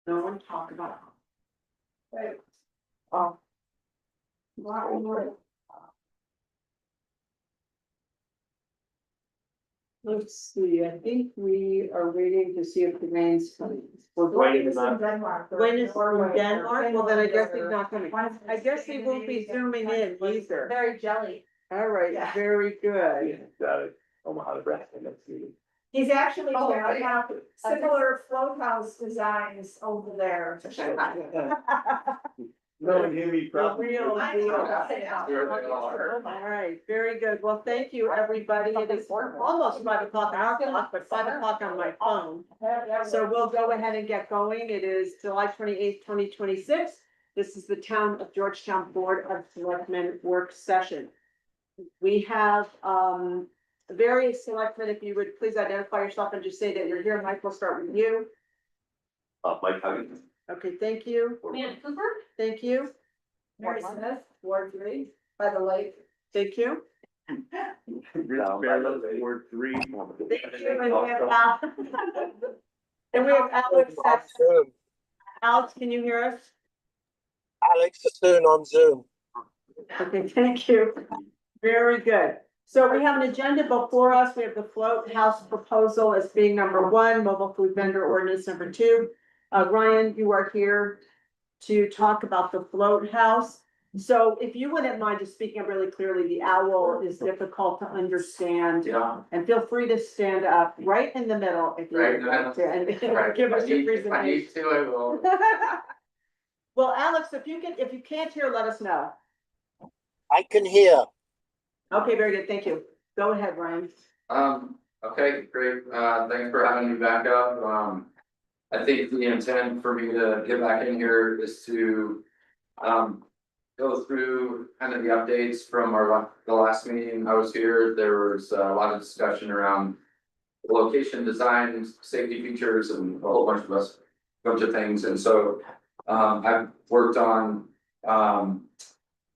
No one talk about. Right. Oh. Let's see, I think we are waiting to see if the rain's coming. Wayne is in Denmark. When is in Denmark? Well, then I guess he's not coming. I guess he won't be zooming in either. Very jelly. All right, Yeah. very good. Omaha, Nebraska, let's see. He's actually, Oh, I yeah. have similar float house designs over there. No, hear me, probably. Real deal. Sure they are. All right, very good. Well, thank you, everybody. It is almost 5 o'clock on our clock, but 5 o'clock on my phone. So we'll go ahead and get going. It is July 28th, 2026. This is the Town of Georgetown Board of Selectmen work session. We have various selectmen. If you would please identify yourself and just say that you're here. Mike, we'll start with you. Mike Huggins. Okay, thank you. Man, Cooper? Thank you. Mary Smith, Ward 3, by the lake. Thank you. Word 3. Thank you. And we have and we have Alex. Zoom. Alex, can you hear us? Alex is soon on Zoom. Okay, thank you. Very good. So we have an agenda before us. We have the float house proposal as being number 1, mobile food vendor ordinance number 2. Ryan, you are here to talk about the float house. So if you wouldn't mind just speaking up really clearly, the owl is difficult to understand. Yeah. And feel free to stand up right in the middle if you Right, would like to and Right, give us your if I need presentation. to, I will. Well, Alex, if you can't hear, let us know. I can hear. Okay, very good. Thank you. Go ahead, Ryan. Okay, great. Thanks for having me back up. I think the intent for me to get back in here is to, go through kind of the updates from the last meeting I was here. There was a lot of discussion around location design, safety features, and a whole bunch of things. And so, I've worked on,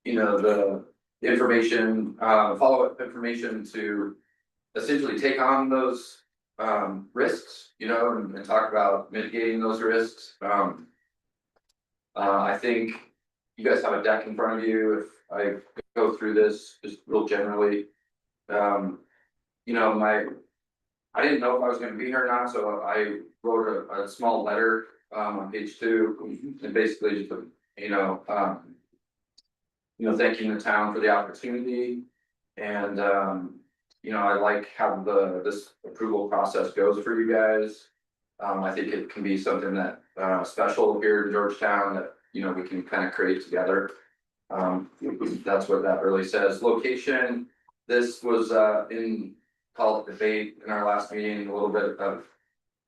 the information, follow-up information to essentially take on those risks, and talk about mitigating those risks. I think you guys have a deck in front of you. If I go through this just real generally, I didn't know if I was gonna be here or not, so I wrote a small letter on page 2, and basically just, thanking the town for the opportunity. And, I like how this approval process goes for you guys. I think it can be something that, special here in Georgetown that, we can kind of create together. That's what that really says. Location, this was, called debate in our last meeting, a little bit of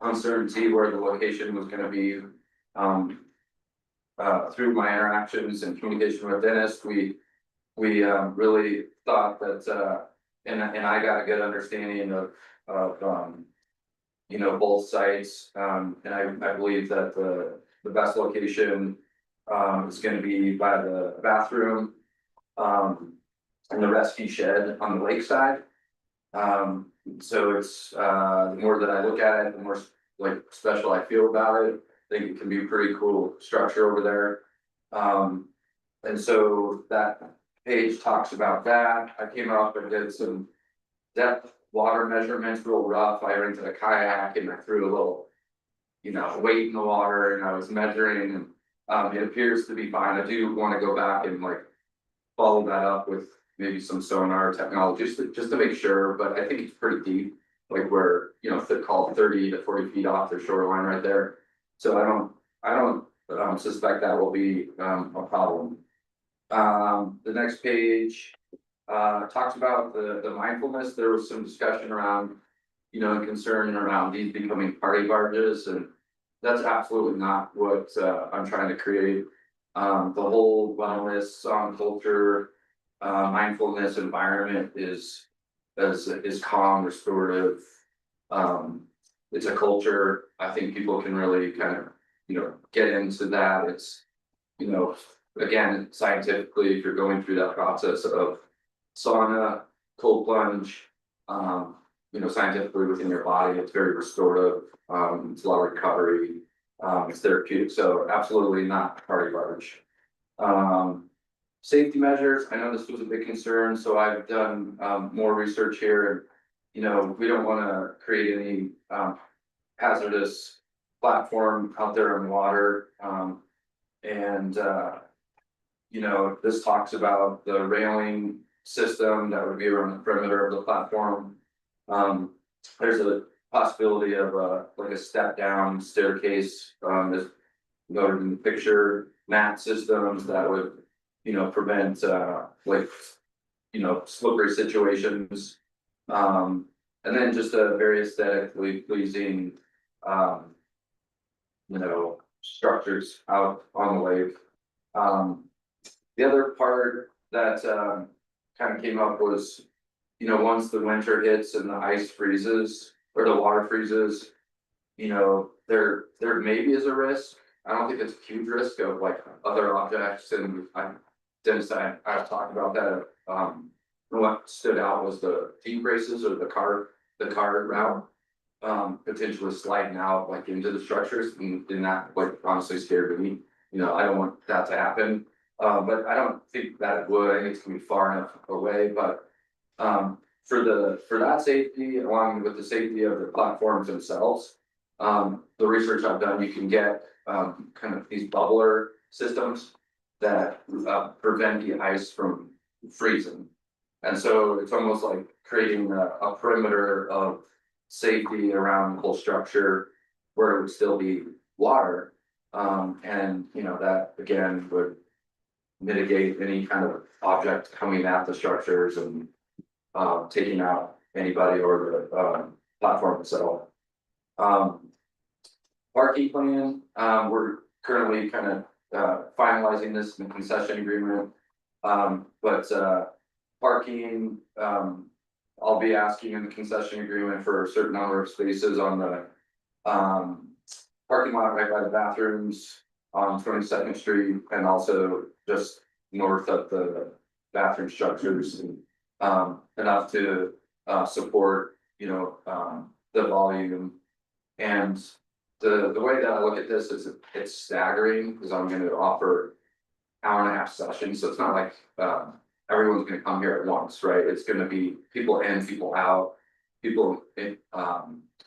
uncertainty where the location was gonna be. Through my interactions and communication with Dennis, we really thought that, and I got a good understanding of both sites. And I believe that the best location is gonna be by the bathroom and the rescue shed on the lakeside. So it's the more that I look at it, the more special I feel about it. I think it can be a pretty cool structure over there. And so that page talks about that. I came up and did some depth water measurements, real rough. I rented a kayak and I threw a little, weight in the water, and I was measuring, and it appears to be fine. I do want to go back and follow that up with maybe some sonar technology just to make sure, but I think it's pretty deep, we're, called 30 to 40 feet off the shoreline right there. So I don't suspect that will be a problem. The next page talks about the mindfulness. There was some discussion around, and concern around these becoming party barges, and that's absolutely not what I'm trying to create. The whole wellness, song culture, mindfulness environment is calm, restorative. It's a culture. I think people can really kind of, get into that. It's, again, scientifically, if you're going through that process of sauna, cold plunge, scientifically within your body, it's very restorative. It's a lot of recovery. It's therapeutic, so absolutely not party garbage. Safety measures, I know this was a big concern, so I've done more research here and. You know, we don't wanna create any hazardous platform out there in the water, and you know, this talks about the railing system that would be around the perimeter of the platform. There's a possibility of like a step down staircase, as noted in the picture, mat systems that would, you know, prevent like, you know, slippery situations. And then just a very aesthetically pleasing, you know, structures out on the lake. The other part that kind of came up was, you know, once the winter hits and the ice freezes or the water freezes, you know, there maybe is a risk. I don't think it's a huge risk of like other objects, and Dennis, I've talked about that. What stood out was the T braces or the car route. Potentially sliding out like into the structures, and that like honestly scared me. You know, I don't want that to happen. But I don't think that it would. I think it's gonna be far enough away, but for that safety, along with the safety of the platforms themselves. The research I've done, you can get kind of these bubbler systems that prevent the ice from freezing. And so it's almost like creating a perimeter of safety around the whole structure where it would still be water. And you know, that again would mitigate any kind of object coming at the structures and taking out anybody or the platform itself. Parking plan, we're currently kind of finalizing this in the concession agreement. But parking, I'll be asking in the concession agreement for a certain number of spaces on the parking lot right by the bathrooms on 22nd Street, and also just north of the bathroom structures, and enough to support, you know, the volume. And the way that I look at this is it's staggering, because I'm gonna offer hour-and-a-half sessions, so it's not like everyone's gonna come here at once, right? It's gonna be people in, people out, people in,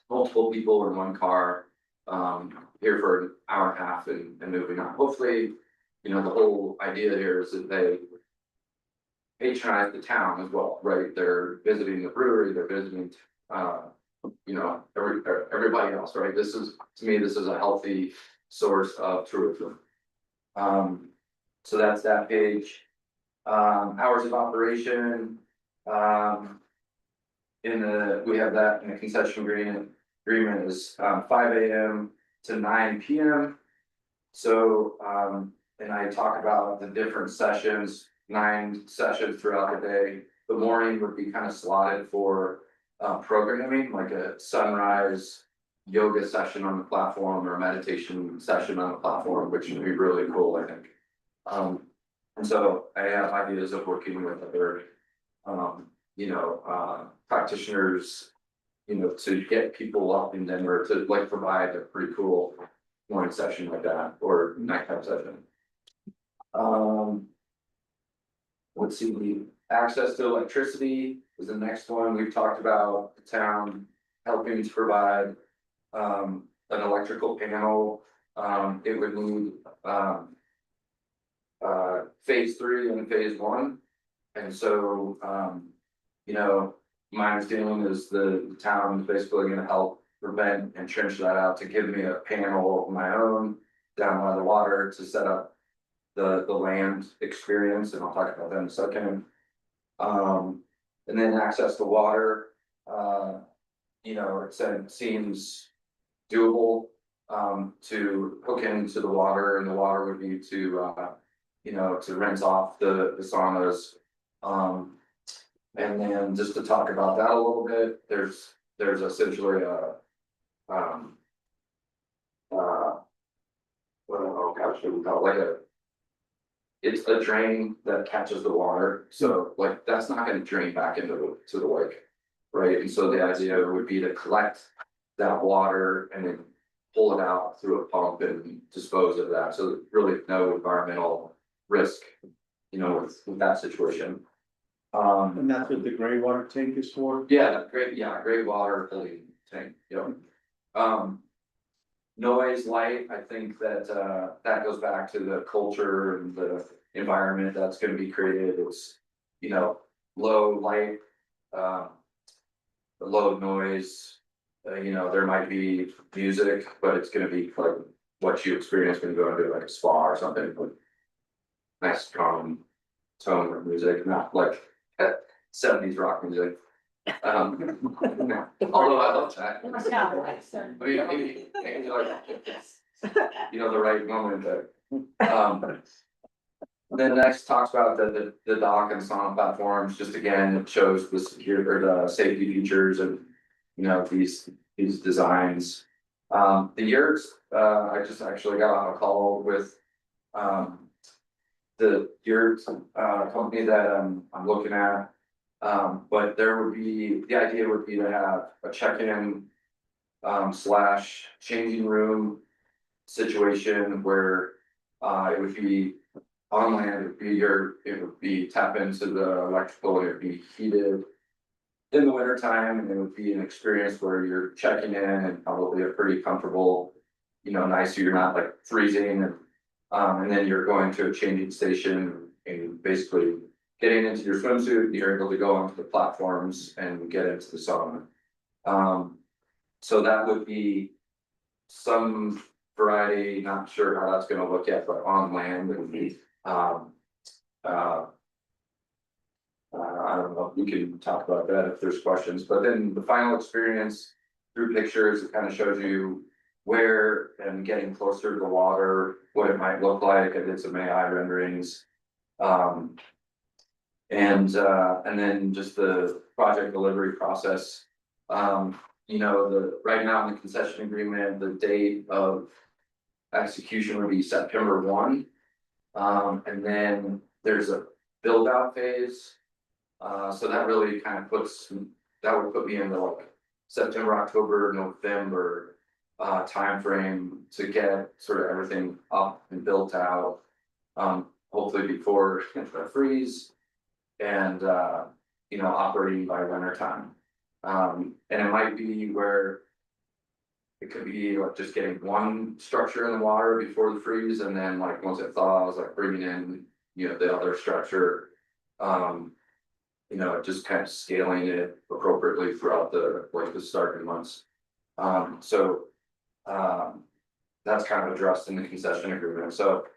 multiple people in one car, here for an hour and a half and moving on. Hopefully, you know, the whole idea here is that they patronize the town as well, right? They're visiting the brewery, they're visiting, you know, everybody else, right? This is, to me, this is a healthy source of tourism. So that's that page. Hours of operation, we have that in the concession agreement is 5 AM to 9 PM. So, and I talk about the different sessions, 9 sessions throughout the day. The morning would be kind of slotted for programming, like a sunrise yoga session on the platform or a meditation session on the platform, which would be really cool, I think. And so I have ideas of working with other, you know, practitioners, you know, to get people up in Denver to like provide a pretty cool morning session like that, or nighttime session. Let's see, the access to electricity is the next one. We've talked about the town helping to provide an electrical panel. It would need phase 3 and phase 1. And so, you know, my understanding is the town is basically gonna help prevent and trench that out to give me a panel of my own down by the water to set up the land experience, and I'll talk about that in a second. And then access to water, you know, it seems doable to hook into the water, and the water would be to you know, to rinse off the saunas. And then just to talk about that a little bit, there's essentially a oh gosh, what we call it, like it's a drain that catches the water, so like that's not gonna drain back into the lake, right? And so the idea would be to collect that water and then pull it out through a pump and dispose of that, so really no environmental risk, you know, with that situation. And that's what the gray water tank is for? Yeah, great water holding tank, you know. Noise, light, I think that that goes back to the culture and the environment that's gonna be created, it's, you know, low light. Low noise, you know, there might be music, but it's gonna be like what you experience when you go into like a spa or something, like. Nice calm tone of music, not like '70s rock music. Although I love that. I mean, maybe like, you know, the right moment, but, then next talks about the dock and sauna platforms, just again, it shows the secure, or the safety features and, you know, these designs. The yurts, I just actually got on a call with, the yurt, company that I'm looking at. But there would be, the idea would be to have a check-in, slash changing room situation where, it would be on land, it would be tap into the electrical, and it would be heated. In the winter time, and it would be an experience where you're checking in and probably a pretty comfortable, you know, nice, so you're not like freezing and then you're going to a changing station and basically getting into your swimsuit, you're able to go onto the platforms and get into the sauna. So that would be some variety, not sure how that's gonna look yet, but on land and I don't know, we can talk about that if there's questions, but then the final experience through pictures, it kind of shows you where and getting closer to the water, what it might look like. I did some AI renderings. And then just the project delivery process. You know, right now in the concession agreement, the date of execution would be September 1. And then there's a build out phase. So that really kind of that would put me into like September, October, November timeframe to get sort of everything up and built out. Hopefully before the freeze and you know, operating by winter time. And it might be where it could be like just getting one structure in the water before the freeze, and then like once it thaws, like bringing in, you know, the other structure. You know, just kind of scaling it appropriately throughout the starting months. So that's kind of addressed in the concession agreement. So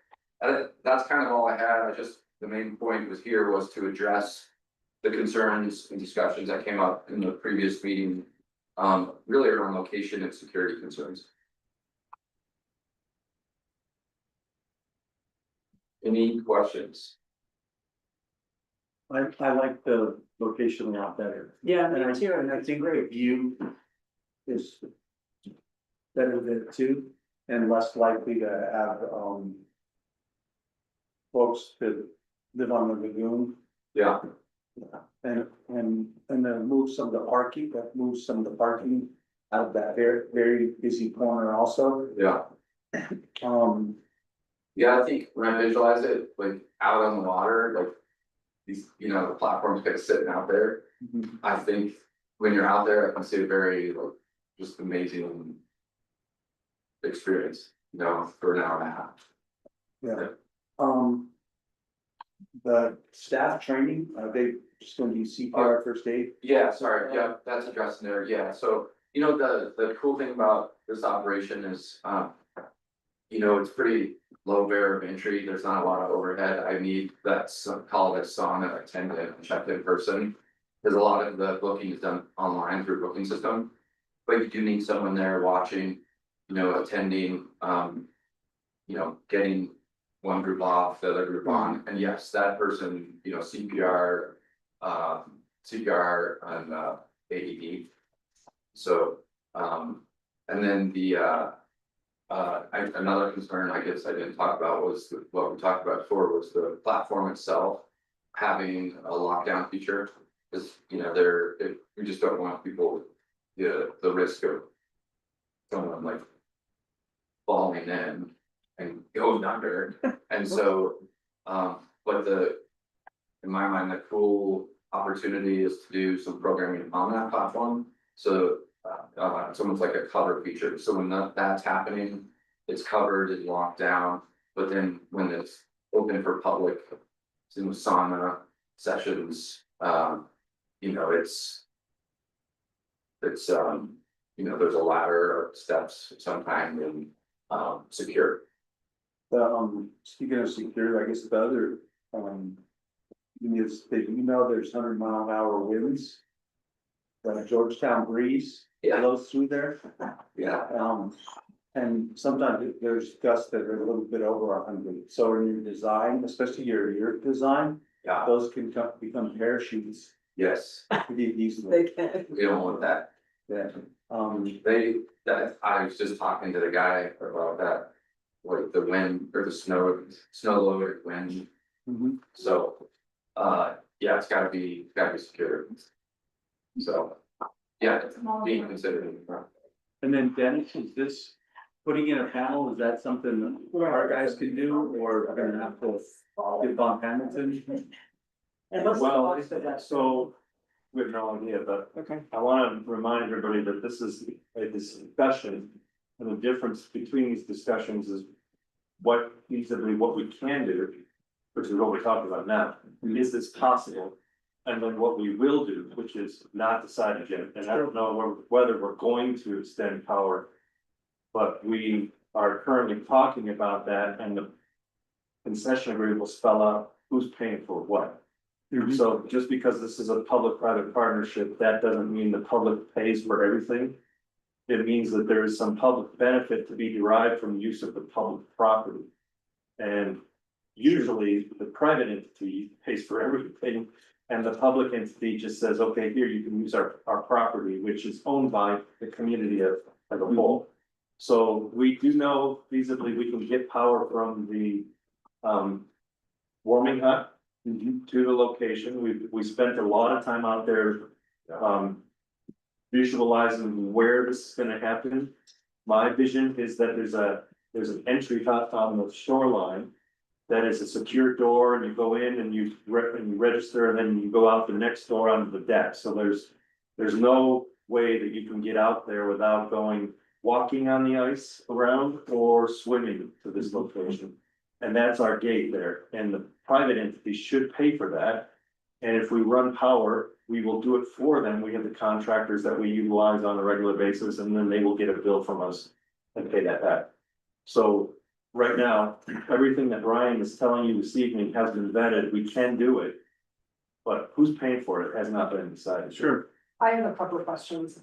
that's kind of all I had. The main point was to address the concerns and discussions that came up in the previous meeting, really around location and security concerns. Any questions? I like the location a lot better. Yeah, And I me too. and I think the view is better there too, and less likely to have, folks that live on the lagoon. Yeah, And then move some of the parking, out of that very, very busy corner also. yeah. Yeah, I think when I visualize it, like out on the water, like these, you know, the platforms kind of sitting out there. I think when you're out there, I can see a very like just amazing experience, you know, for an hour and a half. Yeah. The staff training, are they just gonna be CPR first aid? Yeah, sorry, yeah, that's addressed in there, yeah, so, you know, the cool thing about this operation is, you know, it's pretty low barrier of entry, there's not a lot of overhead, I need that, call it a sauna attendant, checked in person. Cause a lot of the booking is done online through booking system, but you do need someone there watching, you know, attending, you know, getting one group off, the other group on, and yes, that person, you know, CPR and AED. So, and then another concern I guess I didn't talk about was what we talked about before was the platform itself having a lockdown feature. Cause you know, we just don't want people, the risk of someone like falling in and goes under. And so, but in my mind, the cool opportunity is to do some programming on that platform. So, it's almost like a cover feature. So when that's happening, it's covered and locked down. But then when it's open for public, in sauna sessions, you know, it's, you know, there's a ladder of steps sometimes and, secure. Speaking of secure, I guess the other, did you know there's 100-mile-an-hour winds? The Georgetown breeze Yeah. blows through there. Yeah, And sometimes there's gusts that are a little bit over 100. So in your design, especially your design, yeah, those can become parachutes yes, pretty easily. They can. we don't want that. Yeah. I was just talking to the guy about that. Like the wind or the snow load or wind, Mhm. so, yeah, it's gotta be secure. So, yeah, it's being considered. And then Dennis, is this, putting in a panel, is that something that our guys can do, or are gonna have to get Bob Hamilton? Well, so, we have no idea, but Okay. I wanna remind everybody that this is a discussion. And the difference between these discussions is what feasibly what we can do, which is what we're talking about now. Is this possible? And then what we will do, which is not decided yet, and I don't know whether we're going to extend power. But we are currently talking about that, and the concession agreement will spell out who's paying for what. So just because this is a public-private partnership, that doesn't mean the public pays for everything. It means that there is some public benefit to be derived from use of the public property. And usually the private entity pays for everything, and the public entity just says, okay, here, you can use our property, which is owned by the community as a whole. So we do know feasibly we can get power from the warming hut to the location. We spent a lot of time out there visualizing where this is gonna happen. My vision is that there's an entry hut on the shoreline that is a secure door, and you go in and you register, and then you go out the next door onto the deck. So there's no way that you can get out there without walking on the ice around or swimming to this location. And that's our gate there, and the private entity should pay for that. And if we run power, we will do it for them. We have the contractors that we utilize on a regular basis, and then they will get a bill from us and pay that back. So right now, everything that Ryan is telling you this evening has been vetted. We can do it. But who's paying for it has not been decided. Sure. I have a couple of questions.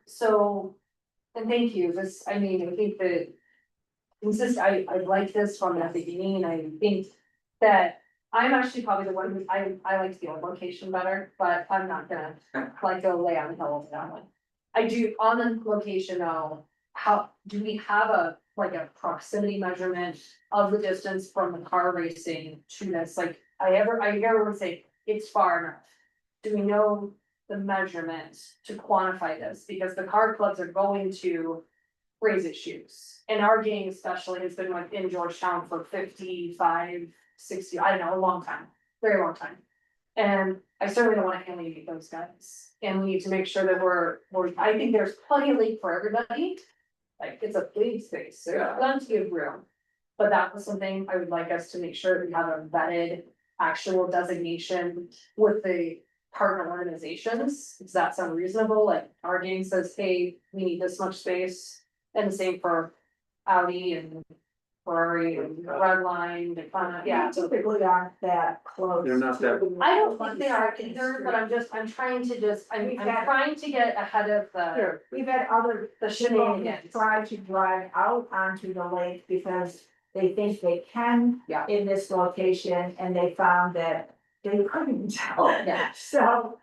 So, and thank you, I mean, I think that. I like this from the beginning, I think that I'm actually probably the one who, I like the old location better, but I'm not gonna like go lay on the hill over that one. I do, on the location though, how, do we have a proximity measurement of the distance from the car racing to this, like, I hear everyone say it's far enough. Do we know the measurements to quantify this, because the car clubs are going to raise issues. And our gang especially has been like in Georgetown for 55, 60, I don't know, a long time, very long time. And I certainly don't wanna alienate those guys, and we need to make sure that I think there's plenty of lake for everybody. Like, it's a big space, so there's plenty of room. But that was something I would like us to make sure we have a vetted actual designation with the partner organizations. Does that sound reasonable? Like, our gang says, hey, we need this much space. And the same for Audi and Ferrari and Redline, yeah. Typically aren't that close. They're not that- I don't think they are either, but I'm trying to trying to get ahead of the Sure, we've had other the people shenanigans. try to drive out onto the lake because they think they can. Yeah. In this location, and they found that they couldn't. Yeah. So,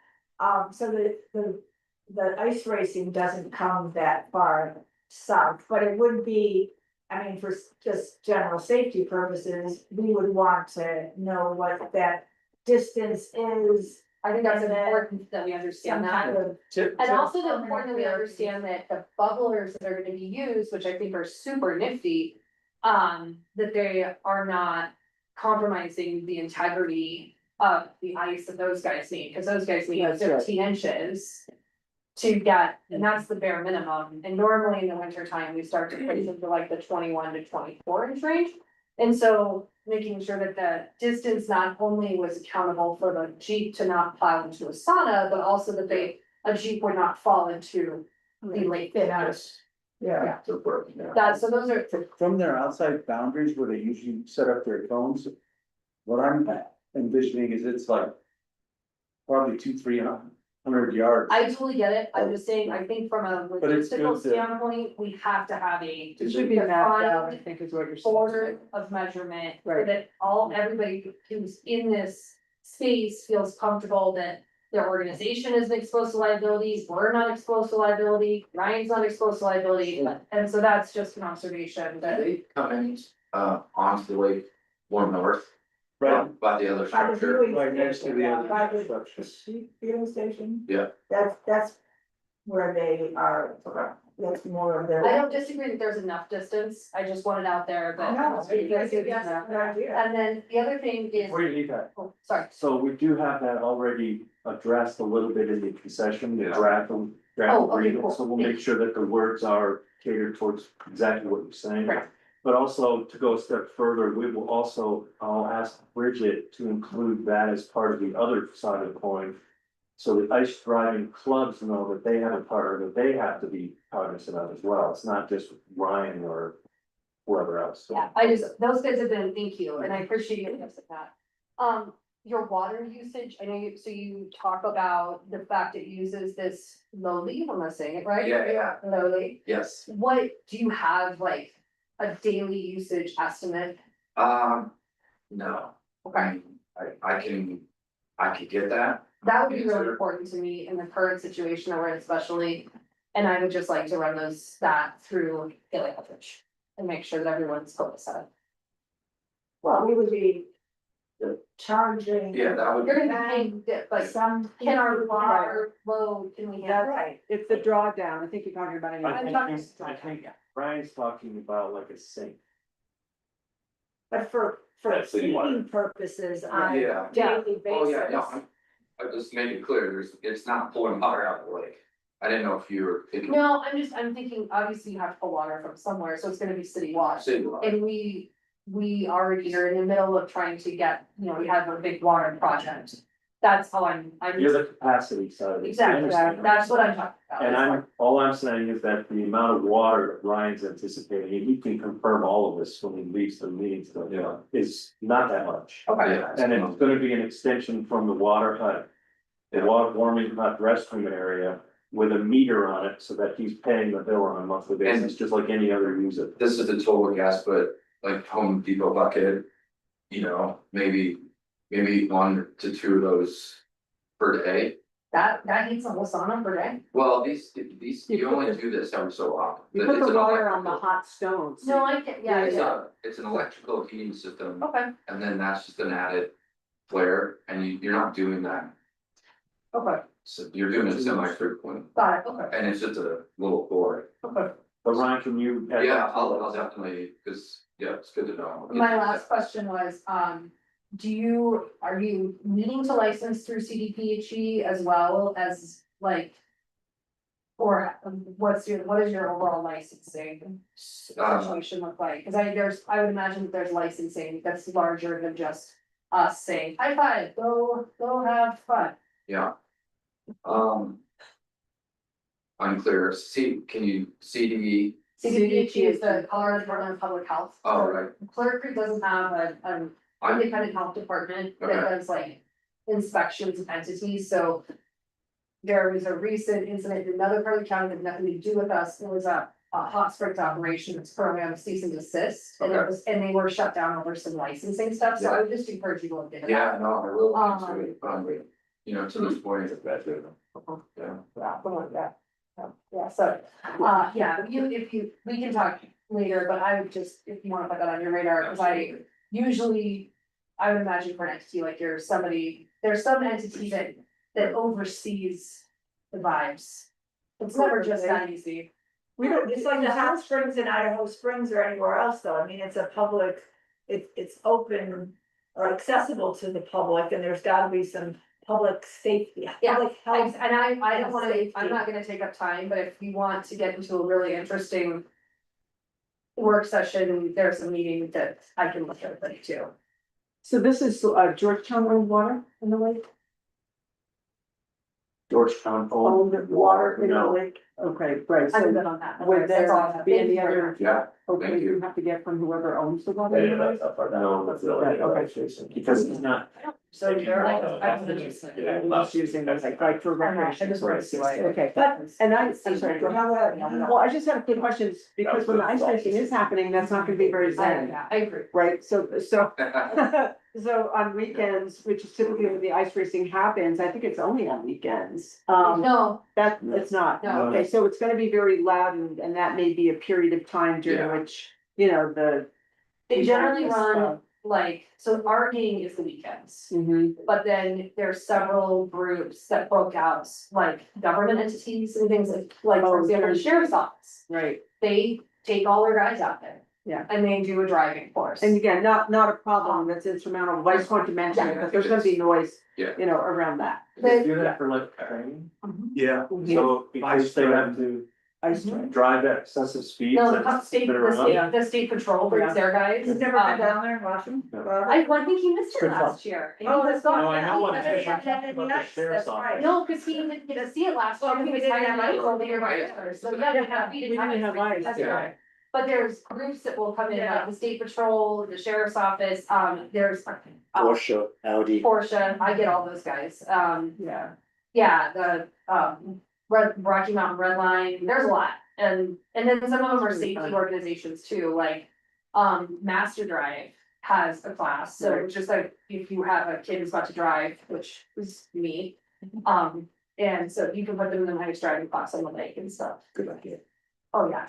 so the ice racing doesn't come that far south, but it would be, I mean, for just general safety purposes, we would want to know what that distance is I think that's And then important that we some understand kind that. of. And also the important that we understand that the bubblers that are gonna be used, which I think are super nifty. That they are not compromising the integrity of the ice that those guys need, because those guys need That's right. 15 inches. To get, and that's the bare minimum, and normally in the winter time, we start to put into like the 21 to 24 inch range. And so making sure that the distance not only was accountable for the Jeep to not plow into a sauna, but also that a Jeep would not fall into the lake. Thin ice. Yeah. That, so those are, From their outside boundaries where they usually set up their cones, what I'm envisioning is it's like probably 200-300 yards. I totally get it, I'm just saying, I think from a But it's good logistical to- standpoint, we have to have a. It should be mapped out, I defined think is what you're order saying. of measurement, so Right. that everybody who's in this space feels comfortable that their organization isn't exposed to liabilities, we're not exposed to liability, Ryan's not exposed to liability, and so that's just an observation Do that. they come in, onto the lake more north? Right, By the other By the structure? viewing right next to the station, by other the structure. sheep viewing station. Yeah. That's where they are, that's more of their. I don't disagree that there's enough distance, I just want it out there, but. No, I think that's a good idea. And then the other thing is, Before you leave that, oh, sorry, so we do have that already addressed a little bit in the concession, the Yeah. draft Oh, okay, agreement, cool. so we'll make sure that the words are catered towards exactly what you're saying. Right. But also, to go a step further, we will also, I'll ask Bridget to include that as part of the other side of the coin. So the ice driving clubs know that they have a part, that they have to be cognizant of as well, it's not just Ryan or whoever else. yeah, those guys have been, thank you, and I appreciate you noticing that. Your water usage, I know you talk about the fact it uses this lowly, am I saying it right? Yeah. Lowly, Yes, what, do you have like a daily usage estimate? no, Okay, I can get that. that would be really important to me in the current situation that we're in especially. And I would just like to run that through daily coverage and make sure that everyone's focused on it. Well, we would be charging. Yeah, that would. You're gonna be paying, like, Some. can our water load, can we have? Right. It's the drawdown, I think you're talking about. I think Brian's talking about like a sink. But for That's the one. heating purposes on a Yeah. daily Oh, yeah, no, basis. I just made it clear, it's not pulling water out of the lake. I didn't know if you were thinking. No, I'm thinking, obviously you have to pull water from somewhere, so it's gonna be city water. City water. And we already are in the middle of trying to get, we have a big water project. That's how I'm You're the capacity side. of it. I exactly, understand. that's what I'm talking about. And all I'm saying is that the amount of water that Ryan's anticipating, and he can confirm all of this when he leaves the meeting, so, is not that much. Okay, Yeah. And it's gonna be an extension from the water hut, the water warming hut restroom area with a meter on it, so that he's paying the bill on a monthly basis, just like any other user. This is the total gas, but like Home Depot bucket, maybe 1 to 2 of those per day. that heats a whole sauna per day? Well, these, You you put only the- do this every so often. You put It's the an water on the electrical- hot stones. No, I can, yeah, It's yeah, it's an electrical heating system, okay, and then that's just an added flare, and you're not doing that. okay, So you're doing it semi-frequent, got it, okay, and it's just a little core. okay. But Ryan, can you? add Yeah, that to I'll us? definitely, cause, yeah, it's good to know. My last question was, are you needing to license through CDPHE as well as like? Or what is your overall licensing situation look like? Cause I would imagine that there's licensing that's larger than just us saying, high five, go have fun. Yeah. Unclear, can you CD, CDPHE is the Colorado Department of Public Health. oh, right, Clear Creek doesn't have an independent health department that Okay. does like inspections of entities, so. There was a recent incident in another part of the county that had nothing to do with us, it was a hot springs operation, it's program cease and desist. And Okay. and they were shut down over some licensing stuff, so I would just encourage you to look into that. yeah, no, I will, Um, to this point, it's bad, yeah. Yeah, something like that. Yeah, so, yeah, we can talk later, but I would just, if you wanna put that on your radar, cause I would imagine for an entity like there's some entity that that oversees the vibes. It's never just that easy. We don't, It's like the hot springs in Idaho Springs or anywhere else, though. I mean, it's a public, it's open or accessible to the public, and there's gotta be some public safety, Yeah, public health. And I don't wanna, Safety. I'm not gonna take up time, but if we want to get into a really interesting work session, there's a meeting that I can look at like too. so this is Georgetown owned water in the lake? Georgetown. Owned water in the No. lake? Okay, right, I can so bet on that. would That's all I there have. be Thank any you very other, much. Yeah, okay, thank you. you have to get from whoever owns the water? in the lake? No, that's really. Okay. Because it's not. So they're like, I'm Yeah. interested. I'm just using this like for recreation. I just wanna see why. Okay, but, and I'm sorry, go ahead. Well, I just had a quick question, because when the ice racing is happening, that's not gonna be very zen, I agree. right? So, so on weekends, which is typically when the ice racing happens, I think it's only on weekends. No, That, it's not. no, Okay, so it's gonna be very loud and that may be a period of time Yeah. during which, you know, they generally run like, so our game is the weekends. Mhm. But then there's several groups that broke out, like government entities and things like, for Oh, example, the there's- sheriff's office. Right, They take all their guys out there. Yeah. And they do a driving course. and again, not a problem that's insurmountable, I just wanted to mention it, because there's gonna be noise, Yeah. you know, around that. The- Do that for like training? Yeah. So because they have to Ice track. drive at excessive speeds. No, and state, spin around. the state patrol brings their guys. You've never been down there and watched them? I think he missed it Good fun. last year. and he Oh, was that's gone. No, I know what Yeah, it is. yeah, I'm talking about the that's sheriff's right. office. No, cause he didn't get to see it last year, Well, he was we didn't have hiring ice. earlier by so yeah, we didn't have ice. That's yeah. right. But there's groups that will come in, like the state patrol, the sheriff's office, there's. Porsche, Audi. Porsche, I get all those guys, Yeah, yeah, the, Rocky Mountain Red Line, there's a lot. And then some of them are That's really safety fun. organizations too, like, Master Drive has a class, so Right. it's just like, if you have a kid who's about to drive, which is me. And so you can put them in the nice driving class on the lake and stuff. Good idea. Oh, yeah.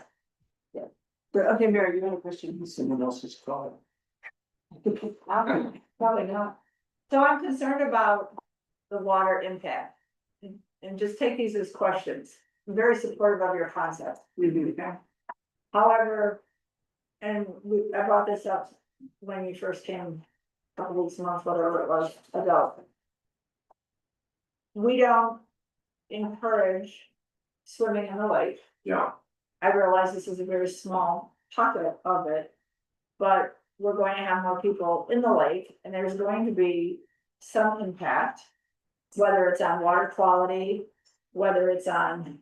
but, okay, Mary, you had a question? Someone else's car. Probably not. So I'm concerned about the water impact. And just take these as questions. I'm very supportive of your concept. Okay. However, and I brought this up when you first came, a couple weeks, months, whatever it was, ago. We don't encourage swimming in the lake. Yeah, I realize this is a very small pocket of it. But we're going to have more people in the lake and there's going to be some impact. Whether it's on water quality, whether it's on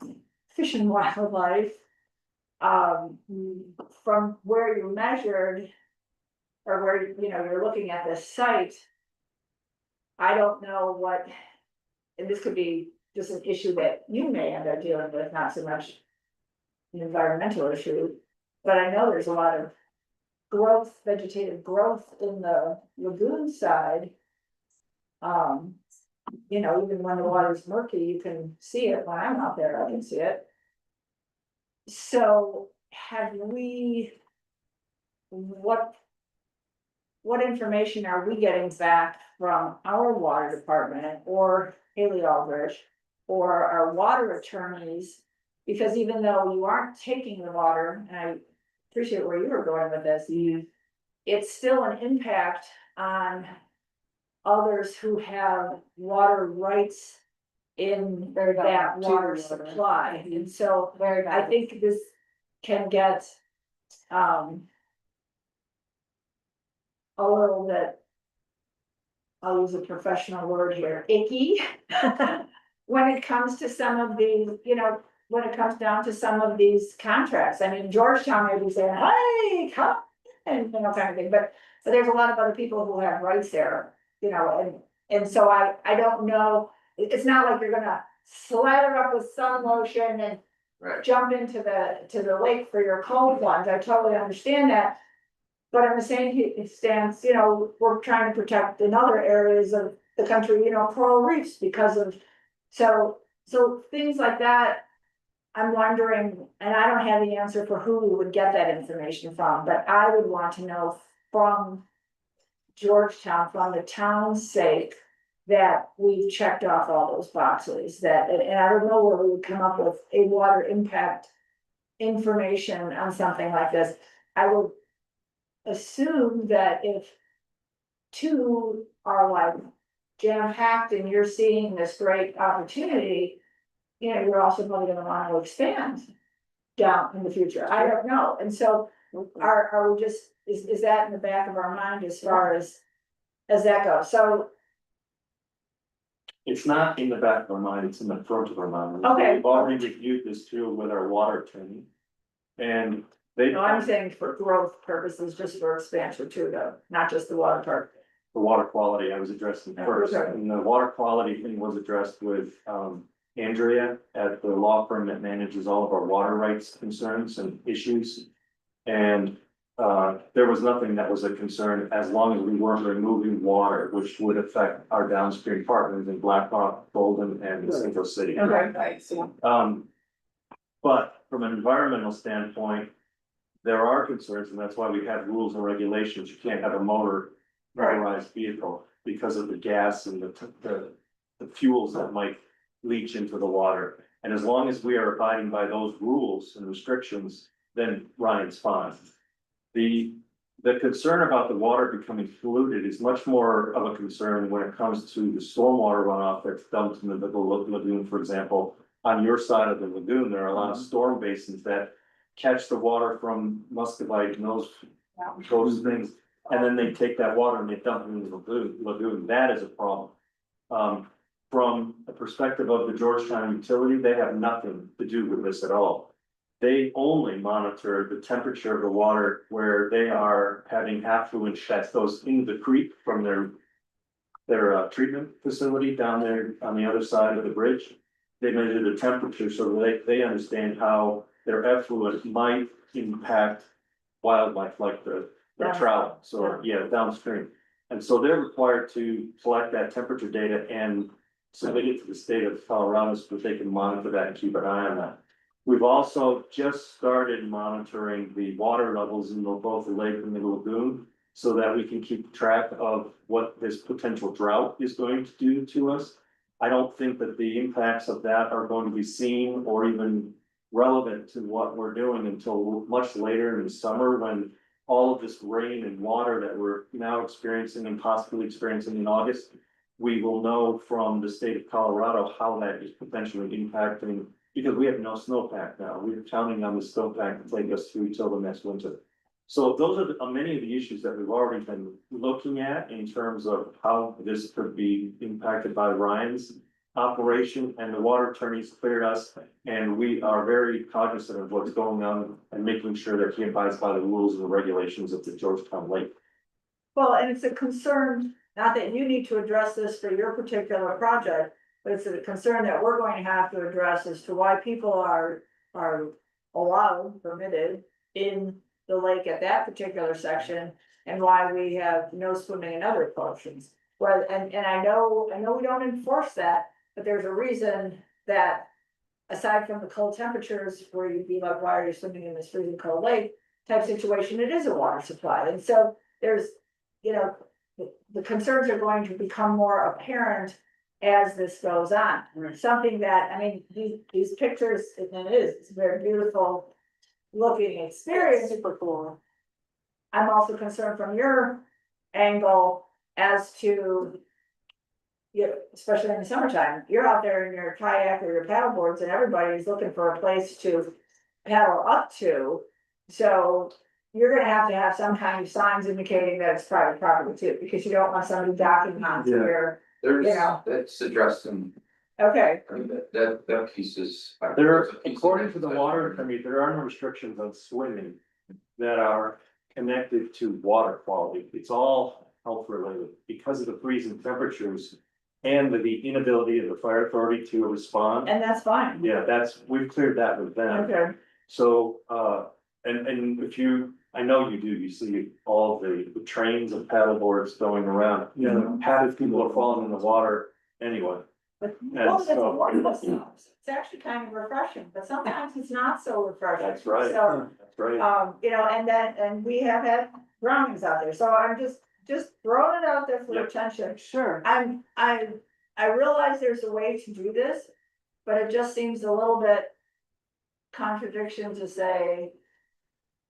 fish and wildlife. From where you measured. Or where, you know, you're looking at this site. I don't know what, and this could be just an issue that you may end up dealing with, not so much. An environmental issue, but I know there's a lot of growth, vegetative growth in the lagoon side. You know, even when the water's murky, you can see it. When I'm out there, I can see it. So have we? What information are we getting back from our water department or Haley Aldrich? Or our water attorneys? Because even though you aren't taking the water, and I appreciate where you were going with this. It's still an impact on others who have water rights in Very that valid. water To the water. supply, and so Very I bad. think this can get a little bit. I'll use a professional word here, icky. When it comes to some of these, you know, when it comes down to some of these contracts, I mean, Georgetown may be saying, hey, come. And, you know, kind of thing, but there's a lot of other people who have rights there, you know, and so I don't know. It's not like you're gonna slather up with sun lotion and right. jump into the lake for your cold plunge, I totally understand that. But in the same stance, you know, we're trying to protect in other areas of the country, you know, coral reefs because of, so things like that. I'm wondering, and I don't have the answer for who we would get that information from, but I would want to know from Georgetown, from the town's sake, that we've checked off all those boxes, that, and I don't know where we would come up with a water impact information on something like this. I would assume that if two are like jam-packed and you're seeing this great opportunity, you know, you're also probably gonna want to expand down in the future. I don't know. And so are we just, is that in the back of our mind as far as that goes? So, It's not in the back of our mind, it's in the front of our mind. Okay. We've already reviewed this too with our water attorney. And they. no, I'm saying for growth purposes, just for expansion too, though, not just the water part. The water quality I was addressing first, Okay. and the water quality thing was addressed with Andrea at the law firm that manages all of our water rights concerns and issues. And there was nothing that was a concern as long as we weren't removing water, which would affect our downstream partners in Black Hawk, Bolden, and Central City. Okay. But from an environmental standpoint, there are concerns, and that's why we have rules and regulations. You can't have a motorized vehicle because of the gas and the fuels that might leach into the water. And as long as we are abiding by those rules and restrictions, then Ryan's fine. The concern about the water becoming polluted is much more of a concern when it comes to the stormwater runoff that's dumped in the lagoon, for example. On your side of the lagoon, there are a lot of storm basins that catch the water from muscovite and those things. And then they take that water and they dump it into the lagoon. That is a problem. From a perspective of the Georgetown utility, they have nothing to do with this at all. They only monitor the temperature of the water where they are having affluent that goes into the creek from their treatment facility down there on the other side of the bridge. They measure the temperature so that they understand how their effluent might impact wildlife like the trout, so yeah, downstream. And so they're required to collect that temperature data and submit it to the state of Colorado so that they can monitor that and keep an eye on that. We've also just started monitoring the water levels in both the lake and the lagoon so that we can keep track of what this potential drought is going to do to us. I don't think that the impacts of that are going to be seen or even relevant to what we're doing until much later in the summer, when all of this rain and water that we're now experiencing and possibly experiencing in August, we will know from the state of Colorado how that is potentially impacting, because we have no snowpack now. We're counting on the snowpack to take us through till the next winter. So those are many of the issues that we've already been looking at in terms of how this could be impacted by Ryan's operation, and the water attorneys cleared us, and we are very cognizant of what's going on and making sure that he abides by the rules and the regulations of the Georgetown Lake. Well, and it's a concern, not that you need to address this for your particular project, but it's a concern that we're going to have to address as to why people are allowed, permitted in the lake at that particular section, and why we have no swimming in other portions. Well, and I know we don't enforce that, but there's a reason that aside from the cold temperatures where you'd be like, why are you swimming in this freezing cold lake type situation, it is a water supply. And so there's, you know, the concerns are going to become more apparent as this goes on. Something that, I mean, these pictures, it's a very beautiful looking experience. Super cool. I'm also concerned from your angle as to, you know, especially in the summertime, you're out there in your kayak or your paddle boards and everybody's looking for a place to paddle up to. So you're gonna have some kind of signs indicating that it's private property too, because you don't want somebody docking onto your, There's, Yeah. that's addressed in, okay. I mean, that piece is. There are, there's a piece according to that- the water attorney, there are no restrictions on swimming that are connected to water quality. It's all health related because of the freezing temperatures and the inability of the fire authority to respond. And that's fine. Yeah, we've cleared that with them. Okay, So, and if you, I know you do, you see all the trains of paddle boards going around. You know, half the people are falling in the water anyway. but, And well, that's so- wonderful. It's actually kind of refreshing, but sometimes it's not so refreshing. That's right, So, that's right. you know, and we have had drownings out there, so I'm just, just throwing it out there for Yep. attention. Sure. I realize there's a way to do this, but it just seems a little bit contradiction to say,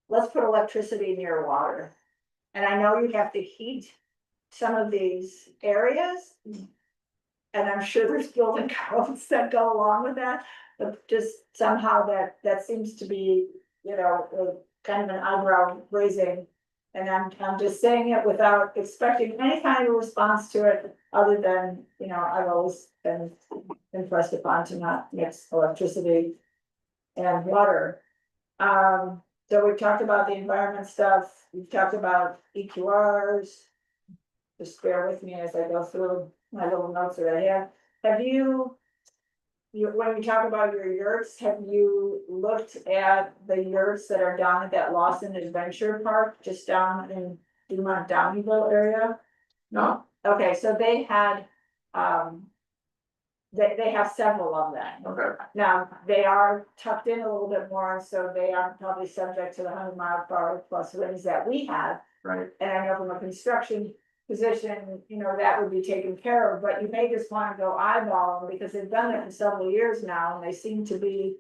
let's put electricity near water. And I know you have to heat some of these areas. And I'm sure there's building codes that go along with that, but just somehow that seems to be, you know, kind of an eyebrow raising. And I'm just saying it without expecting any kind of response to it, other than, you know, I've always been impressed upon to not mix electricity and water. So we've talked about the environment stuff, we've talked about EQRs. Just bear with me as I go through my little notes that I have. Have you, when you talk about your yurts, have you looked at the yurts that are down at that Lawson Adventure Park, just down in Dumont Downeyville area? No, Okay, so they had, they have several of them. okay, Now, they are tucked in a little bit more, so they aren't probably subject to the 100-mile-per-hour plus winds that we have. right, And I know from a construction position, you know, that would be taken care of, but you may just wanna go eyeball them, because they've done it for several years now, and they seem to be,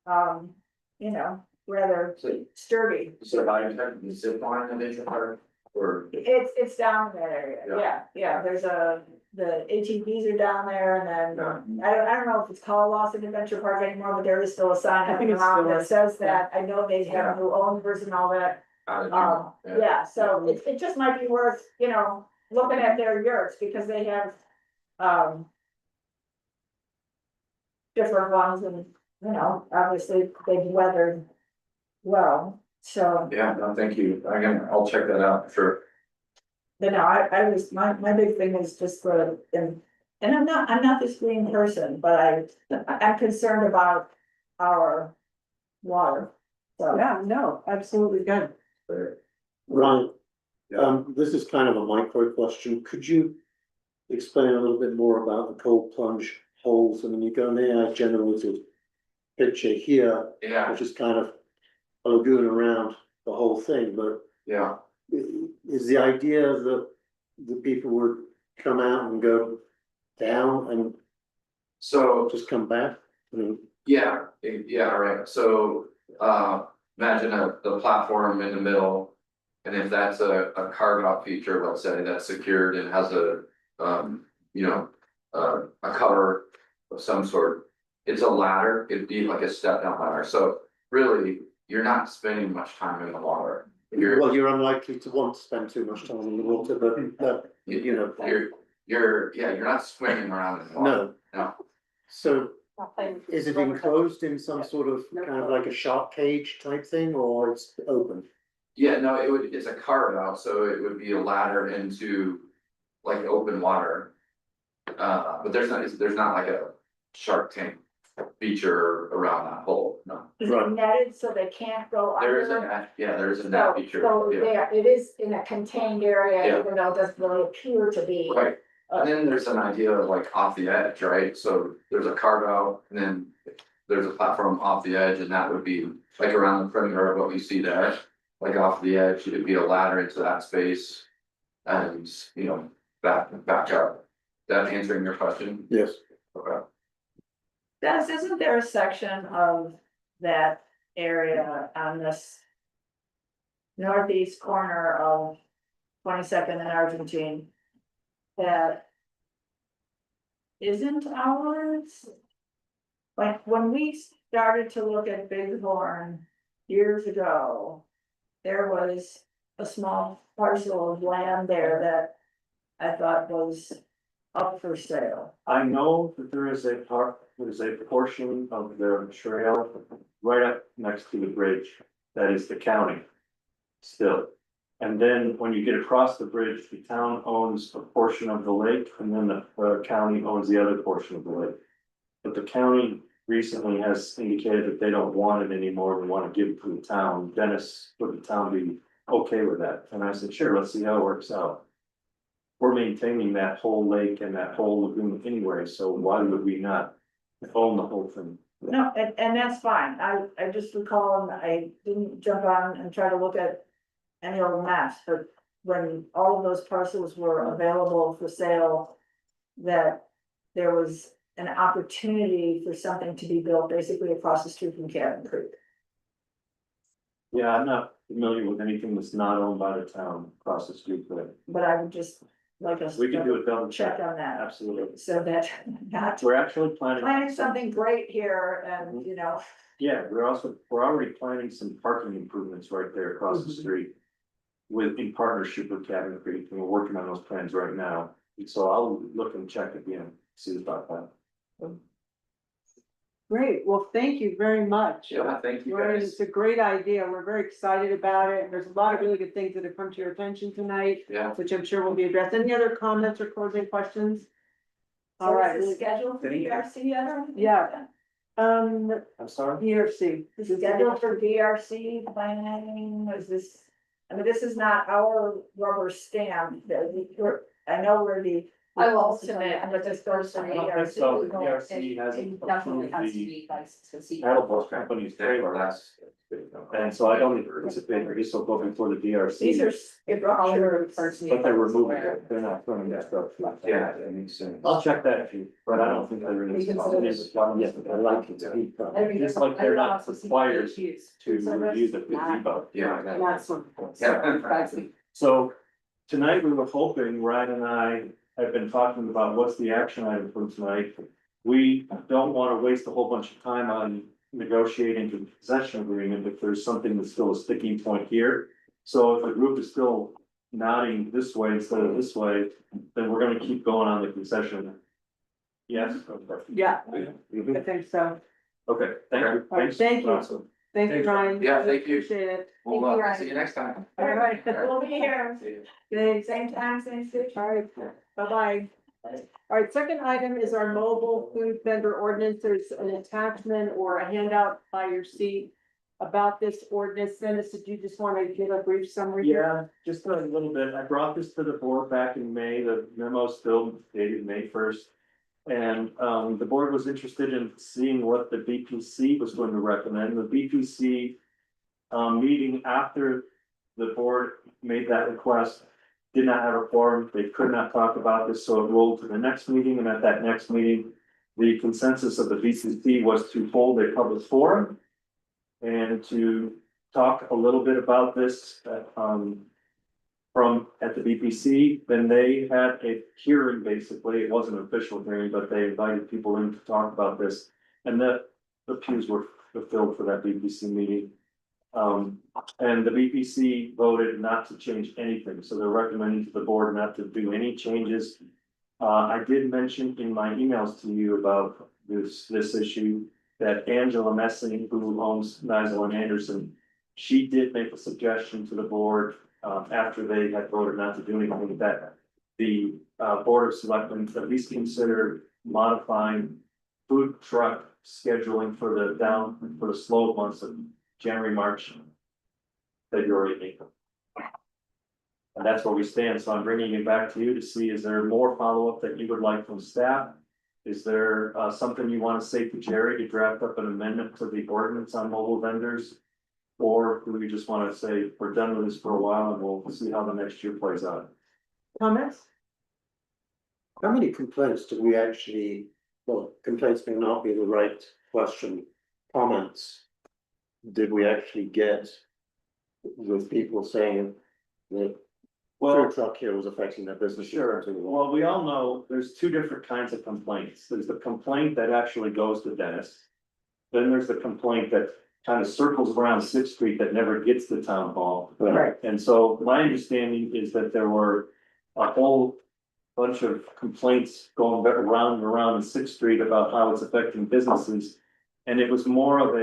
you know, rather so, sturdy. so how you type the zip line in Nature Park, or, It's down in that area, Yeah. yeah, there's the ATVs are down there, and then, I don't know if it's called Lawson Adventure Park anymore, but there is still a sign I up think it's around still that is. says that, I know they Yeah. have new owners and all that. yeah, Yeah, so it just might be worth, you know, looking at their yurts, because they have, different ones, and, you know, obviously they've weathered well, so, yeah, no, thank you, I'll check that out, for sure. you know, I was, my big thing is just the, and I'm not this green person, but I'm concerned about our water, so. Yeah, no, absolutely good. Ryan, Yeah. this is kind of a micro question. Could you explain a little bit more about the cold plunge holes? I mean, you go near generated picture here, Yeah, which is kind of a lagoon around the whole thing, but yeah, is the idea that the people would come out and go down and so, just come back? I mean, yeah, yeah, right, so, imagine the platform in the middle. And if that's a carve out feature, let's say, that's secured and has a, you know, a cover of some sort. It's a ladder, it'd be like a step down ladder, so really, you're not spending much time in the water. well, you're unlikely to want to spend too much time in the water, but you know. You're not swimming around in the water. No. No. So is it enclosed in some sort of kind of like a shark cage type thing, or it's open? Yeah, no, it's a carve out, so it would be a ladder into like open water. But there's not like a Shark Tank feature around that hole, no. Is it netted so they can't go under? There is a net, yeah, there is a net feature, So yeah, there, it is in a contained area, Yeah. even though it doesn't really appear to be. right. And then there's an idea of like off the edge, right? So there's a carve out and then there's a platform off the edge, and that would be like around the perimeter of what we see there. Like off the edge, it'd be a ladder into that space and, you know, back up. That answering your question? Yes. Okay. Dennis, isn't there a section of that area on this northeast corner of 22nd and Argentine that isn't ours? Like, when we started to look at Bighorn years ago, there was a small parcel of land there that I thought was up for sale. I know that there is a portion of the trail right up next to the bridge that is the county. Still, and then when you get across the bridge, the town owns a portion of the lake, and then the county owns the other portion of the lake. But the county recently has indicated that they don't want it anymore, they wanna give it to the town. Dennis, would the town be okay with that? And I said, sure, let's see how it works out. We're maintaining that whole lake and that whole lagoon anyway, so why would we not own the whole thing? No, and that's fine, I just recall, and I didn't jump on and try to look at any old maps, but when all of those parcels were available for sale, that there was an opportunity for something to be built basically across the street from Cabin Creek. Yeah, I'm not familiar with anything that's not owned by the town across the street, but But I would just like us we can do to a double check check, on that, absolutely. so that not We're actually planning. planning something great here and, you know, Yeah, we're already planning some parking improvements right there across the street. In partnership with Cabin Creek, and we're working on those plans right now, and so I'll look and check again, see about that. Great, well, thank you very much. Yeah, thank you Right, guys. it's a great idea. We're very excited about it. There's a lot of really good things that have come to your attention tonight, Yeah, which I'm sure will be addressed. Any other comments or closing questions? All so right, is the schedule for Thank you. DRC yet? Yeah. I'm sorry? ERC. The schedule for DRC planning, is this, I mean, this is not our rubber stamp, I know we're the. I will also tell you, ultimate, but this goes to I don't think so. The DRC, DRC it hasn't definitely has approved to the be licensed to see. paddle boat company's trailer, that's. and so I don't anticipate this will go before the DRC. These are structured. But they're removing it, they're not throwing that stuff. Yeah, that makes sense. I'll check that for you, but I don't think they're in. Because Yes, but I like it to be. Just like they're not required to review the gazebo. Yeah. That's one. Yeah. So tonight we were hoping, Ryan and I have been talking about what's the action item for tonight. We don't want to waste a whole bunch of time on negotiating the possession agreement if there's something that's still a sticking point here. So if the group is still nodding this way instead of this way, then we're gonna keep going on the concession. Yes? Okay. Yeah, I Mhm. think so. Okay, thank you. All right, Thanks. thank you. Awesome. Thank you, Ryan. Yeah, thank you. Appreciate it. Well, Thank you, Ryan. see you next time. All right. We'll be here, See you. Thanks. same time, same station. All right, bye-bye. All right, second item is our mobile food vendor ordinance. There's an attachment or a handout by your seat about this ordinance. Dennis, did you just want to give a brief summary here? Yeah, just a little bit. I brought this to the board back in May. The memo still dated May 1st. And the board was interested in seeing what the BPC was going to recommend. The BPC meeting after the board made that request did not have a quorum. They could not talk about this, so it rolled to the next meeting, and at that next meeting, the consensus of the BPC was to hold a public forum and to talk a little bit about this at the BPC. Then they had a hearing, basically. It wasn't an official hearing, but they invited people in to talk about this. And the pews were filled for that BPC meeting. And the BPC voted not to change anything, so they're recommending to the board not to do any changes. I did mention in my emails to you about this issue that Angela Messing, who owns Nigel and Anderson, she did make a suggestion to the board, after they had voted not to do anything, that the, Board of Selectmen at least consider modifying food truck scheduling for the slow months of January, March, February, and April. And that's where we stand, so I'm bringing it back to you to see, is there more follow-up that you would like from staff? Is there something you want to say to Jerry to draft up an amendment to the ordinance on mobile vendors? Or do we just want to say, we're done with this for a while and we'll see how the next year plays out? Comments? How many complaints do we actually, well, complaints may not be the right question, comments did we actually get with people saying that food truck here was affecting their business? Sure, well, we all know there's two different kinds of complaints. There's the complaint that actually goes to Dennis. Then there's the complaint that kind of circles around Sixth Street that never gets to town hall. Right. And so my understanding is that there were a whole bunch of complaints going around and around in Sixth Street about how it's affecting businesses. And it was more of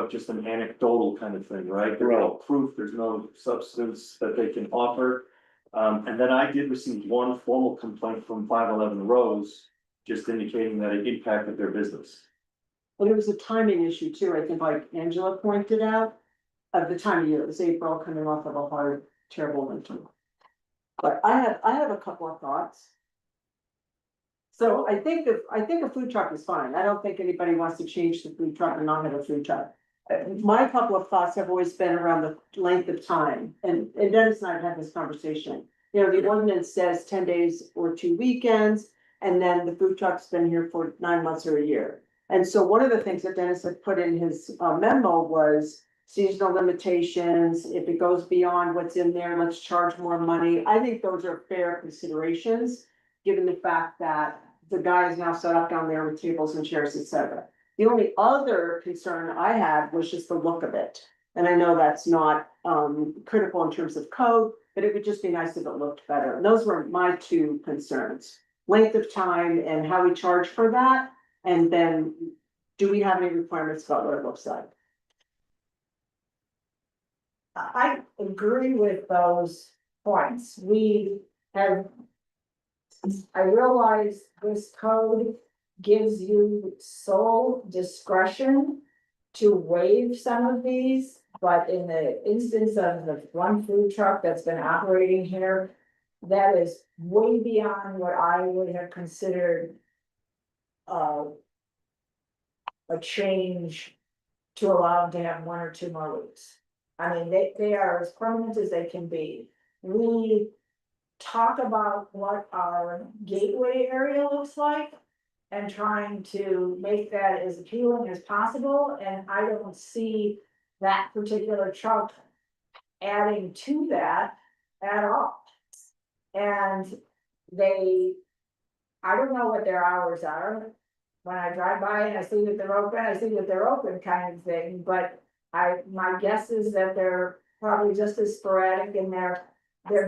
just an anecdotal kind of thing, right? There's no proof, there's no substance that they can offer. And then I did receive one formal complaint from 511 Rose, just indicating that it impacted their business. Well, there was a timing issue too, I think, like Angela pointed out, of the time of year. It was April, coming off of a hard, terrible winter. But I have a couple of thoughts. So I think a food truck is fine. I don't think anybody wants to change the food truck and not have a food truck. My couple of thoughts have always been around the length of time, and Dennis and I have had this conversation. You know, the ordinance says 10 days or 2 weekends, and then the food truck's been here for 9 months or a year. And so one of the things that Dennis had put in his memo was seasonal limitations. If it goes beyond what's in there, let's charge more money. I think those are fair considerations, given the fact that the guy is now set up down there with tables and chairs, et cetera. The only other concern I had was just the look of it. And I know that's not critical in terms of code, but it would just be nice if it looked better. And those were my two concerns. Length of time and how we charge for that. And then, do we have any requirements about what it looks like? I agree with those points. We have. I realize this code gives you sole discretion to waive some of these, but in the instance of the one food truck that's been operating here, that is way beyond what I would have considered a change to allow them to have 1 or 2 more weeks. I mean, they are as permanent as they can be. We talk about what our gateway area looks like and trying to make that as appealing as possible, and I don't see that particular truck adding to that at all. And I don't know what their hours are. When I drive by and I see that they're open kind of thing, but my guess is that they're probably just as sporadic in their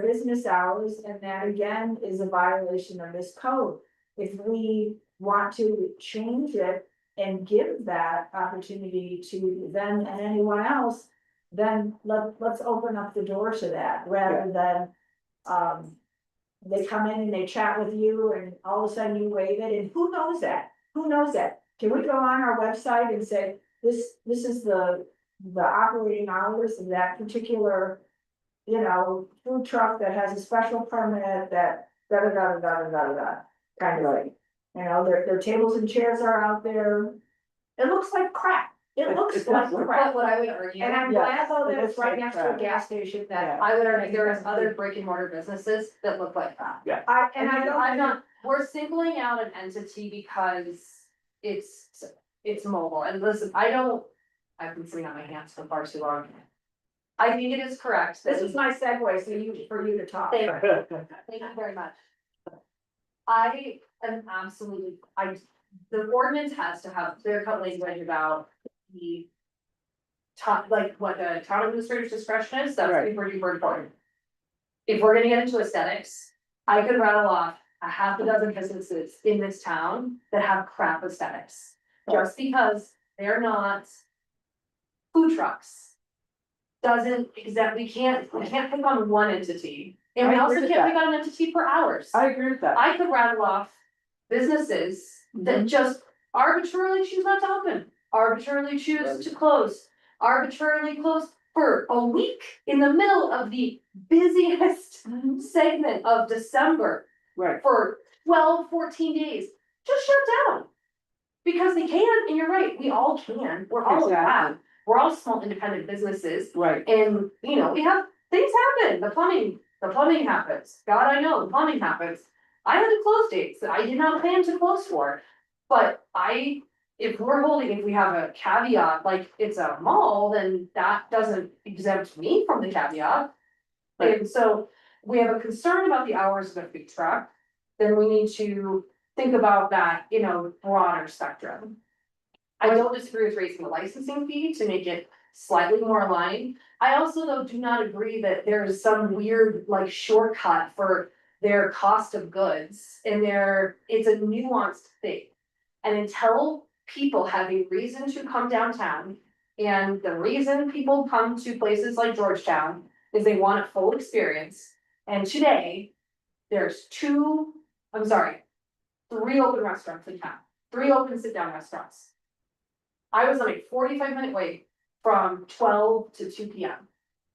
business hours, and that again is a violation of this code. If we want to change it and give that opportunity to them and anyone else, then let's open up the door to that, rather than, they come in and they chat with you and all of a sudden you waive it, and who knows that? Who knows that? Can we go on our website and say, this is the operating hours of that particular, food truck that has a special permit that kind of like, their tables and chairs are out there. It looks like crap. It looks like crap. But what I would argue. And I'm glad though that it's right next to a gas station that. I would argue there is other brick and mortar businesses that look like that. I'm not. We're singling out an entity because it's mobile, and listen, I've been sitting on my hands for far too long. I think it is correct. This is my segue, for you to talk. Thank you very much. I am absolutely, the ordinance has to have clear cut language about the like what the town administrator's discretion is, that's Right. super duper important. If we're gonna get into aesthetics, I could rattle off a half a dozen businesses in this town that have crap aesthetics. Just because they're not food trucks. Doesn't we can't pick on one entity, and we I also agree can't with pick on an entity for hours. I agree with that. I could rattle off businesses that just arbitrarily choose not to open, arbitrarily choose to close, arbitrarily close for a week in the middle of the busiest segment of December Right. for 12, 14 days, just shut down. Because they can, and you're right, we all can, we're all Exactly. we're all small independent businesses. Right. And, we have, things happen, the plumbing happens, God, I know, the plumbing happens. I had to close dates that I did not plan to close for, but if we have a caveat, like it's a mall, then that doesn't exempt me from the caveat. Right. And so, we have a concern about the hours of a food truck, then we need to think about that, broader spectrum. I don't disagree with raising the licensing fee to make it slightly more aligned. I also though do not agree that there is some weird like shortcut for their cost of goods and it's a nuanced thing. And until people have a reason to come downtown, and the reason people come to places like Georgetown is they want a full experience. And today, there's 3 open restaurants in town, 3 open sit-down restaurants. I was on a 45-minute wait from 12 to 2 p.m.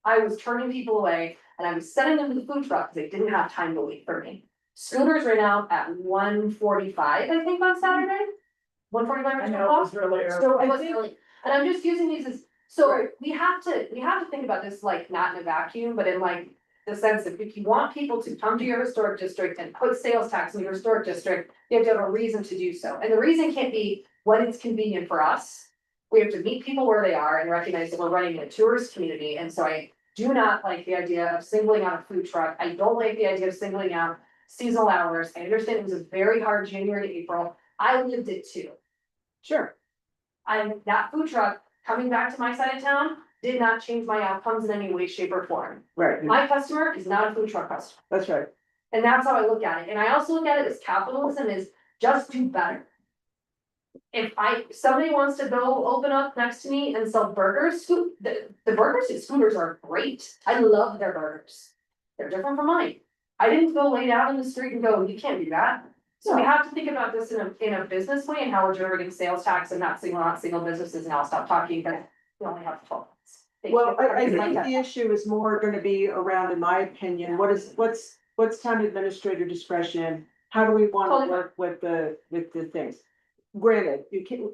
I was turning people away and I was sending them to the food truck because they didn't have time to wait for me. Scooters ran out at 1:45, I think, on Saturday. 1:45 or I 2 know it o'clock. was really early. So It I was think, early. And I'm just using these as So Right. we have to think about this like not in a vacuum, but in like the sense that if you want people to come to your historic district and put sales tax in your historic district, you have to have a reason to do so. And the reason can't be when it's convenient for us. We have to meet people where they are and recognize that we're running a tourist community, and so I do not like the idea of singling out a food truck. I don't like the idea of singling out seasonal hours. I understand it was a very hard January to April. I lived it too. Sure. That food truck coming back to my side of town did not change my outcomes in any way, shape or form. Right, My customer is not a food truck customer. that's right. And that's how I look at it. And I also look at it as capitalism is just do better. If somebody wants to go open up next to me and sell burgers, the burgers at Scooters are great. I love their burgers. They're different from mine. I didn't go lay down in the street and go, you can't do that. So we have to think about this in a business way and how we're generating sales tax and not single businesses. And I'll stop talking, but we only have 12 minutes. Thank Well, you. I think the issue is more gonna be around, in my opinion, what's town administrator discretion? How do we wanna Totally. work with the things? Granted,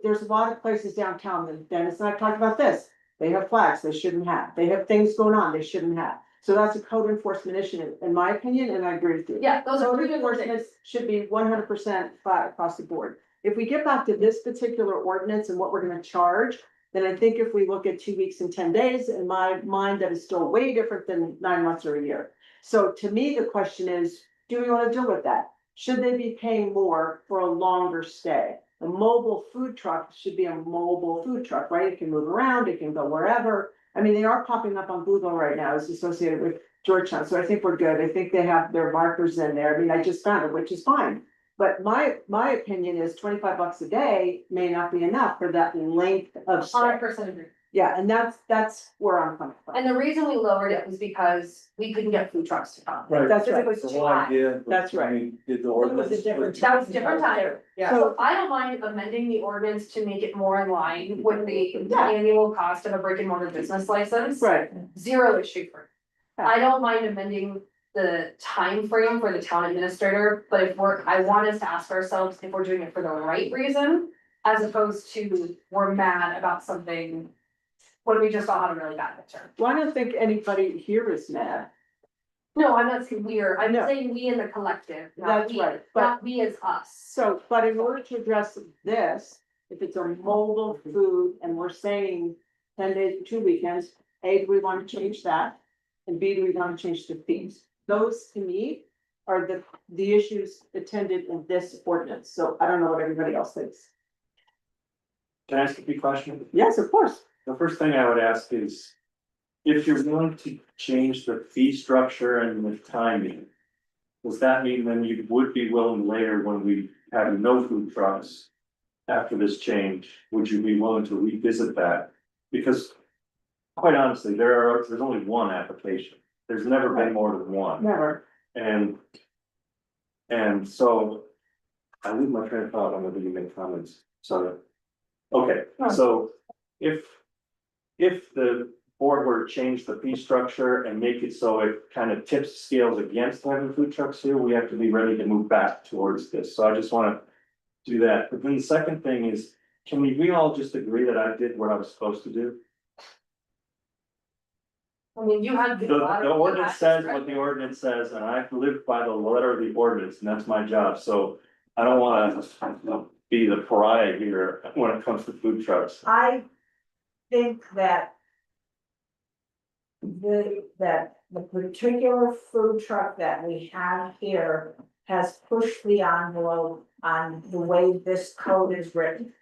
there's a lot of places downtown that Dennis and I talked about this. They have flags they shouldn't have. They have things going on they shouldn't have. So that's a code enforcement issue, in my opinion, and I agree with you. Yeah, those are Code two different enforcement things. should be 100% flat across the board. If we get back to this particular ordinance and what we're gonna charge, then I think if we look at 2 weeks and 10 days, in my mind, that is still way different than 9 months or a year. So to me, the question is, do we wanna deal with that? Should they be paying more for a longer stay? A mobile food truck should be a mobile food truck, right? It can move around, it can go wherever. I mean, they are popping up on Google right now as associated with Georgetown, so I think we're good. I think they have their markers in there. I mean, I just found it, which is fine. But my opinion is $25 a day may not be enough for that length of stay. 100% agree. Yeah, and that's where I'm coming from. And the reason we lowered it was because we couldn't get food trucks to come. Right. That's right. It was The too whole high. idea. That's right. when we Did the It was a ordinance. different That was a different time. Yeah. So I don't mind amending the ordinance to make it more in line with the annual cost of a brick and mortar business license. Right, Zero issue for me. I don't mind amending the time frame for the town administrator, but I want us to ask ourselves if we're doing it for the right reason. As opposed to we're mad about something when we just all had a really bad picture. well, I don't think anybody here is mad. No, I'm not saying we're, I'm No. saying we in the collective, not That's we, right, but not we as us. so, but in order to address this, if it's a mobile food and we're saying 10 days, 2 weekends, A, do we want to change that? And B, do we want to change the fees? Those to me are the issues attended in this ordinance, so I don't know what everybody else thinks. Can I ask a quick question? Yes, of course. The first thing I would ask is, if you're willing to change the fee structure and the timing, does that mean then you would be willing later when we have no food trucks? After this change, would you be willing to revisit that? Because quite honestly, there's only one application. There's never been more than one. Never. And so I lose my train of thought on whether you make comments, so. Okay, so if the board were to change the fee structure and make it so it kind of tips scales against having food trucks here, we have to be ready to move back towards this. So I just wanna do that. But then the second thing is, can we all just agree that I did what I was supposed to do? I mean, you had. The ordinance says what the ordinance says, and I live by the letter of the ordinance, and that's my job, so I don't wanna be the pariah here when it comes to food trucks. I think that the particular food truck that we have here has pushed the envelope on the way this code is written.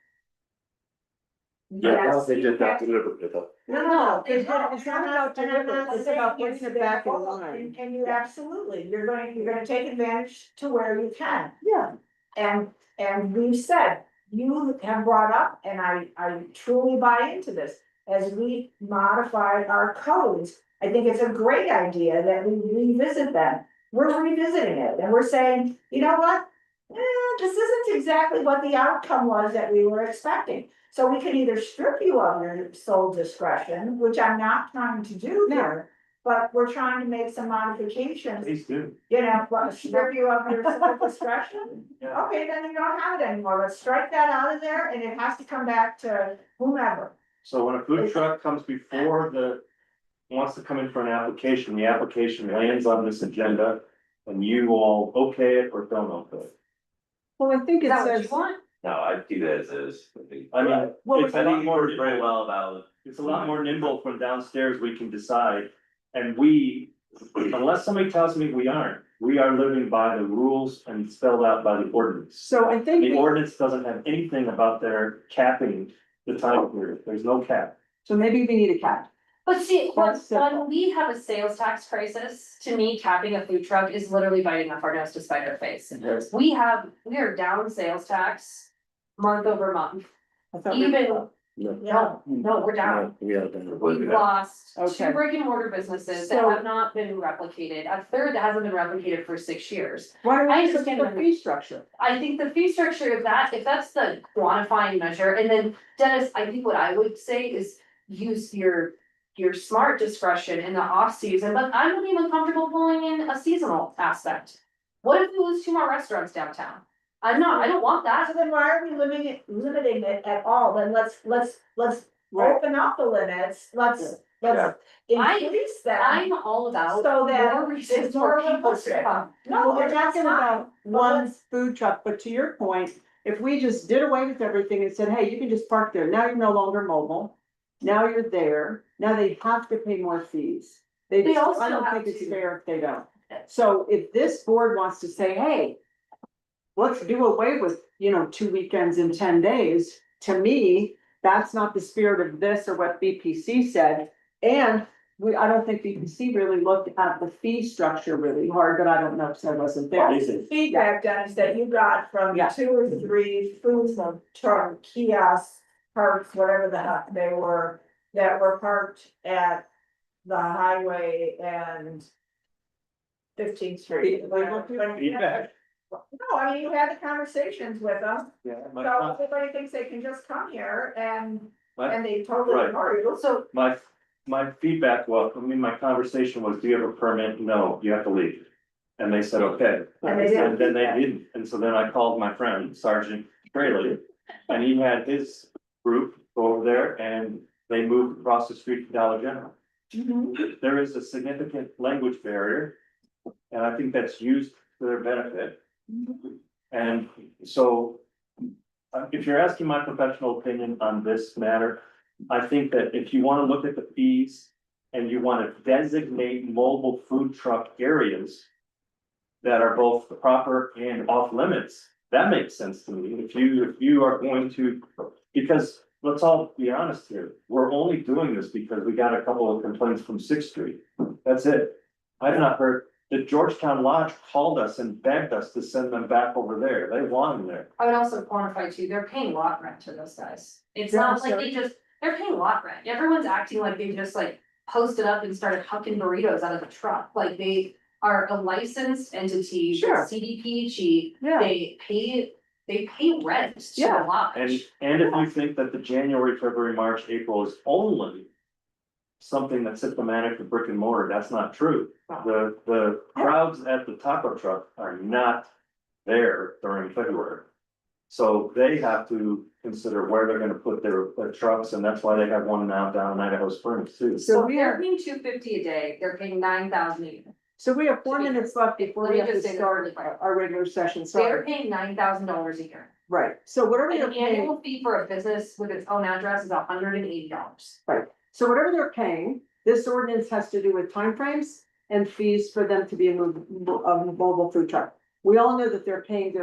Yeah, Yes, they you did that can't- deliberately though. No, it's not And about I'm not deliberate, it's saying about it's putting it back in their fault, line. And you absolutely, you're gonna take advantage to where you can. Yeah, And we've said, you have brought up, and I truly buy into this, as we modify our codes. I think it's a great idea that we revisit them. We're revisiting it and we're saying, you know what? This isn't exactly what the outcome was that we were expecting. So we can either strip you of your sole discretion, which I'm not trying to do here. But we're trying to make some modifications, Please do. you know, strip you of your sole discretion. Yeah. Okay, then you don't have it anymore. Let's strike that out of there and it has to come back to whomever. So when a food truck comes before wants to come in for an application, the application lands on this agenda. And you all okay it or don't okay it. Well, I think Is it that what says, you want? No, I do that as is. I mean, Well, it's a I lot think you more worded very nimble, well about. it's a lot more nimble from downstairs, we can decide. And we, unless somebody tells me we aren't, we are living by the rules and spelled out by the ordinance. so I think, The ordinance doesn't have anything about their capping the time period, there's no cap. so maybe we need a cap. But see, when, That's simple. when we have a sales tax crisis, to me, capping a food truck is literally biting off our nose to spite our face. We are down sales tax month over month, I thought we- even, No, no, we're down. we are down. We've lost Okay. 2 brick and mortar businesses that So- have not been replicated, a third that hasn't been replicated for 6 years. Why don't I we just get understand a fee structure? I think the fee structure, if that's the quantifying measure, and then Dennis, I think what I would say is use your smart discretion in the off season, but I'm not even comfortable pulling in a seasonal aspect. What if we lose 2 more restaurants downtown? I don't want that. So then why are we limiting it at all? Then let's Right. open up the limits, let's I- increase them. I'm all about So that more reasons it's for more people to realistic. come. No, Well, we're it's not. talking about one food truck, but to your point, if we just did away with everything and said, hey, you can just park there, now you're no longer mobile. Now you're there, now they have to pay more fees. They also I don't have think it's to- fair if they don't. So if this board wants to say, hey, let's do away with, 2 weekends in 10 days, to me, that's not the spirit of this or what BPC said. And I don't think BPC really looked at the fee structure really hard, but I don't know, because I wasn't there. What is the feedback, Dennis, that you got from Yeah. 2 or 3 food truck kiosks, parks, whatever the heck they were, that were parked at the highway and 15th Street? Feedback. No, I mean, you had the conversations with them, Yeah. so everybody thinks they can just come here and My- they totally Right. ignore you. So, My feedback was, my conversation was, do you have a permit? No, you have to leave. And they said, okay. And they didn't. And then they didn't, and so then I called my friend Sergeant Fraley, and he had his group go over there and they moved across the street to Dollar General. There is a significant language barrier, and I think that's used to their benefit. And so, if you're asking my professional opinion on this matter, I think that if you wanna look at the fees and you wanna designate mobile food truck areas that are both proper and off limits, that makes sense to me. If you are going to, because let's all be honest here, we're only doing this because we got a couple of complaints from Sixth Street. That's it. I've not heard, the Georgetown Lodge called us and begged us to send them back over there. They want them there. I would also quantify too, they're paying lot rent to those guys. It's Yeah, not like so- they're paying lot rent. Everyone's acting like they just like posted up and started hucking burritos out of the truck. Like they are a licensed entity, Sure. CDPHE, Yeah, they pay rent to the Yeah. lodge. And if you think that the January, February, March, April is only something that's symptomatic of brick and mortar, that's not true. The crowds at the taco truck are not there during February. So they have to consider where they're gonna put their trucks, and that's why they have one now down in Idaho Springs too. so So we they're are, paying $250 a day, they're paying $9,000 a year. so we have 4 minutes left before Let we me have to just say this start really quick. our regular session, They're sorry. paying $9,000 a year. Right, so whatever An they're paying, annual fee for a business with its own address is $180. so whatever they're paying, this ordinance has to do with timeframes and fees for them to be a mobile food truck. We all know that they're paying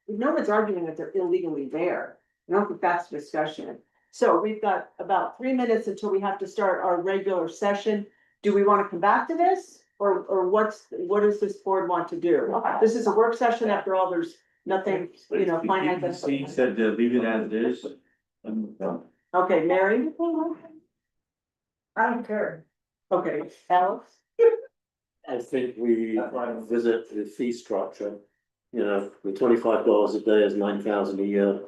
no one's arguing that they're illegally there. I don't think that's the discussion. So we've got about 3 minutes until we have to start our regular session. Do we want to come back to this? Or what does this board want to do? This is a work session, after all, there's nothing, finite. He said to leave it as it is. And, Okay, Mary? I don't care. Okay, Alex? I think we visit the fee structure. The $25 a day is 9,000 a year.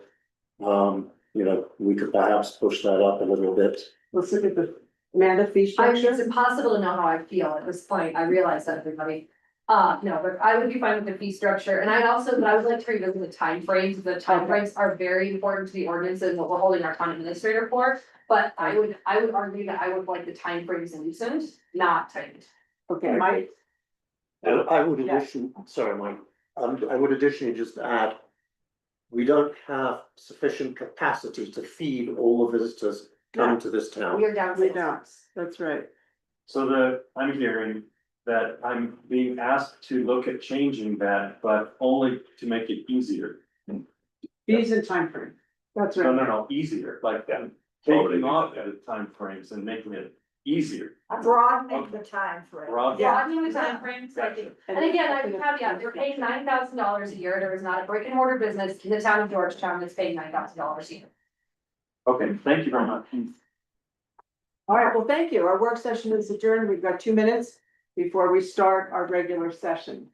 We could perhaps push that up a little bit. Let's look at the Amanda fee I mean, it's structure. impossible to know how I feel at this point, I realize that, everybody. No, but I would be fine with the fee structure, and but I would like to revisit the timeframes. The timeframes are very important to the ordinance and what we're holding our town administrator for. But I would argue that I would like the timeframes loosened, not tightened. Okay, Mike, And I would Yeah. sorry, Mike, I would additionally just add. We don't have sufficient capacity to feed all the visitors coming to this town. We are down we to. don't, that's right. So I'm hearing that I'm being asked to look at changing that, but only to make it easier. Fees and timeframe, that's right. No, easier, like that, taking off at timeframes and making it easier. Broadening the time frame. Broad- Broadening the timeframes, I think. And again, I would caveat, you're paying $9,000 a year, there is not a brick and mortar business in the town of Georgetown that's paying $9,000 a year. Okay, thank you very much. All right, well, thank you. Our work session is adjourned. We've got 2 minutes before we start our regular session.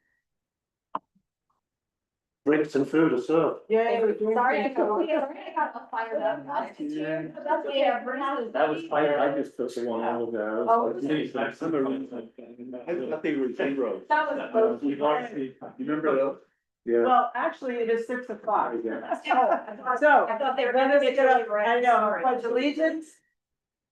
Drinks and food are served. Yay. Sorry, I got fired up. That was fine, I just took the one out of there. Oh, I think it was zero. That was both. You remember those? Yeah. Well, actually, it is 6 o'clock. Yeah. So, I thought they were let gonna us get get up, really I know, Sorry. pledge allegiance.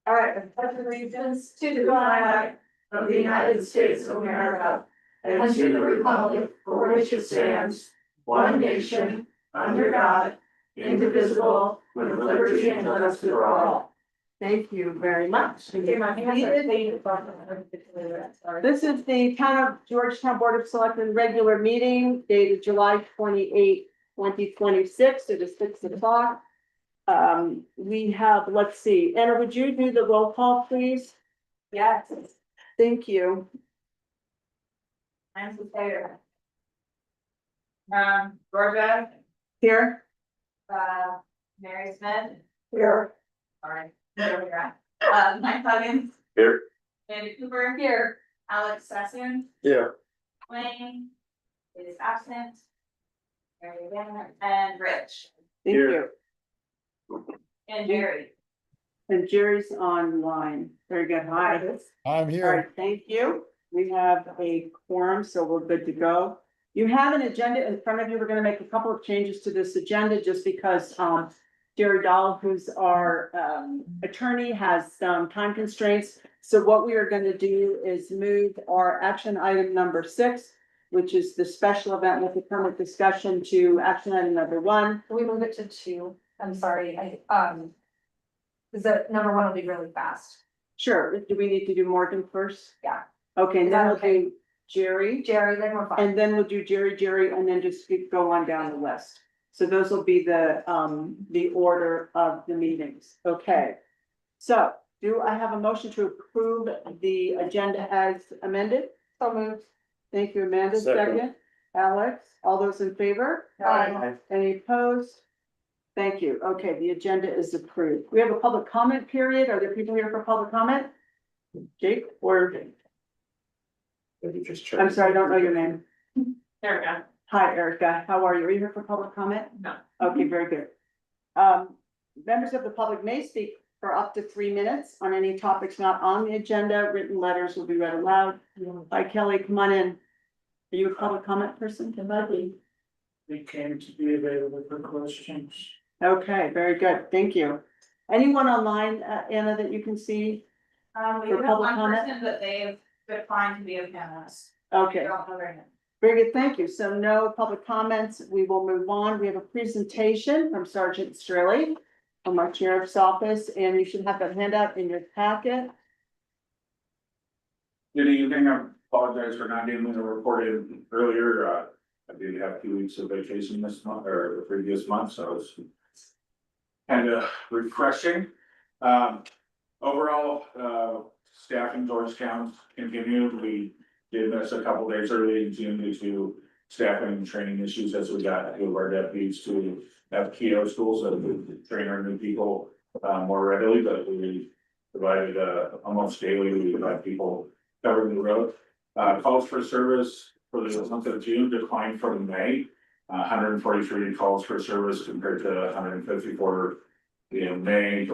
All right, I pledge allegiance To the flag of the United States of America and to the republic for which it stands, one nation, under God, indivisible, with liberty and justice for all. Thank you very much. Sorry. This is the Town of Georgetown Board of Selectmen regular meeting dated July 28, 2026. It is 6 o'clock. We have, let's see, Anna, would you do the roll call, please? Yes. Thank you. I'm there. Georgia, Here? Mary Smith, Here. sorry, there we are. Mike Huggins, Here. Andy Cooper, Here. Alex Sassoon, Yeah. Wayne is absent. Mary Van, and Rich, Thank Here. you. and Jerry. And Jerry's online. Very good. Hi. I'm All here. right, thank you. We have a quorum, so we're good to go. You have an agenda in front of you. We're gonna make a couple of changes to this agenda just because, Jerry Dahl, who's our, attorney, has some time constraints. So what we are gonna do is move our action item number 6, which is the special event with the permit discussion, to action item number 1. Can we move it to 2? I'm sorry, cause the number 1 will be really fast. Sure. Do we need to do Morgan first? Yeah. Okay, and Is then that we'll okay? do Jerry. Jerry, then we're fine. And then we'll do Jerry, and then just go on down the list. So those will be the order of the meetings, okay? So, do I have a motion to approve the agenda as amended? So moved. Thank you, Amanda, Second. second. Alex, all those in favor? Aye. Any opposed? Thank you, okay, the agenda is approved. We have a public comment period, are there people here for public comment? Jake, or, Maybe just check. I'm sorry, I don't know your name. There we go. Hi, Erica. How are you? Are you here for public comment? No. Okay, very good. Members of the public may speak for up to 3 minutes on any topics not on the agenda. Written letters will be read aloud. Hi, Kelly, come on in. Are you a public comment person? We came to be available for questions. Okay, very good. Thank you. Anyone online, Anna, that you can see? We For have public one comment? person, but they've declined to be a panelist. Okay. I don't know their name. Very good, thank you. So no public comments. We will move on. We have a presentation from Sergeant Streley from our sheriff's office, and you should have that handout in your packet. Good evening, I apologize for not being able to report in earlier, I did have 2 weeks of vacation this month, or the previous month, so it's kind of refreshing. Overall, staff in Georgetown continued, we did miss a couple days early in June due to staffing and training issues as we got 2 of our deputies to have keto schools that would train our new people more readily, but we provided almost daily, we had people covering the road. Calls for service for the month of June declined from May, 143 calls for service compared to 154 in May.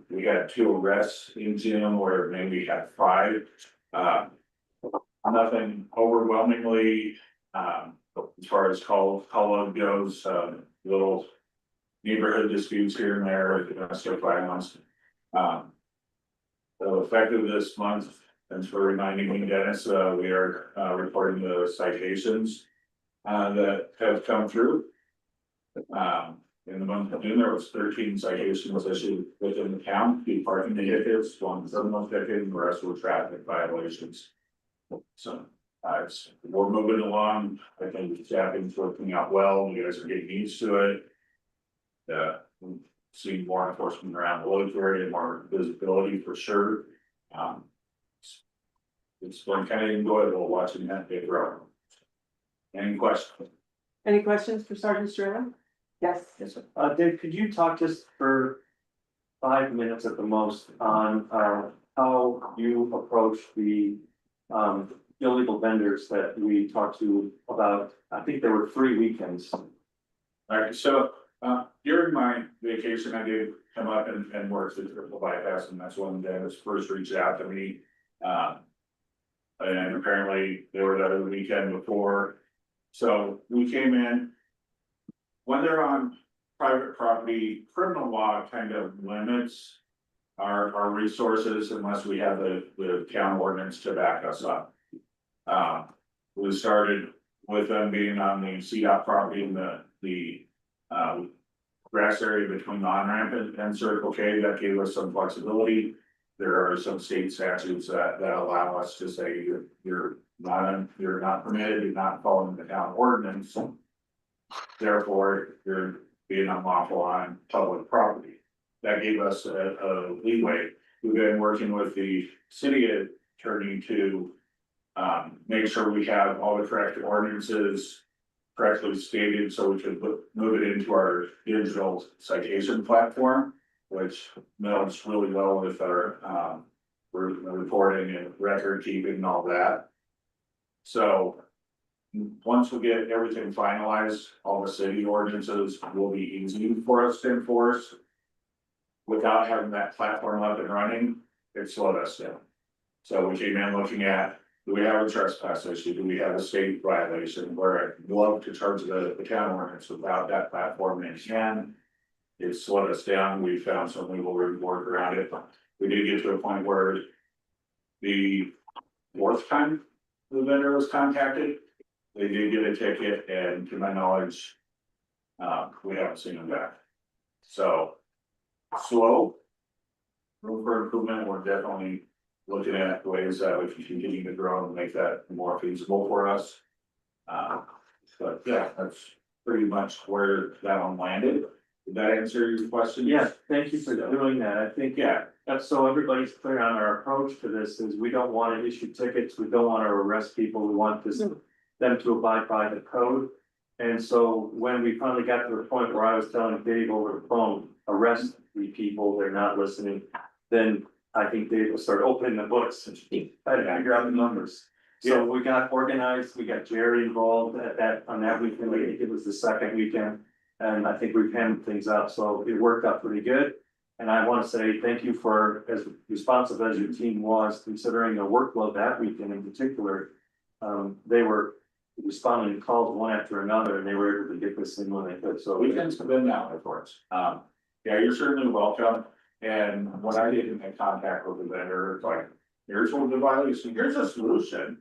We had 2 arrests in June where May we had 5. nothing overwhelmingly, as far as call load goes, little neighborhood disputes here and there, domestic violence. So effective this month, thanks for reminding me, Dennis, we are reporting the citations that have come through. In the month of June, there was 13 citations issued within the town, 2 parking tickets, 1 criminal ticket, and the rest were traffic violations. So, we're moving along, I think staffing's working out well, you guys are getting used to it. We've seen more enforcement around the local area, more visibility for sure. It's been kind of enjoyable watching that big grow. Any questions? Any questions for Sergeant Sterling? Yes. Yes, sir. Dave, could you talk just for 5 minutes at the most on, how you approach the, illegal vendors that we talked to about, I think there were 3 weekends. Alright, so, during my vacation, I did come up and work the triple bypass, and that's when Dennis first reached out to me. And apparently they were there the weekend before, so we came in. When they're on private property, criminal law kind of limits our resources unless we have the town ordinance to back us up. We started with them being on the CDOT property and the grass area between the on-ramp and Circle K, that gave us some flexibility. There are some state statutes that allow us to say you're not permitted, you're not following the town ordinance. Therefore, you're being unlawful on public property. That gave us a leeway. We've been working with the city attorney to make sure we have all the correct ordinances correctly stated, so we could move it into our digital citation platform, which melds really well with our reporting and record keeping and all that. So once we get everything finalized, all the city ordinances will be easy for us to enforce. Without having that platform up and running, it slowed us down. So we came in looking at, do we have a trespass issue? Do we have a state violation where I'd love to charge the town ordinance without that platform in hand? It slowed us down. We found some legal work around it. We did get to a point where the 4th time the vendor was contacted, they did get a ticket, and to my knowledge, we haven't seen them back. So slow, room for improvement. We're definitely looking at ways that we can continue to grow and make that more feasible for us. But yeah, that's pretty much where that one landed. Did that answer your question? Yes, thank you for doing that. I think, Yeah, that's so everybody's clear on our approach to this is we don't want to issue tickets, we don't want to arrest people, we want them to abide by the code. And so when we finally got to the point where I was telling Dave over the phone, arrest the people, they're not listening, then I think Dave will start opening the books and try to figure out the numbers. So we got organized, we got Jerry involved on that weekend, I think it was the 2nd weekend. And I think we've hammered things out, so it worked out pretty good. And I want to say thank you for, as responsive as your team was, considering the workload that weekend in particular. They were responding to calls one after another, and they were able to get this in when they could, so. weekends have been now, of course. Yeah, you're certainly welcome. And when I did make contact with the vendor, it's like, here's what the violation, here's a solution.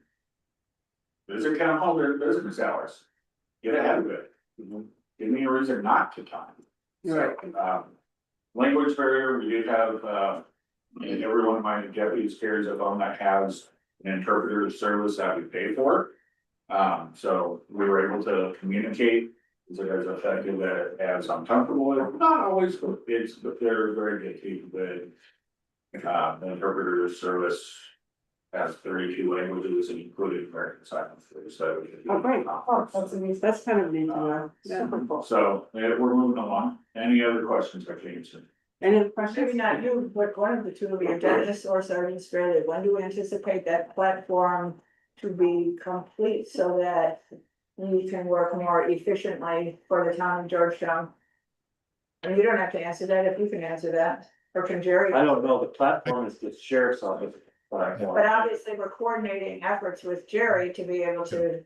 Visit town hall during business hours. Get ahead of it. Give me a reason not to time. So, language barrier, we do have, and every one of my deputies carries a phone that has an interpreter service that we pay for. So we were able to communicate. Is it as effective as I'm comfortable with? Not always, but they're very good capability. The interpreter service has 32 languages and including American Sign Language, so. Oh, great. Oh, that's amazing. That's kind of neat to know. Yeah. So, we're moving along. Any other questions I can answer? Any other Maybe questions? not you, but one of the two of you, Dennis or Sergeant Straley, when do we anticipate that platform to be complete so that we can work more efficiently for the town of Georgetown? And you don't have to answer that if you can answer that, or can Jerry? I don't know, the platform is the sheriff's office. But obviously we're coordinating efforts with Jerry to be able to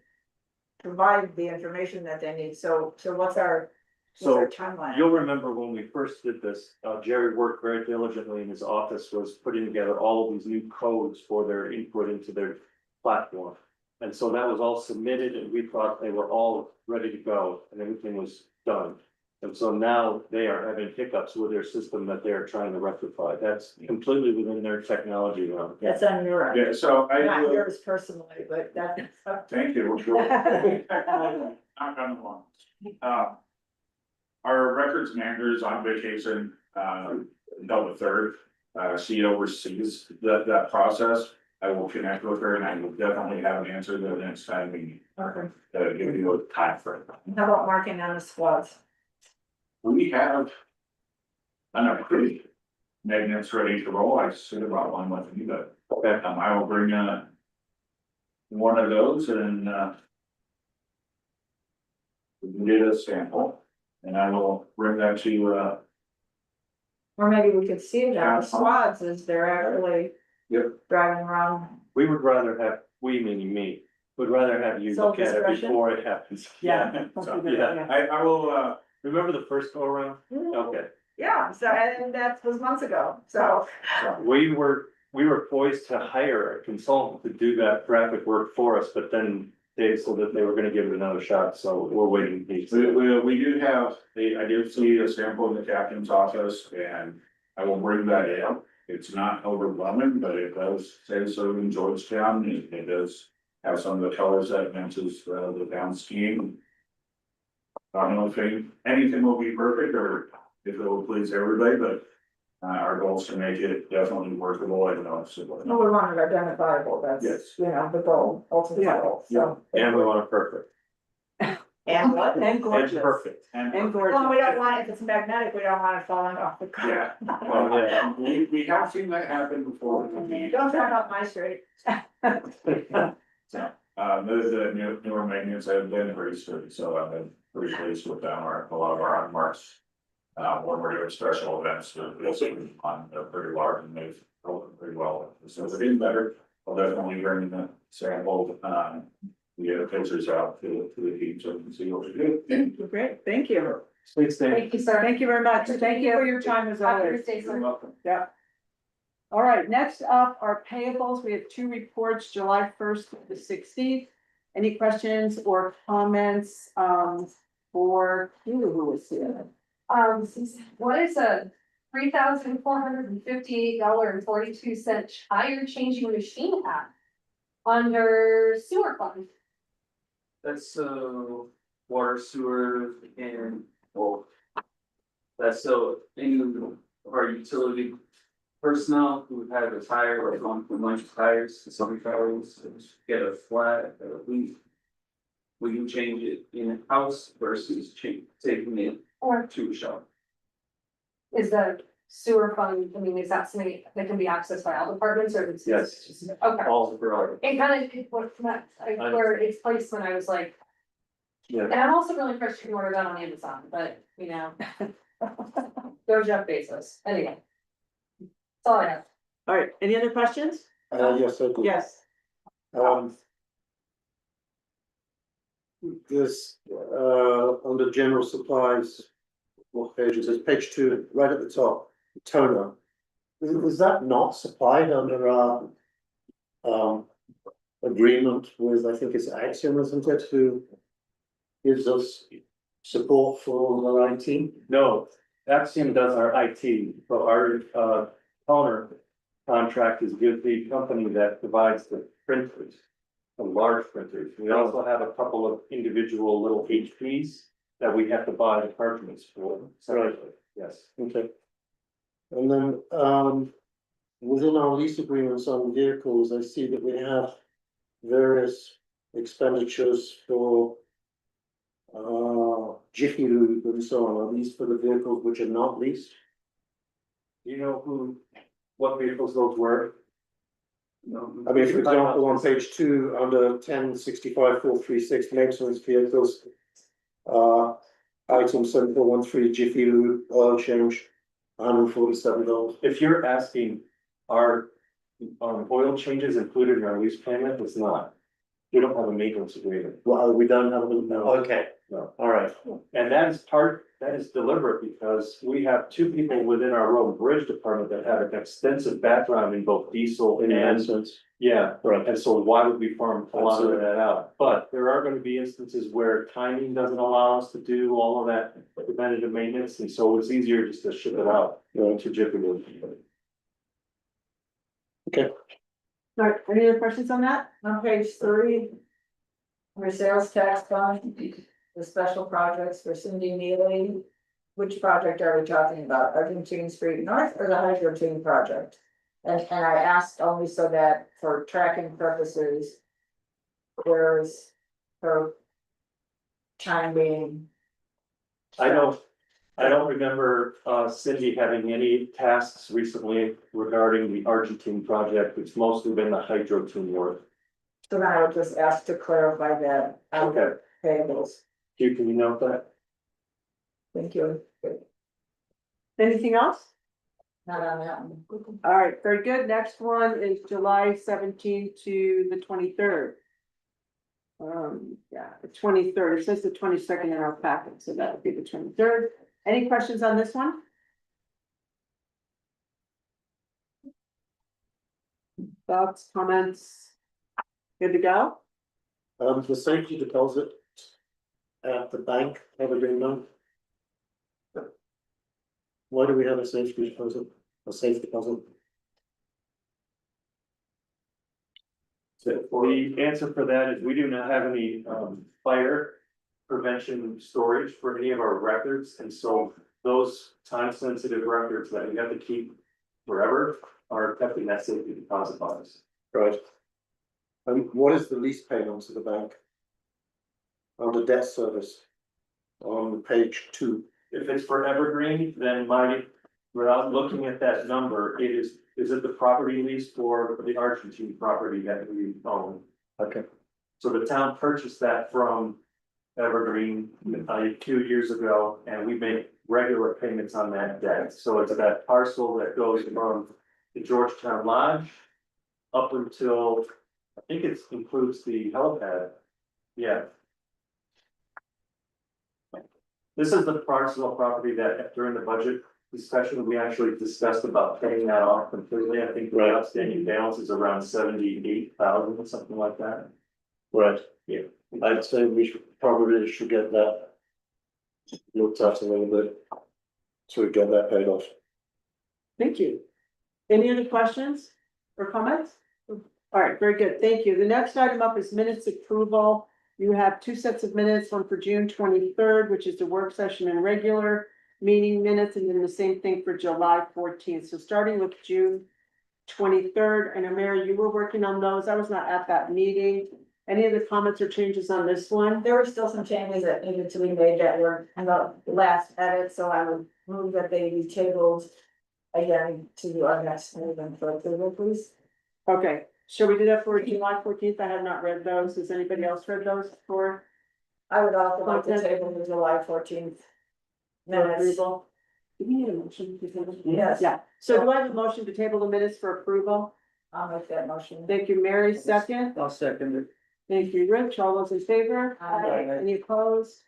provide the information that they need. So what's our So timeline? you'll remember when we first did this, Jerry worked very diligently in his office, was putting together all of these new codes for their input into their platform. And so that was all submitted and we thought they were all ready to go and everything was done. And so now they are having hiccups with their system that they're trying to rectify. That's completely within their technology realm. That's on your, yeah, so I not will, yours personally, but that's. thank you. Knock on the wall. Our records manager is on vacation, until the third. She oversees that process. I will connect with her and I will definitely have an answer the next time we, Okay. give you a time frame. How about marking on the squads? We have an pretty magnets ready to roll. I should have brought one with me, but, I will bring, one of those and, we can get a sample and I will bring that to, Or maybe we could see it on the squads as they're actually. Yep. Driving around. We would rather have, we meaning me, would rather have you look at it Self-discretion? before it happens. so, Yeah. I will, Remember the first go around? Okay. Yeah, so, and that was months ago, so. We were poised to hire a consultant to do that graphic work for us, but then they said that they were gonna give it another shot, so we're waiting. we do have, I did see a sample in the captain's office and I will bring that in. It's not overwhelming, but it does say so in Georgetown. It does have some of the colors that matches the town scheme. I don't know if anything will be perfect or if it will please everybody, but our goal is to make it definitely workable and noticeable. No, we want it identifiable, that's, Yes. you know, the goal, ultimate goal, so. And we want it perfect. And what? And And gorgeous. perfect. And Well, gorgeous. we don't want, if it's magnetic, we don't want it falling off the car. Yeah, Oh, yeah. we have seen that happen before. Don't drive up my street. The newer magnets have been very sturdy, so I've been pretty pleased with them, or a lot of our unmarks. When we're doing special events, they'll see on, they're pretty large and they've rolled pretty well. So if it is better, I'll definitely bring the sample, we get the pictures out to the team so we can see what we do. Great, thank you. Please stay. Thank you, sir. Thank you very much. Thank you for your time as Have a always. good day, You're sir. welcome. Yeah. All right, next up are payables. We have two reports, July 1st to the 16th. Any questions or comments, for who is here? What is a $3,458.42 tire changing machine at? Under sewer fund? That's water, sewer, and, well. That's so any of our utility personnel who have a tire or gone from lunch tires to some tires, get a flat, or leak. We can change it in-house versus taking it Or to a shop. is the sewer fund, I mean, is that something that can be accessed by all departments or? It's Yes. Okay. All for our. It kind of, where it's placed when I was like, Yeah. and I'm also really impressed you can order that on Amazon, but, you know. Go Jeff Bezos, anyway. That's all I have. All right, any other questions? Yes, I do. Yes. This, under general supplies, what page is it? Page 2, right at the top, toner. Is that not supplied under our, agreement with, I think it's Axiom, isn't it, who gives us support for all our IT? No, Axiom does our IT, but our toner contract is with the company that provides the printers. The large printers. We also have a couple of individual little HPs that we have to buy the cartridges for. Separately. Yes. Okay. And then, within our lease agreements on vehicles, I see that we have various expenditures for Jiffy Lube and so on. Are these for the vehicles which are not leased? Do you know what vehicles those were? I mean, for example, on page 2, under 1065,436 maintenance vehicles, item 7413 Jiffy Lube oil change, $147. If you're asking our oil changes included in our lease payment? It's not. We don't have a maintenance agreement. Well, we don't have them, No. okay, No. all right. And that is deliberate because we have two people within our road and bridge department that have an extensive background in both diesel In and, essence, yeah. right, And so why would we farm a lot of that out? But there are gonna be instances where timing doesn't allow us to do all of that preventative maintenance, and so it's easier just to ship it out, to Jiffy Lube. All right, any other questions on that? On page 3. Under sales tax fund, the special projects for Cindy Neely. Which project are we talking about? Argentine Street North or the Hydro Tune project? And I asked only so that for tracking purposes. Where's her time being? I don't remember Cindy having any tasks recently regarding the Argentine project. It's mostly been the hydro tune work. So then I would just ask to clarify that. Okay. Payables, Can you note that? thank you. Anything else? Not on that one. All right, very good. Next one is July 17th to the 23rd. Yeah, the 23rd. It says the 22nd in our packet, so that would be the 23rd. Any questions on this one? Thoughts, comments? Good to go? the safety deposit at the bank, ever been done? Why do we have a safety deposit, The answer for that is we do not have any fire prevention storage for any of our records, and so those time sensitive records that we have to keep forever are kept in that safety deposit box. Right. And what is the lease payment to the bank? Under debt service? On page 2. If it's for Evergreen, then without looking at that number, is it the property lease for the Argentine property that we own? Okay. So the town purchased that from Evergreen 2 years ago, and we make regular payments on that debt. So it's that parcel that goes from the Georgetown Lodge up until, I think it includes the helipad. Yeah. This is the parcel of property that during the budget discussion, we actually discussed about paying that off completely. I think the outstanding balance is around 78,000 or something like that. Right. Yeah. I'd say we probably should get that looked at a little bit. So we get that paid off. Thank you. Any other questions or comments? All right, very good. Thank you. The next item up is minutes approval. You have 2 sets of minutes, one for June 23rd, which is the work session and regular meeting minutes, and then the same thing for July 14th. So starting with June 23rd, and Mary, you were working on those. I was not at that meeting. Any other comments or changes on this one? There were still some changes that needed to be made that were in the last edit, so I would move that they be tabled. Again, to our next meeting for approval, please. Okay, shall we do that for July 14th? I have not read those. Has anybody else read those for? I would also like to Okay. table the July 14th. For Minutes, approval? Do we need a motion to table? Yes. Yeah, so do I have a motion to table the minutes for approval? I'll make that motion. Thank you, Mary, second. I'll second it. Thank you, Rich. All those in favor? Aye. Any opposed?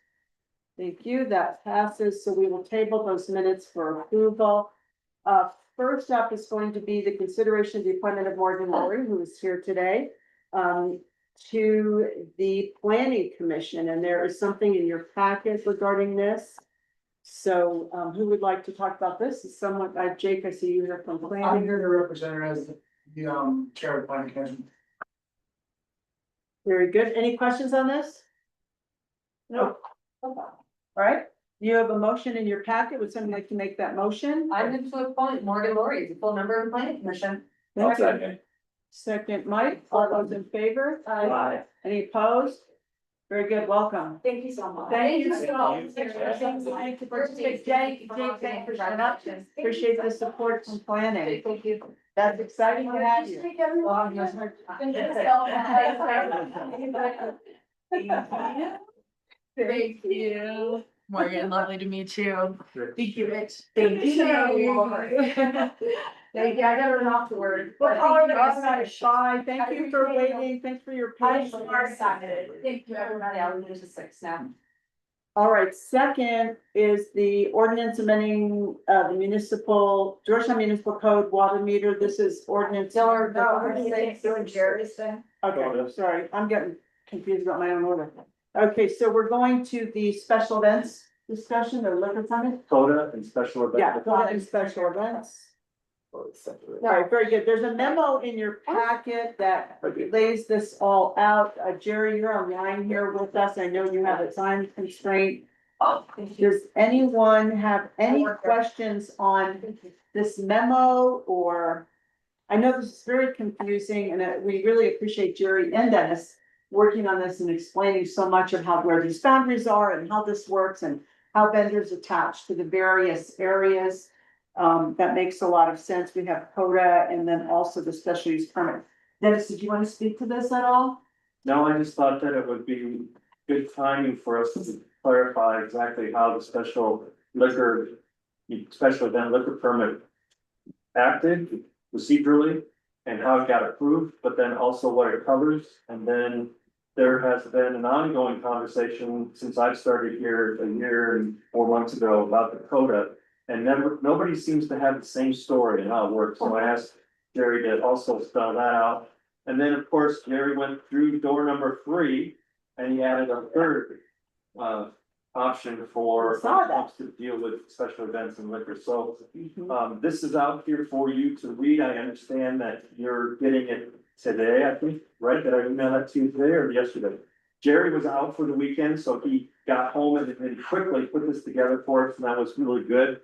Thank you, that passes, so we will table those minutes for approval. First up is going to be the consideration of the appointment of Morgan Lowry, who is here today. To the planning commission, and there is something in your packet regarding this. So, who would like to talk about this? Is someone, Jake, I see you here from I'm planning. here to represent her as the chair of the planning commission. Very good. Any questions on this? No. All right, you have a motion in your packet. Would someone like to make that motion? I'm going to appoint Morgan Lori as a full member of the planning commission. Thank you. Second, Mike, all those in favor? Aye. Any opposed? Very good, welcome. Thank you so much. Thank you so much. Thank you. Thank you for participating. Jake, thank you for showing up. Appreciate the support from planning. Thank you. That's exciting to have you. Thank you. Morgan, lovely to meet you. Thank you, Rich. Thank you. Thank you, I never know the word. Well, but all thank right, you. bye, thank you for waiting, thanks for your I'm patience. excited. Thank you, everybody. I'll move to 6 now. All right, second is the ordinance amending, the municipal, Georgetown Municipal Code water meter, this is ordinance. No, we're doing Jerry's thing. Okay, sorry, I'm getting confused about my own order. Okay, so we're going to the special events discussion, or liquor summit? Coda and special event. Yeah, Coda and special events. All right, very good. There's a memo in your packet that lays this all out. Jerry, you're online here with us. I know you have a time constraint. Oh, thank you. Does anyone have any questions on this memo or? I know this is very confusing and we really appreciate Jerry and Dennis working on this and explaining so much of how, where these boundaries are and how this works and how vendors attach to the various areas. That makes a lot of sense. We have CODA and then also the special use permit. Dennis, did you want to speak to this at all? No, I just thought that it would be good timing for us to clarify exactly how the special event liquor permit acted procedurally and how it got approved, but then also what it covers. And then there has been an ongoing conversation since I've started here a year and 4 months ago about the CODA. And nobody seems to have the same story and how it works. So I asked Jerry to also spell that out. And then, of course, Jerry went through door number 3 and he added a third option for us to deal with special events and liquor. So this is out here for you to read. I understand that you're getting it today, I think, right? Did I email that to you today or yesterday? Jerry was out for the weekend, so he got home and then quickly put this together for us, and that was really good.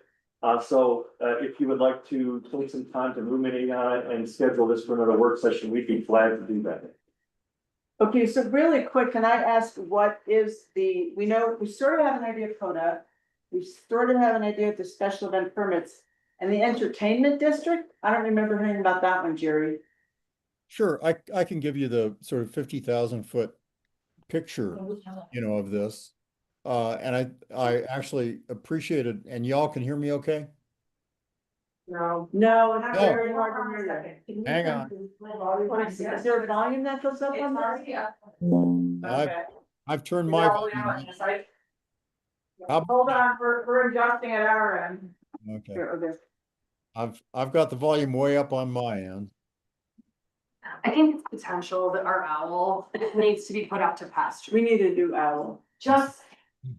So if you would like to take some time to ruminate on it and schedule this for another work session, we'd be glad to do that. Okay, so really quick, can I ask what is we know, we sort of have an idea of CODA. We sort of have an idea of the special event permits and the entertainment district. I don't remember hearing about that one, Jerry. Sure, I can give you the sort of 50,000-foot picture, of this. And I actually appreciate it, and y'all can hear me okay? No, it's No. very hard to hear you. Hang on. Is there a volume that goes up on that? I've turned my volume up. Hold on, we're adjusting at our end. Okay, Okay. I've got the volume way up on my end. I think it's potential that our owl needs to be put out to pasture. We need a new owl.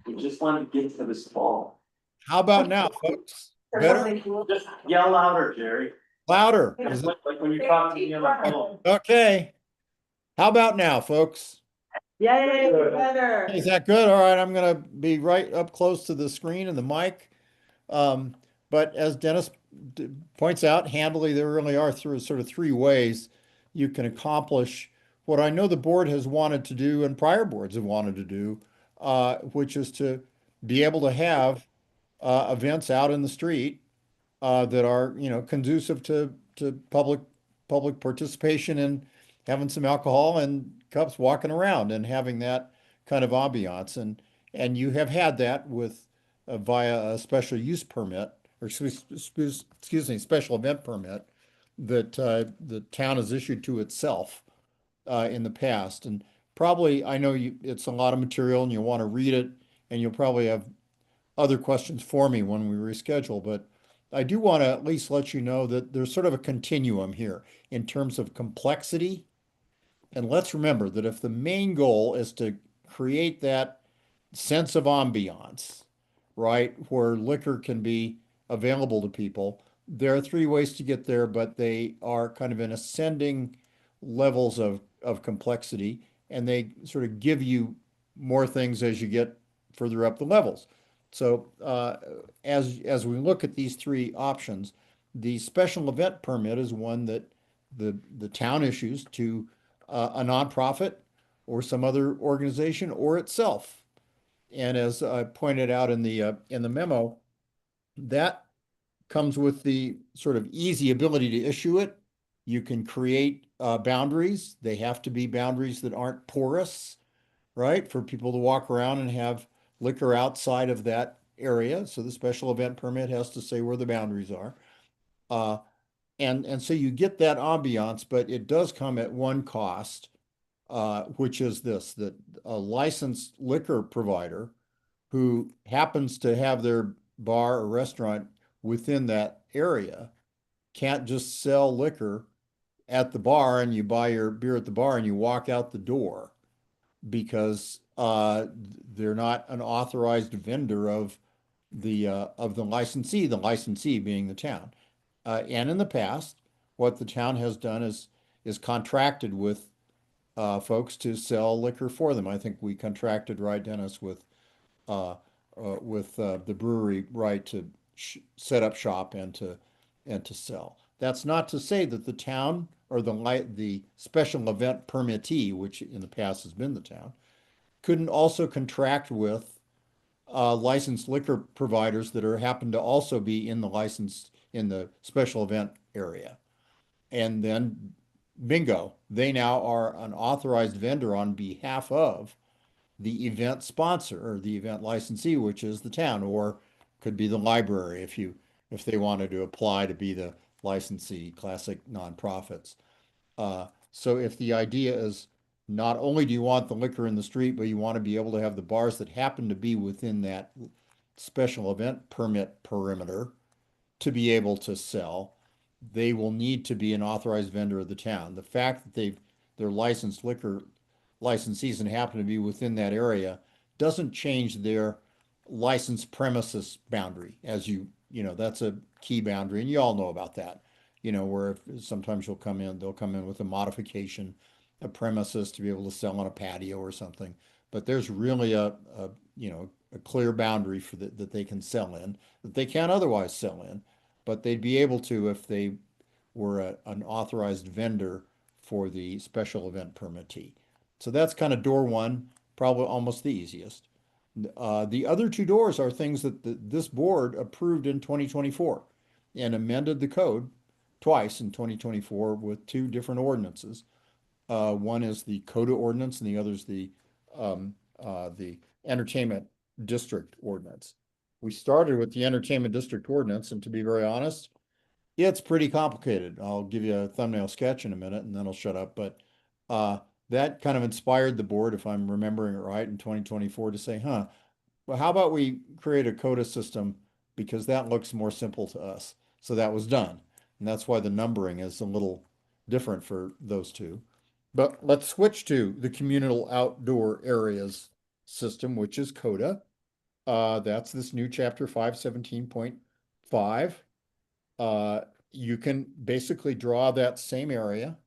We just want to get to this fall. How about now, folks? Better? Just yell louder, Jerry. Louder. It's like when you talk to me on the phone. Okay. How about now, folks? Yay, better. Is that good? All right, I'm gonna be right up close to the screen and the mic. But as Dennis points out, handily, there really are sort of 3 ways you can accomplish what I know the board has wanted to do and prior boards have wanted to do, which is to be able to have events out in the street that are, conducive to public participation and having some alcohol and cups walking around and having that kind of ambiance. And you have had that with via a special use permit, or excuse me, special event permit that the town has issued to itself in the past. And probably, I know it's a lot of material and you want to read it, and you'll probably have other questions for me when we reschedule, but I do want to at least let you know that there's sort of a continuum here in terms of complexity. And let's remember that if the main goal is to create that sense of ambiance, right, where liquor can be available to people, there are 3 ways to get there, but they are kind of in ascending levels of complexity, and they sort of give you more things as you get further up the levels. So as we look at these 3 options, the special event permit is one that the town issues to a nonprofit or some other organization or itself. And as I pointed out in the memo, that comes with the sort of easy ability to issue it. You can create boundaries. They have to be boundaries that aren't porous, right? For people to walk around and have liquor outside of that area, so the special event permit has to say where the boundaries are. And so you get that ambiance, but it does come at one cost, which is this, that a licensed liquor provider who happens to have their bar or restaurant within that area can't just sell liquor at the bar and you buy your beer at the bar and you walk out the door because they're not an authorized vendor of the licensee being the town. And in the past, what the town has done is contracted with folks to sell liquor for them. I think we contracted, right, Dennis, uh, the brewery right to set up shop and to sell. That's not to say that the town or the special event permittee, which in the past has been the town, couldn't also contract with licensed liquor providers that are happen to also be in the special event area. And then bingo, they now are an authorized vendor on behalf of the event sponsor or the event licensee, which is the town, or could be the library if they wanted to apply to be the licensee, classic nonprofits. So if the idea is not only do you want the liquor in the street, but you want to be able to have the bars that happen to be within that special event permit perimeter to be able to sell, they will need to be an authorized vendor of the town. The fact that they're licensed liquor licensees and happen to be within that area doesn't change their licensed premises boundary. As that's a key boundary, and you all know about that. Where if sometimes they'll come in with a modification, a premises to be able to sell on a patio or something. But there's really a clear boundary that they can sell in, that they can't otherwise sell in, but they'd be able to if they were an authorized vendor for the special event permittee. So that's kind of door one, probably almost the easiest. The other two doors are things that this board approved in 2024 and amended the code twice in 2024 with two different ordinances. One is the CODA ordinance and the other is the entertainment district ordinance. We started with the entertainment district ordinance, and to be very honest, it's pretty complicated. I'll give you a thumbnail sketch in a minute and then I'll shut up. But that kind of inspired the board, if I'm remembering it right, in 2024 to say, well, how about we create a CODA system because that looks more simple to us. So that was done. And that's why the numbering is a little different for those two. But let's switch to the communal outdoor areas system, which is CODA. That's this new chapter 517.5. You can basically draw that same area.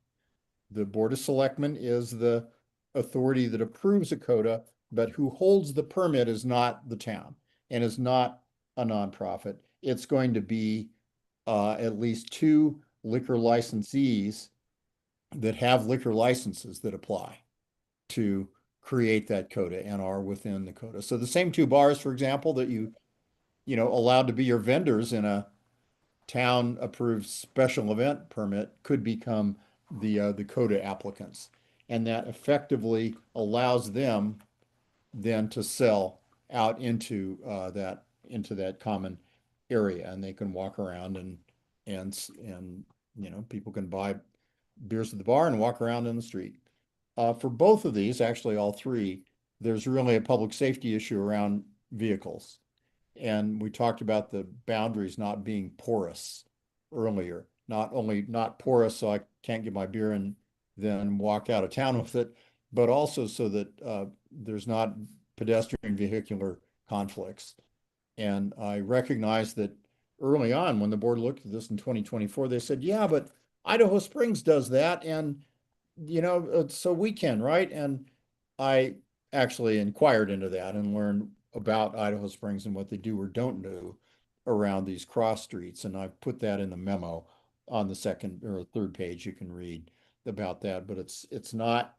The Board of Selectmen is the authority that approves a CODA, but who holds the permit is not the town and is not a nonprofit. It's going to be at least two liquor licensees that have liquor licenses that apply to create that CODA and are within the CODA. So the same two bars, for example, that allowed to be your vendors in a town approved special event permit could become the CODA applicants. And that effectively allows them then to sell out into that common area, and they can walk around and people can buy beers at the bar and walk around in the street. For both of these, actually all three, there's really a public safety issue around vehicles. And we talked about the boundaries not being porous earlier. Not only not porous so I can't get my beer and then walk out of town with it, but also so that there's not pedestrian vehicular conflicts. And I recognize that early on when the board looked at this in 2024, they said, yeah, but Idaho Springs does that. And, so we can, right? And I actually inquired into that and learned about Idaho Springs and what they do or don't do around these cross streets. And I put that in the memo on the second or third page. You can read about that, but it's not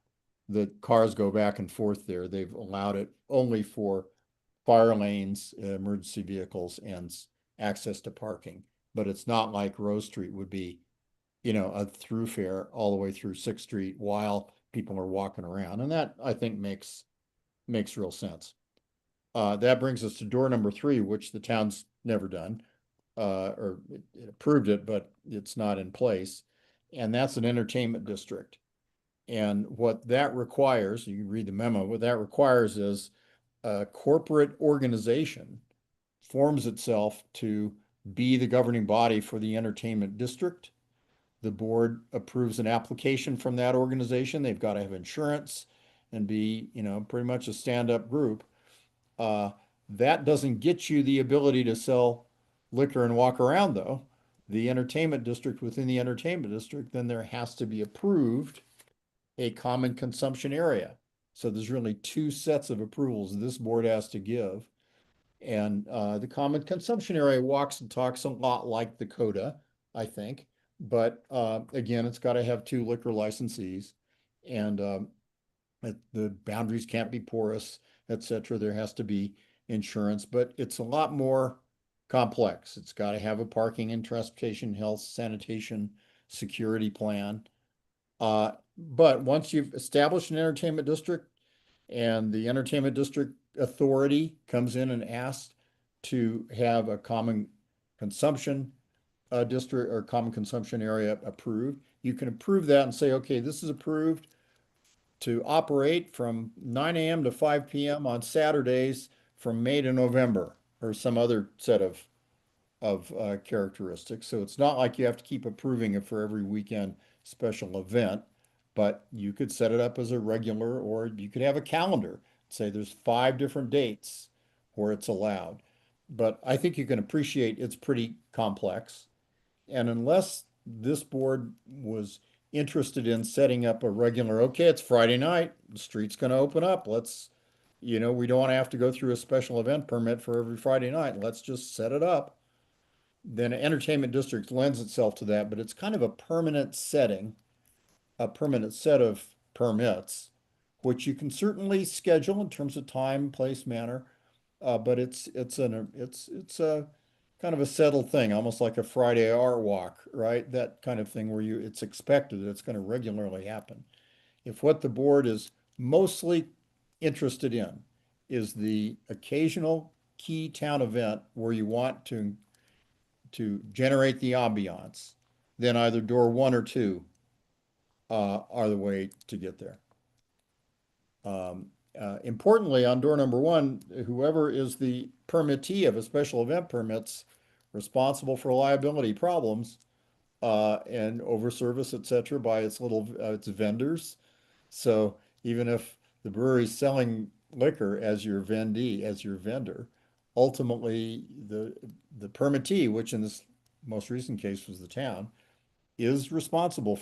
that cars go back and forth there. They've allowed it only for fire lanes, emergency vehicles, and access to parking. But it's not like Rose Street would be, a throughfare all the way through 6th Street while people are walking around. And that I think makes real sense. That brings us to door number 3, which the town's never done. Or it approved it, but it's not in place. And that's an entertainment district. And what that requires, you can read the memo, what that requires is a corporate organization forms itself to be the governing body for the entertainment district. The board approves an application from that organization. They've got to have insurance and be, pretty much a stand-up group. That doesn't get you the ability to sell liquor and walk around, though. The entertainment district within the entertainment district, then there has to be approved a common consumption area. So there's really 2 sets of approvals this board has to give. And the common consumption area walks and talks a lot like the CODA, I think. But again, it's got to have 2 liquor licensees, and the boundaries can't be porous, etc. There has to be insurance, but it's a lot more complex. It's got to have a parking and transportation, health, sanitation, security plan. But once you've established an entertainment district and the entertainment district authority comes in and asks to have a common consumption district or common consumption area approved, you can approve that and say, okay, this is approved to operate from 9 a.m. to 5 p.m. on Saturdays from May to November, or some other set of characteristics. So it's not like you have to keep approving it for every weekend special event, but you could set it up as a regular, or you could have a calendar. Say there's 5 different dates where it's allowed. But I think you can appreciate it's pretty complex. And unless this board was interested in setting up a regular, okay, it's Friday night, the street's going to open up. Let's, we don't want to have to go through a special event permit for every Friday night. Let's just set it up. Then an entertainment district lends itself to that, but it's kind of a permanent setting, a permanent set of permits, which you can certainly schedule in terms of time, place, manner. But it's a kind of a settled thing, almost like a Friday art walk, right? That kind of thing where it's expected that it's going to regularly happen. If what the board is mostly interested in is the occasional key town event where you want to generate the ambiance, then either door 1 or 2 are the way to get there. Importantly, on door number 1, whoever is the permittee of a special event permit's responsible for liability problems and overservice, etc., by its vendors. So even if the brewery's selling liquor as your vendee, as your vendor, ultimately the permittee, which in this most recent case was the town, is responsible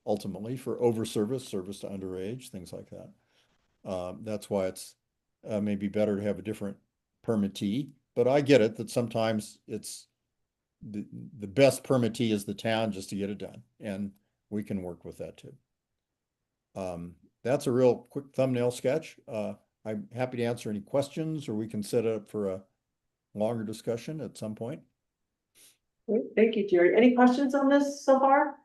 ultimately for overservice, service to underage, things like that. That's why it's maybe better to have a different permittee, but I get it that sometimes it's the best permittee is the town just to get it done, and we can work with that too. That's a real quick thumbnail sketch. I'm happy to answer any questions, or we can set it up for a longer discussion at some point. Great. Thank you, Jerry. Any questions on this so far?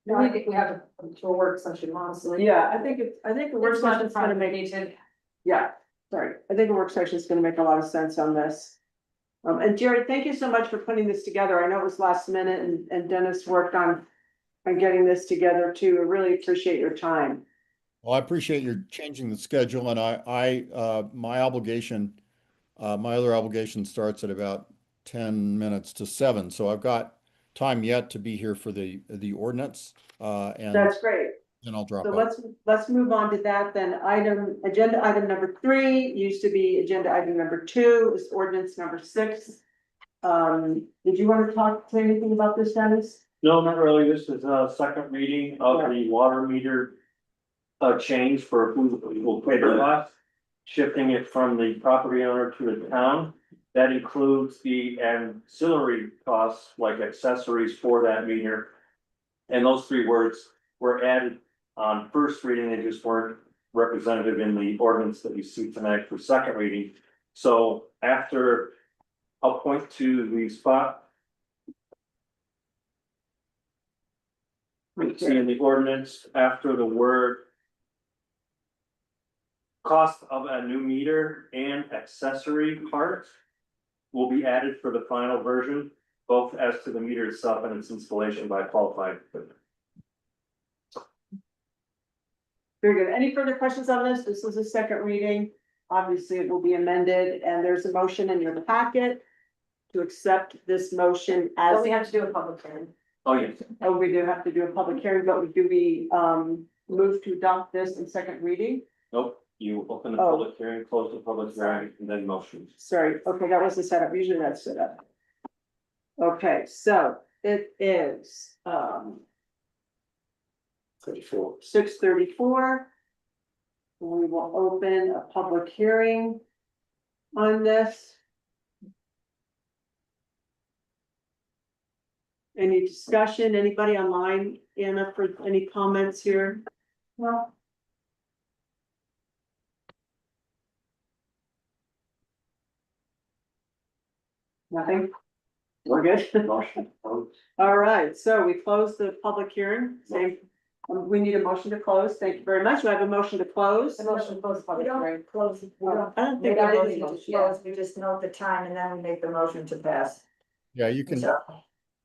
No, I think we have to a work session, honestly. Yeah, I think a work It's not session's gonna make, complicated. yeah, sorry. I think a work session is gonna make a lot of sense on this. And Jerry, thank you so much for putting this together. I know it was last minute and Dennis worked on getting this together too. I really appreciate your time. Well, I appreciate your changing the schedule, and my obligation, my other obligation starts at about 10 minutes to 7, so I've got time yet to be here for the ordinance, and That's great. then I'll drop So off. let's move on to that then. Agenda item number 3 used to be agenda item number 2 is ordinance number 6. Did you want to say anything about this, Dennis? No, not really. This is a second reading of the water meter change for who will pay the cost, shifting it from the property owner to the town. That includes the ancillary costs like accessories for that meter. And those 3 words were added on first reading. They just weren't representative in the ordinance that you see tonight for second reading. So after, I'll point to the spot. See in the ordinance, after the word cost of a new meter and accessory parts will be added for the final version, both as to the meter itself and its installation by qualified equipment. Very good. Any further questions on this? This is a second reading. Obviously, it will be amended and there's a motion in your packet to accept this motion as. But we have to do a public hearing. Oh, yes. Oh, we do have to do a public hearing, but do we move to adopt this in second reading? Nope, you open the Oh. public hearing, close the public hearing, and then motions. Sorry, okay, that was the setup. Usually that's set up. Okay, so it is 34. 6:34. We will open a public hearing on this. Any discussion? Anybody online, Anna, for any comments here? Well, Nothing? We're good? Motion. All right, so we close the public hearing. Same, we need a motion to close. Thank you very much. We have a motion to close. The motion to close the we public hearing. don't close, we don't. I don't We think I don't did. need to close, we just note the time and then we make the motion to pass. Yeah, you can, So,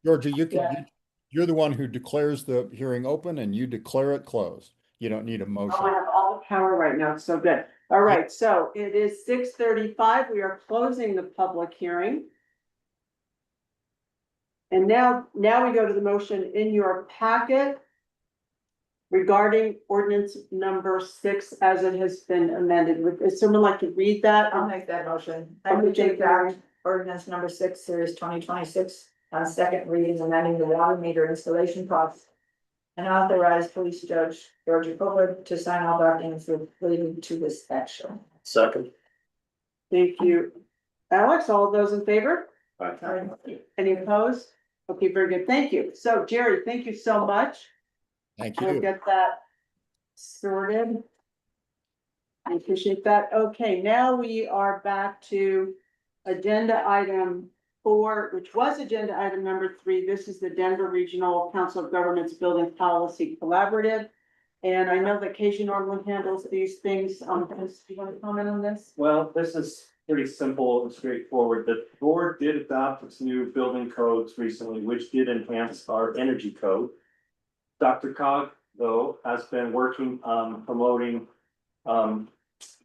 Georgia, you can, Yeah. you're the one who declares the hearing open and you declare it closed. You don't need a Oh, I motion. have all the power right now, so good. All right, so it is 6:35. We are closing the public hearing. And now we go to the motion in your packet regarding ordinance number 6 as it has been amended. Would someone like to read that? I'll make that motion. I would take back ordinance number 6, series 2026, on second reading, amending the water meter installation costs. And authorize police judge Georgia Fuller to sign all documents relating to this action. Second. Thank you. Alex, all of those in favor? Aye. Any opposed? Okay, very good. Thank you. So Jerry, thank you so much. Thank We'll you. get that sorted. I appreciate that. Okay, now we are back to agenda item 4, which was agenda item number 3. This is the Denver Regional Council of Governments Building Policy Collaborative. And I know that Casey normally handles these things. Do you want to comment on this? Well, this is pretty simple and straightforward. The board did adopt its new building codes recently, which did enhance our energy code. Dr. Cog, though, has been working on promoting an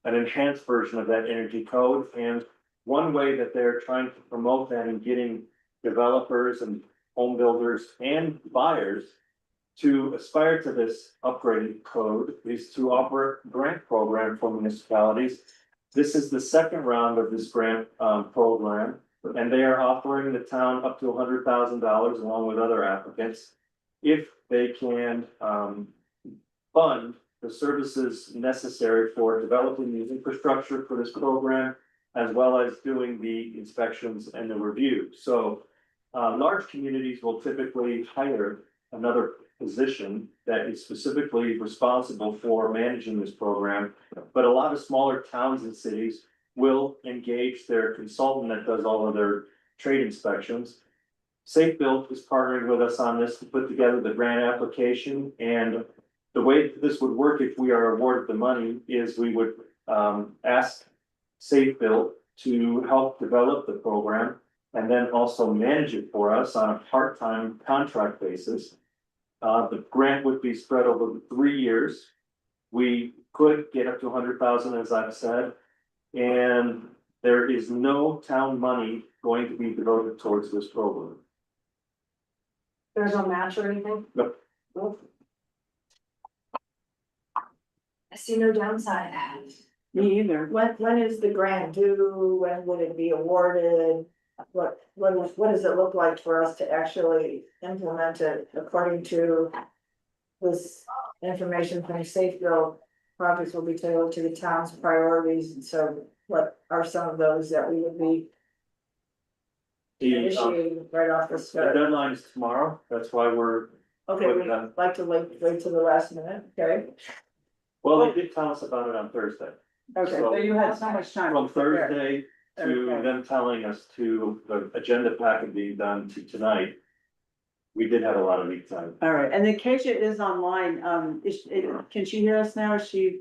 enhanced version of that energy code. And one way that they're trying to promote that and getting developers and home builders and buyers to aspire to this upgraded code is to offer a grant program for municipalities. This is the second round of this grant program, and they are offering the town up to $100,000 along with other applicants. If they can fund the services necessary for developing the infrastructure for this program, as well as doing the inspections and the review. So large communities will typically hire another position that is specifically responsible for managing this program. But a lot of smaller towns and cities will engage their consultant that does all of their trade inspections. Safe Built is partnering with us on this to put together the grant application, and the way that this would work if we are awarded the money is we would ask Safe Built to help develop the program and then also manage it for us on a part-time contract basis. The grant would be spread over 3 years. We could get up to 100,000, as I've said, and there is no town money going to be devoted towards this program. There's no match or anything? Nope. I see no downside. Me either. When is the grant due? When would it be awarded? What does it look like for us to actually implement it according to this information from Safe Build? Projects will be tailored to the town's priorities, and so what are some of those that we would be initiating right off the The start? deadline is tomorrow, that's why we're, Okay, we'd like to wait till the last minute, okay? well, they did tell us about it on Thursday. Okay, so you had so much time. From to prepare. Thursday to Okay. them telling us to the agenda packet being done to tonight. We did have a lot of lead time. All right, and then Keisha is online. Can she hear us now? Is she?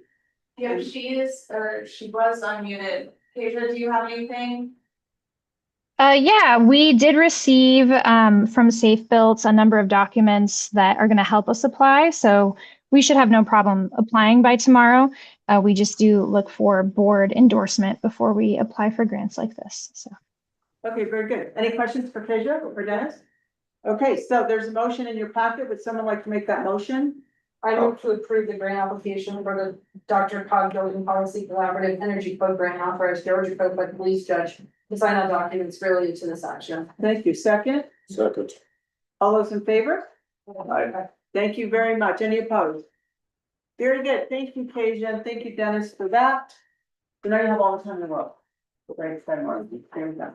Yeah, she is, or she was unmuted. Pedro, do you have anything? Yeah, we did receive from Safe Built a number of documents that are going to help us apply. So we should have no problem applying by tomorrow. We just do look for board endorsement before we apply for grants like this. So. Okay, very good. Any questions for Keisha or for Dennis? Okay, so there's a motion in your packet. Would someone like to make that motion? I move to approve the grant application for the Dr. Cog Building Policy Collaborative Energy Code Grant authorized Georgia Code by the police judge to sign all documents related to this action. Thank you. Second, Second. all those in favor? Aye. Thank you very much. Any opposed? Very good. Thank you, Keisha. Thank you, Dennis, for that. So now you have all the time in the world. Great, there we go.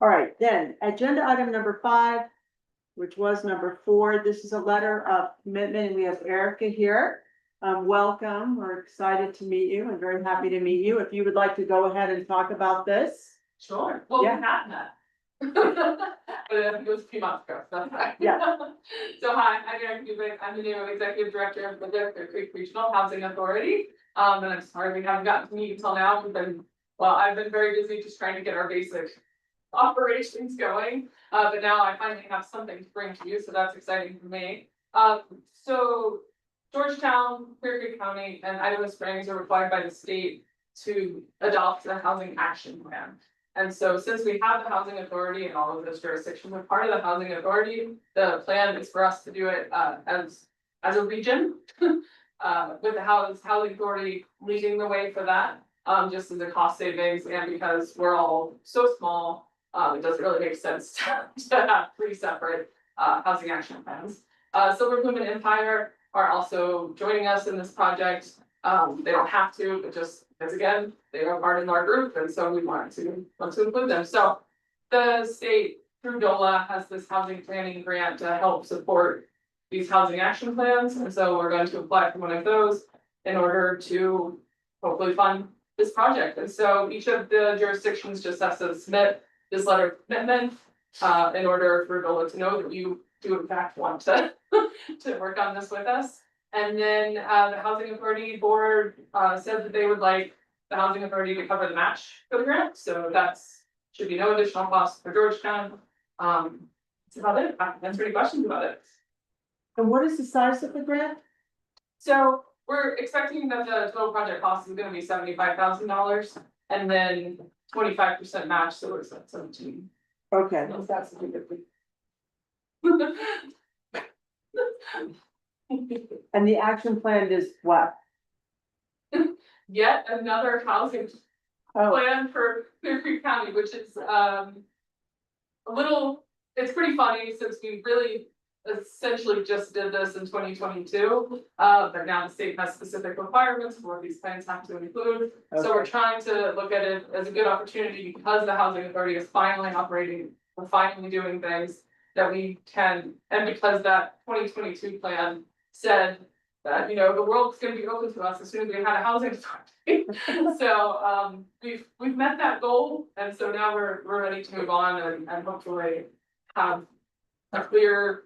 All right, then, agenda item number 5, which was number 4. This is a letter of commitment, and we have Erica here. Welcome. We're excited to meet you and very happy to meet you. If you would like to go ahead and talk about this. Sure. Well, Yeah. we had met. But it was a few months ago, so that's fine. Yeah. So hi, I'm Erin Kubik. I'm the new executive director of the Clear Creek Regional Housing Authority. And I'm sorry we haven't gotten to meet until now. I've been very busy just trying to get our basic operations going. But now I finally have something to bring to you, so that's exciting for me. So Georgetown, Clear Creek County, and Idaho Springs are required by the state to adopt a housing action plan. And so since we have the housing authority in all of those jurisdictions, we're part of the housing authority, the plan is for us to do it as a region. With the housing authority leading the way for that, just as a cost savings, and because we're all so small, it doesn't really make sense to have 3 separate housing action plans. Silver Plume and Empire are also joining us in this project. They don't have to, but just as again, they are part of our group, and so we want to include them. So the state through DOLA has this housing planning grant to help support these housing action plans, and so we're going to apply for one of those in order to hopefully fund this project. And so each of the jurisdictions just has to submit this letter of commitment in order for DOLA to know that you do in fact want to work on this with us. And then the Housing Authority Board said that they would like the Housing Authority to cover the match for the grant. So that's should be no additional cost for Georgetown. That's about it. I can answer any questions about it. And what is the size of the grant? So we're expecting that the total project cost is gonna be $75,000 and then 25% match, so it's at 17. Okay. So that's a good thing. And the action plan is what? Yet another housing plan for Clear Creek County, which is a little, it's pretty funny since we really essentially just did this in 2022. But now the state has specific requirements for what these plans have to include. So we're trying to look at it as a good opportunity because the housing authority is finally operating, we're finally doing things that we can, and because that 2022 plan said that, you know, the world's gonna be open to us as soon as we had a housing authority. So we've met that goal, and so now we're ready to move on and hopefully have a clear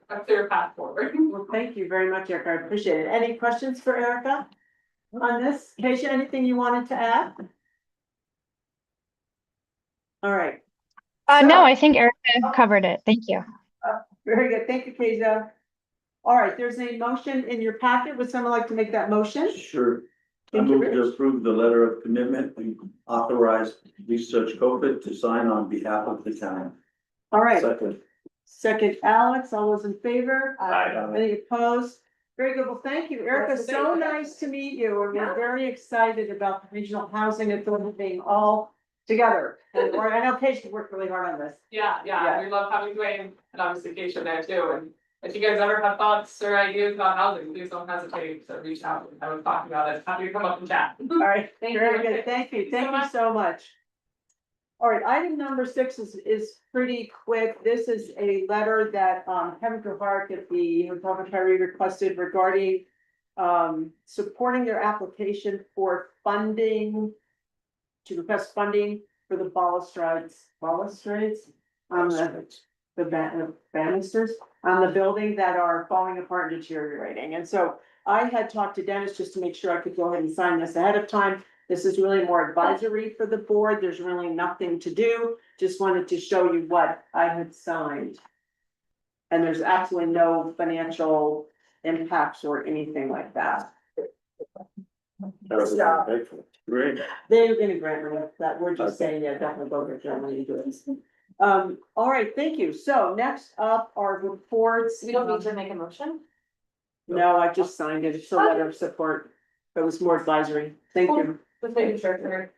path forward. Well, thank you very much, Erica. I appreciate it. Any questions for Erica on this? Keisha, anything you wanted to add? All right. No, So- I think Erica covered it. Thank you. Very good. Thank you, Keisha. All right, there's a motion in your packet. Would someone like to make that motion? Sure. I Thank you, move to approve the letter of commitment and authorize Research COVID to sign on behalf of the town. All right, Second. second, Alex, all those in favor? Aye. Any opposed? Very good. Well, thank you, Erica. Yes, So thank you. nice to meet you. And Yeah. we're very excited about the Regional Housing Authority being all together. And I know Keisha worked really hard on this. Yeah, we love having Dwayne and obviously Keisha there too, and if you guys ever have thoughts or ideas about housing, please don't hesitate to reach out, I would talk about it, happy to come up and chat. All right, Thank very you. good. Thank you. so Thank you much. so much. All right, item number 6 is pretty quick. This is a letter that Kevin Clark at the Republican requested regarding supporting their application for funding to request funding for the balustrades on the banisters on the building that are falling apart and deteriorating. And so I had talked to Dennis just to make sure I could go ahead and sign this ahead of time. This is really more advisory for the board. There's really nothing to do. Just wanted to show you what I had signed. And there's absolutely no financial impacts or anything like that. That was grateful. Great. They're gonna grant me that, we're just saying, yeah, definitely go get your money to do it. All right, thank you. So next up are reports. We don't need to make a motion? No, I just signed it. It's a letter of support. It was more advisory. Thank you. Just making sure.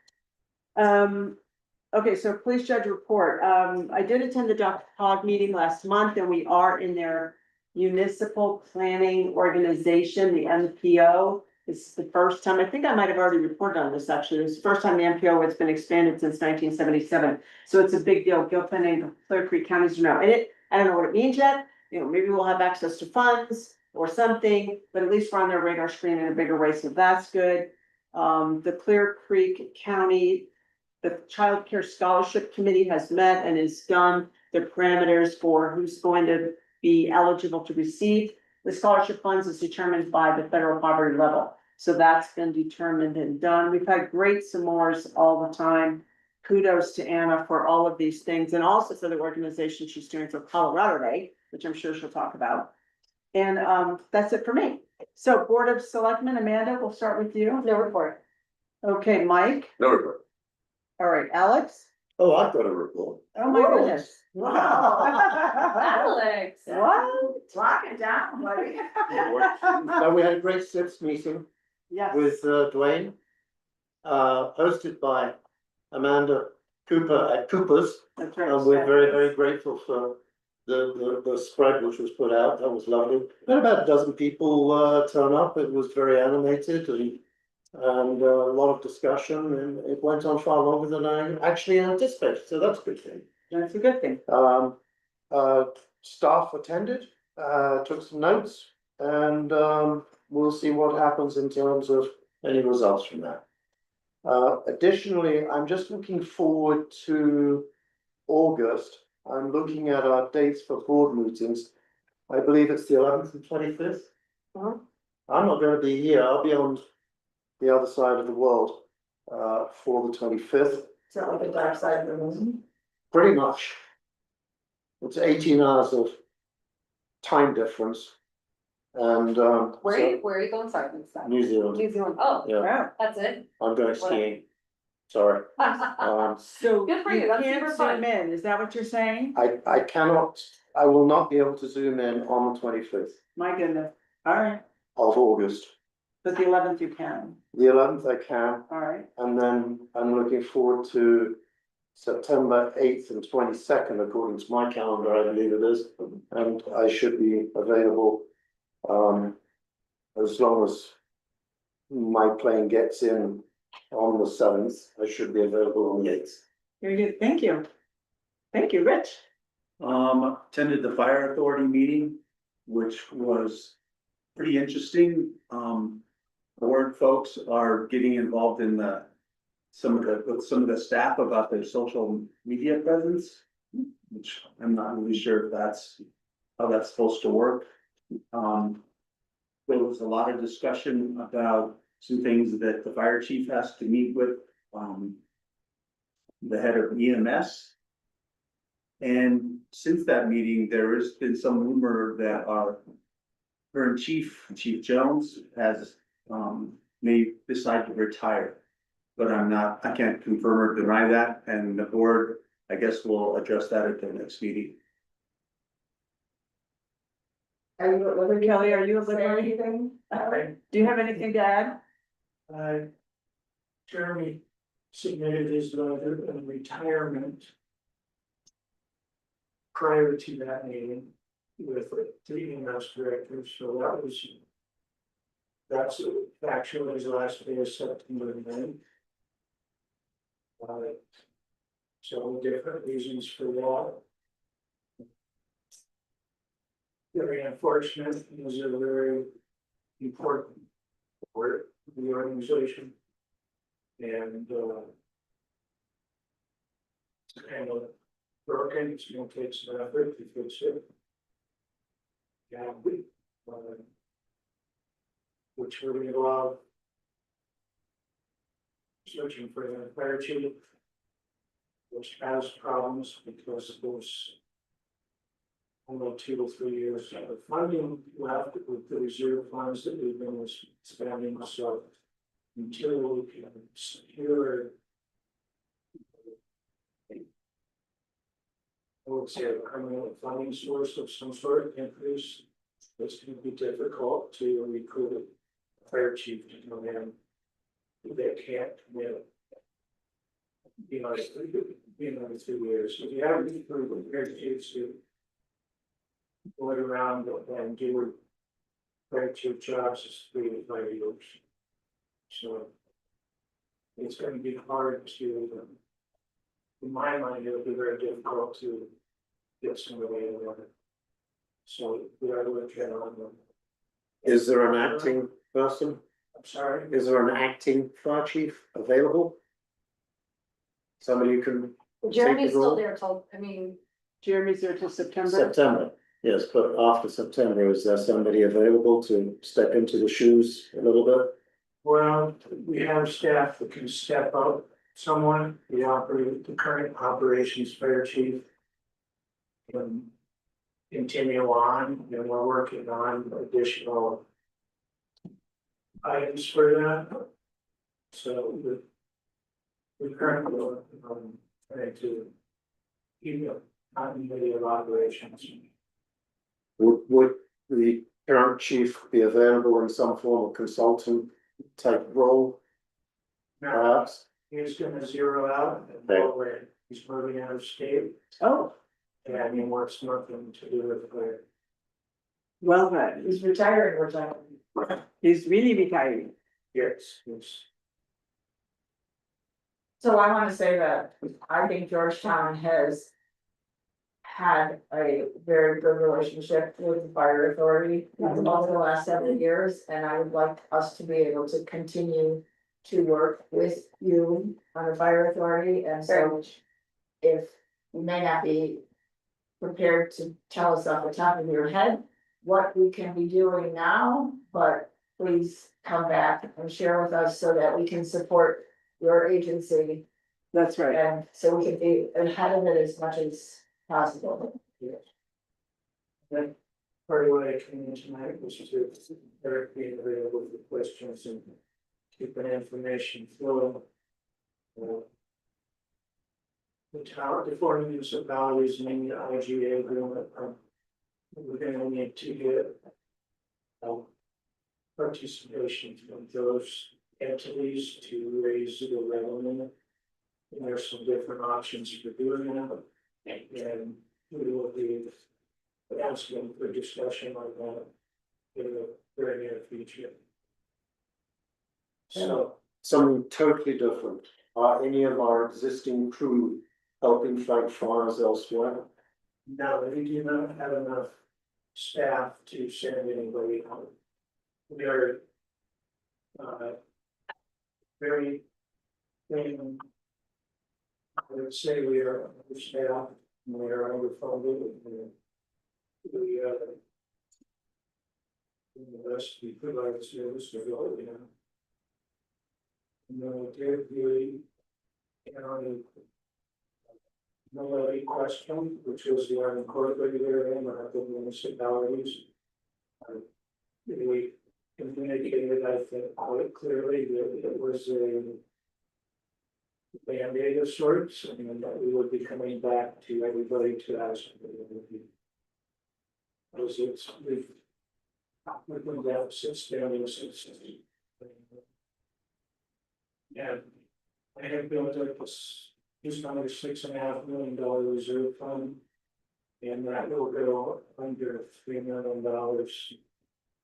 Okay, so police judge report. I did attend the Dr. Cog meeting last month and we are in their municipal planning organization, the MPO. This is the first time, I think I might have already reported on this actually. It's the first time the MPO has been expanded since 1977. So it's a big deal. Gilpin and Clear Creek counties are now in it. I don't know what it means yet. You know, maybe we'll have access to funds or something, but at least we're on their radar screen in a bigger way. So that's good. The Clear Creek County, the Child Care Scholarship Committee has met and has done the parameters for who's going to be eligible to receive the scholarship funds is determined by the federal poverty level. So that's been determined and done. We've had great s'mores all the time. Kudos to Anna for all of these things and also for the organization she's doing for Colorado Day, which I'm sure she'll talk about. And that's it for me. So Board of Selectmen, Amanda, we'll start with you. No report. Okay, Mike. No report. All right, Alex. Oh, I've got a report. Oh my goodness. Alex. What? Lock it down, buddy. So we had a great SIPS meeting Yes. with Dwayne, hosted by Amanda Cooper at Cooper's. That's right. And we're very, very grateful for the spread which was put out. That was lovely. We had about a dozen people turn up. It was very animated and a lot of discussion, and it went on far longer than I actually anticipated. So that's a good thing. That's a good thing. Staff attended, took some notes, and we'll see what happens in terms of any results from that. Additionally, I'm just looking forward to August. I'm looking at our dates for board meetings. I believe it's the 11th and 25th. Uh-huh. I'm not going to be here. I'll be on the other side of the world for the 25th. Is that like the dark side of the moon? Pretty much. It's 18 hours of time difference. And Where so are you going? Sorry, New Zealand. New Zealand. Oh, Yeah, Wow. that's it. I'm going skiing. Sorry. So Good for you, you that's can't super fun. zoom in, is that what you're saying? I cannot, I will not be able to zoom in on the 25th My goodness. All right, of August. but the 11th you can. The 11th I can, All right. and then I'm looking forward to September 8th and 22nd, according to my calendar, I believe it is. And I should be available as long as my plane gets in on the 7th, I should be available on the 8th. Very good. Thank you. Thank you, Rich. Attended the fire authority meeting, which was pretty interesting. Board folks are getting involved in with some of the staff about their social media presence, which I'm not really sure if that's how that's supposed to work. There was a lot of discussion about some things that the fire chief has to meet with, the head of EMS. And since that meeting, there has been some rumor that our current Chief Jones has, may decide to retire. But I can't confirm or deny that, and the board, I guess, will address that at the next meeting. Are you at liberty, Kelly? Are you at liberty? Anything? Do you have anything to add? Jeremy submitted his letter of retirement prior to that meeting with the EMS director, so that's actually his last day of September then. So different reasons for that. Very unfortunate, it was a very important work for the organization. And it's kind of broken, it's gonna take some effort to fix it. Yeah, which would involve searching for the fire chief, which has problems because there's only 2 to 3 years of funding left with the reserve funds that we've been spending, so until we can secure I would say a permanent funding source of some sort of increase, it's gonna be difficult to recruit a fire chief to come in. They can't come in. You know, 2 years, if you have recruited fire chiefs to go around and do fire chief jobs is 3 to 5 years. So it's gonna be hard to, in my mind, it'll be very difficult to get somebody in there. So we are looking on them. Is there an acting person? I'm sorry, Is there an acting fire chief available? Somebody who can Jeremy's the role? still there till, I mean, Jeremy's there till September. September, yes, but after September, is there somebody available to step into the shoes a little bit? well, we have staff that can step up, someone, the current operations fire chief. Can continue on, and we're working on additional items for that. So we currently trying to keep up continuity of operations. Would the current chief be available in some form of consultant type role? Now, Perhaps, he's gonna zero out and go where he's moving out of state, Oh, and he wants nothing to do with where. well, then, He's retiring, he's really retiring. Yes, yes. So I wanna say that I think Georgetown has had a very good relationship with the fire authority over the last several years, and I would like us to be able to continue to work with you on the fire authority, and so if you may not be prepared to tell us off the top of your head what we can be doing now, but please come back and share with us so that we can support your agency. That's right. And so we can be ahead of it as much as possible. Then part of what I came in tonight was to being available for questions and keeping information flowing. The town, the four municipalities in the IGA agreement, we're gonna need to get participation from those entities to raise the revenue. And there's some different options for doing that. And we will be asking for discussion on that in the very near future. So, something totally different. Are any of our existing crew helping fight fires elsewhere? now that we do not have enough staff to send anybody out. We are very, I would say we are understaffed, we are overfunded, and we the rest we provide service to go, you know. And then we did the county no question, which was the unincorporated area, and I think municipalities. We communicated, I think, quite clearly that it was a Band-Aid of sorts, and that we would be coming back to everybody to ask. Because we've been down since then, since. And I have built up this, just under $6.5 million reserve fund. And that will go under $3 million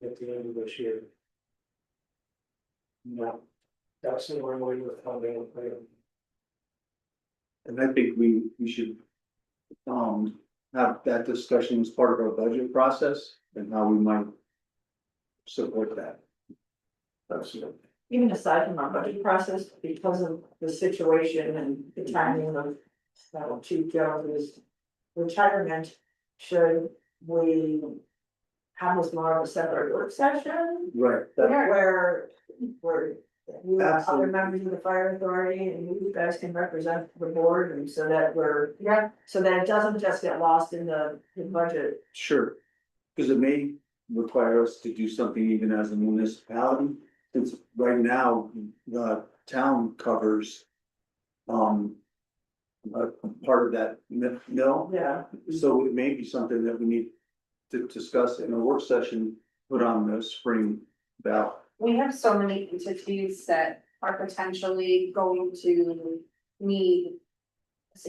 at the end of this year. No, that's the one way with funding. And I think we should have that discussion as part of our budget process and how we might support that. Absolutely. Even aside from our budget process, because of the situation and the timing of Chief Jones's retirement, should we have this more of a separate work session. Right, that, Where you have other Absolutely. members of the fire authority and you guys can represent the board and so that we're, Yeah, so that it doesn't just get lost in the budget. sure. Cause it may require us to do something even as a municipality, since right now, the town covers. A part of that mill, Yeah. so it may be something that we need to discuss in a work session, put on the spring ballot. we have so many entities that are potentially going to need.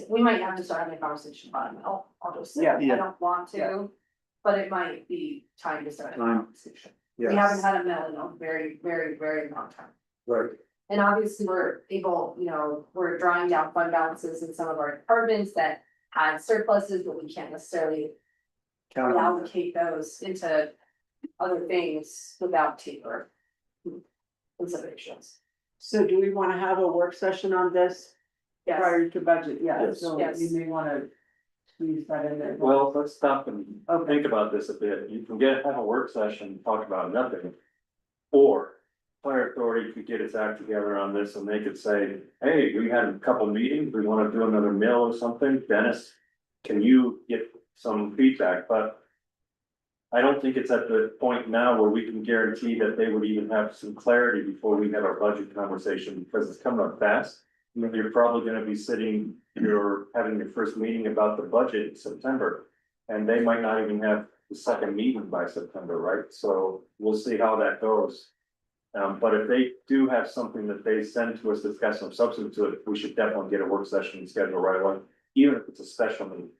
We might have to start having a conversation about it, I'll just say, Yeah. I don't want to, but it might be time to start a Time. conversation. We Yes, haven't had a mill in a very, very, very long time. right, And obviously, we're able, we're drawing down fund balances in some of our departments that had surpluses, but we can't necessarily count on that. reallocate those into other things without taper considerations. So do we wanna have a work session on this Yes, prior to budget? Yeah, Yes. so Yes. you may wanna squeeze that in there. Well, let's stop and Okay. think about this a bit. You can have a work session, talk about nothing. Or fire authority could get its act together on this and they could say, hey, we had a couple meetings, we wanna do another mill or something, Dennis. Can you get some feedback? But I don't think it's at the point now where we can guarantee that they would even have some clarity before we have our budget conversation, because it's coming up fast. You're probably gonna be sitting, you're having your first meeting about the budget in September. And they might not even have the second meeting by September, right? So we'll see how that goes. But if they do have something that they send to us that's got some substance to it, we should definitely get a work session scheduled right away, even if it's a special meeting.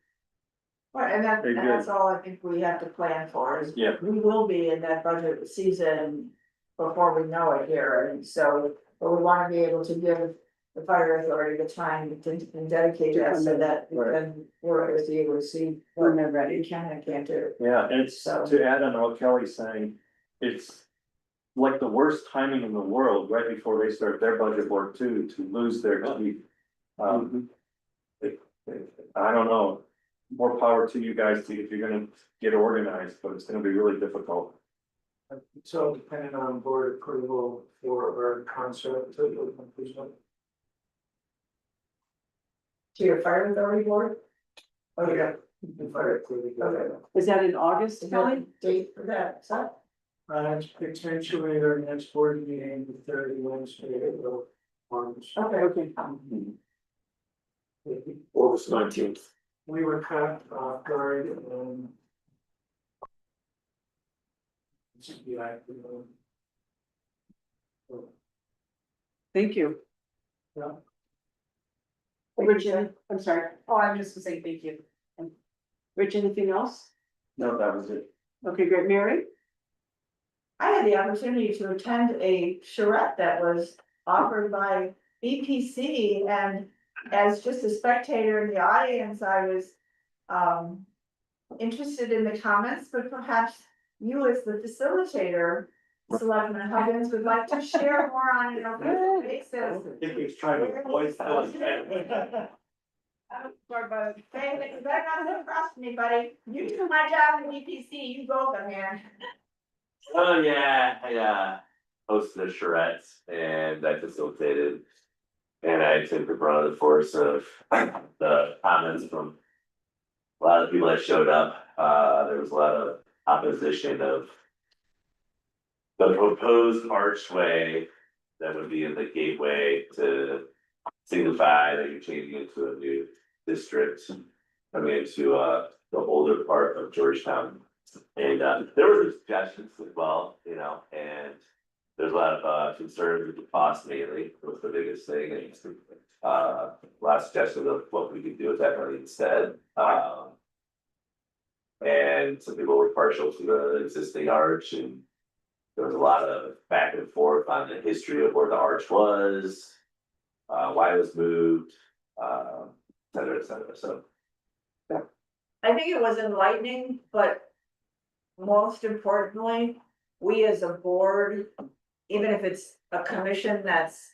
Right, and Very good. that's all I think we have to plan for is. Yeah. We will be in that budget season before we know it here, and so, but we wanna be able to give the fire authority the time to and dedicate that so that we can, we're able to see when they're ready, can and can't do. Yeah, and it's So- to add on what Kelly's saying, it's like the worst timing in the world, right before they start their budget work too, to lose their key. I don't know, more power to you guys to, if you're gonna get organized, but it's gonna be really difficult. So depending on board approval for our concept. To your fire authority board? Oh, yeah. Okay. Is that in August, Kelly? Date for that, is that? It's potentially our next board meeting, the third Wednesday of March. Okay. August 19th. We were caught off guard and. Yeah. Thank you. Yeah. Rich, I'm sorry, Oh, I'm just gonna say thank you. Rich, anything else? No, that was it. Okay, great, Mary? I had the opportunity to attend a charrette that was offered by BPC, and as just a spectator in the audience, I was interested in the comments, but perhaps you as the facilitator, Selectman Huggins, would like to share more on an official basis. I think he's trying to voice that. Hey, you better not trust me, buddy. You do my job in BPC, you go there, man. Oh, yeah, I hosted a charrette and I facilitated. And I took the brunt of the force of the comments from a lot of people that showed up. There was a lot of opposition of the proposed archway that would be in the gateway to signify that you're changing into a new district, coming into the older part of Georgetown. And there were some suggestions as well, and there's a lot of concerns with the cost mainly, was the biggest thing. And last suggestion of what we could do with that money instead. And some people were partial to the existing arch, and there was a lot of back and forth on the history of where the arch was, why it was moved, et cetera, et cetera, so. I think it was enlightening, but most importantly, we as a board, even if it's a commission that's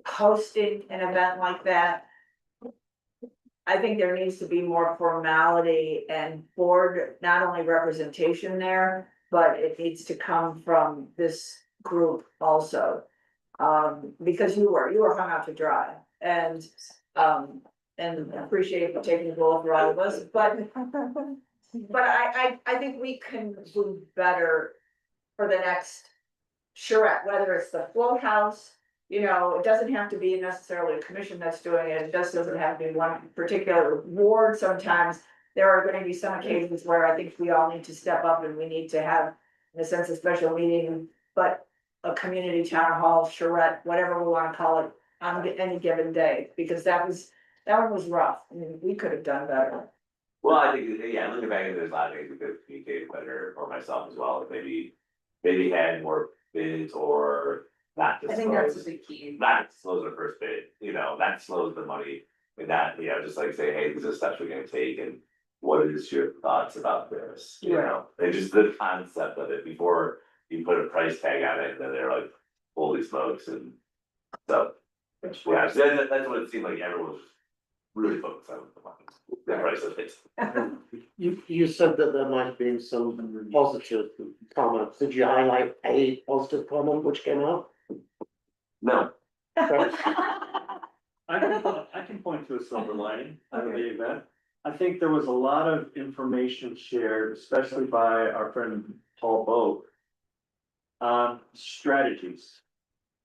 hosting an event like that, I think there needs to be more formality and board, not only representation there, but it needs to come from this group also. Because you were hung out to dry and appreciate you taking the role for all of us, but I think we can do better for the next charrette, whether it's the float house. You know, it doesn't have to be necessarily a commission that's doing it, it just doesn't have to be one particular ward. Sometimes there are gonna be some occasions where I think we all need to step up and we need to have, in a sense, a special meeting, but a community town hall, charrette, whatever we wanna call it, on any given day, because that one was rough. I mean, we could have done better. Well, I think, yeah, looking back, there's a lot of things we could have communicated better, or myself as well, maybe had more bids or not I think that's disclose. the key. Not disclose the first bid, not disclose the money, and not, just like say, hey, these are steps we're gonna take, and what is your thoughts about this, And just the concept of it before you put a price tag on it, and then they're like, holy smokes, and so. Yeah, so that's what it seemed like everyone was really focused on, the price of it. You said that there might have been some positive comments. Did you highlight a positive comment which came out? No, I can point to a silver lining out of the event. I think there was a lot of information shared, especially by our friend Paul Boat, on strategies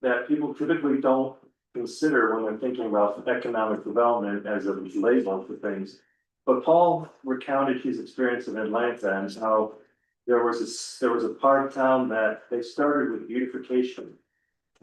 that people typically don't consider when they're thinking about economic development as a label for things. But Paul recounted his experience in Atlanta and how there was a part of town that they started with beautification.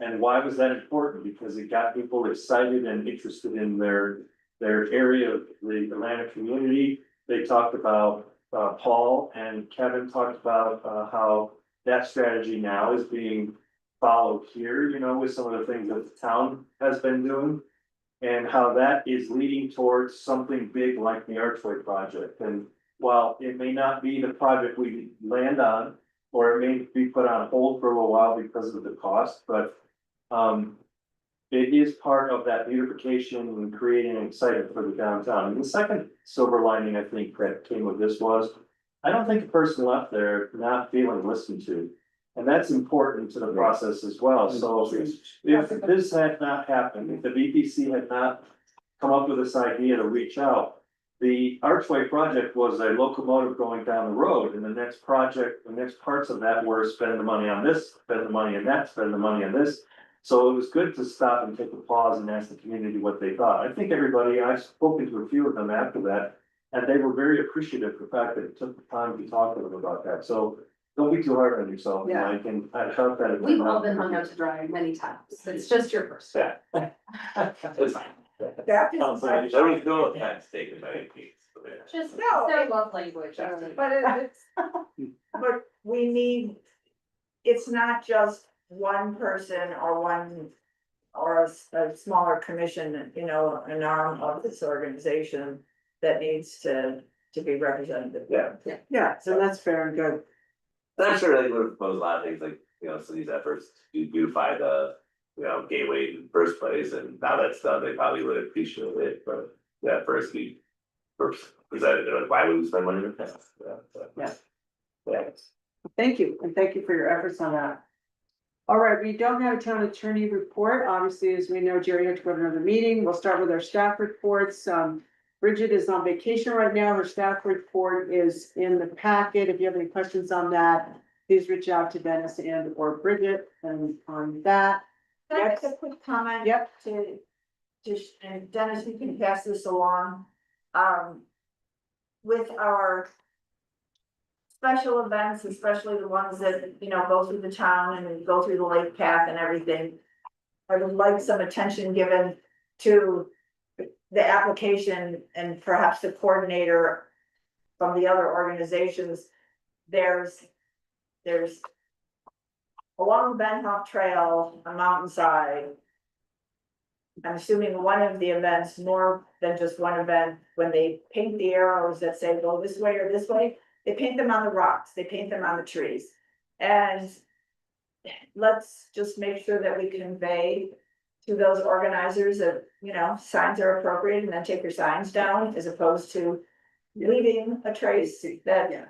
And why was that important? Because it got people excited and interested in their area of the Atlanta community. They talked about, Paul and Kevin talked about, how that strategy now is being followed here, with some of the things that the town has been doing. And how that is leading towards something big like the Archway project. And while it may not be the project we land on, or it may be put on hold for a little while because of the cost, but it is part of that beautification and creating excitement for the downtown. And the second silver lining, I think, that came with this was, I don't think a person left there not feeling listened to. And that's important to the process as well. So if this had not happened, if the VPC had not come up with this idea to reach out, the Archway project was a locomotive going down the road, and the next parts of that were spend the money on this, spend the money on that, spend the money on this. So it was good to stop and take a pause and ask the community what they thought. I think I've spoken to a few of them after that, and they were very appreciative of the fact that it took the time to talk to them about that. So don't be too hard on yourself, Mike, and I felt that. We've all been hung out to dry many times. It's just your first. yeah. It's fine. That is. There was no offense taken by any means. Just No, their love language. But but we need, it's not just one person or a smaller commission, an arm of this organization that needs to be represented. Yeah, so that's fair and good. And I'm sure they would have proposed a lot of things like, some of these efforts to beautify the, gateway in the first place, and now that's done, they probably would appreciate it, but that first presented, they're like, why would we spend money on that? Yeah. Thank you, and thank you for your efforts on that. All right, we don't have a town attorney report. Obviously, as we know, Jerry had to go to another meeting. We'll start with our staff reports. Bridget is on vacation right now. Her staff report is in the packet. If you have any questions on that, please reach out to Dennis and or Bridget and on that. Can I make a quick comment? Yep. And Dennis, you can pass this along. With our special events, especially the ones that, go through the town and go through the lake path and everything. I would like some attention given to the application and perhaps the coordinator from the other organizations. There's along the Benhoff Trail, a mountainside. I'm assuming one of the events, more than just one event, when they paint the arrows that say go this way or this way, they paint them on the rocks, they paint them on the trees. And let's just make sure that we convey to those organizers that, you know, signs are appropriate and then take your signs down as opposed to leaving a trace that. Yeah.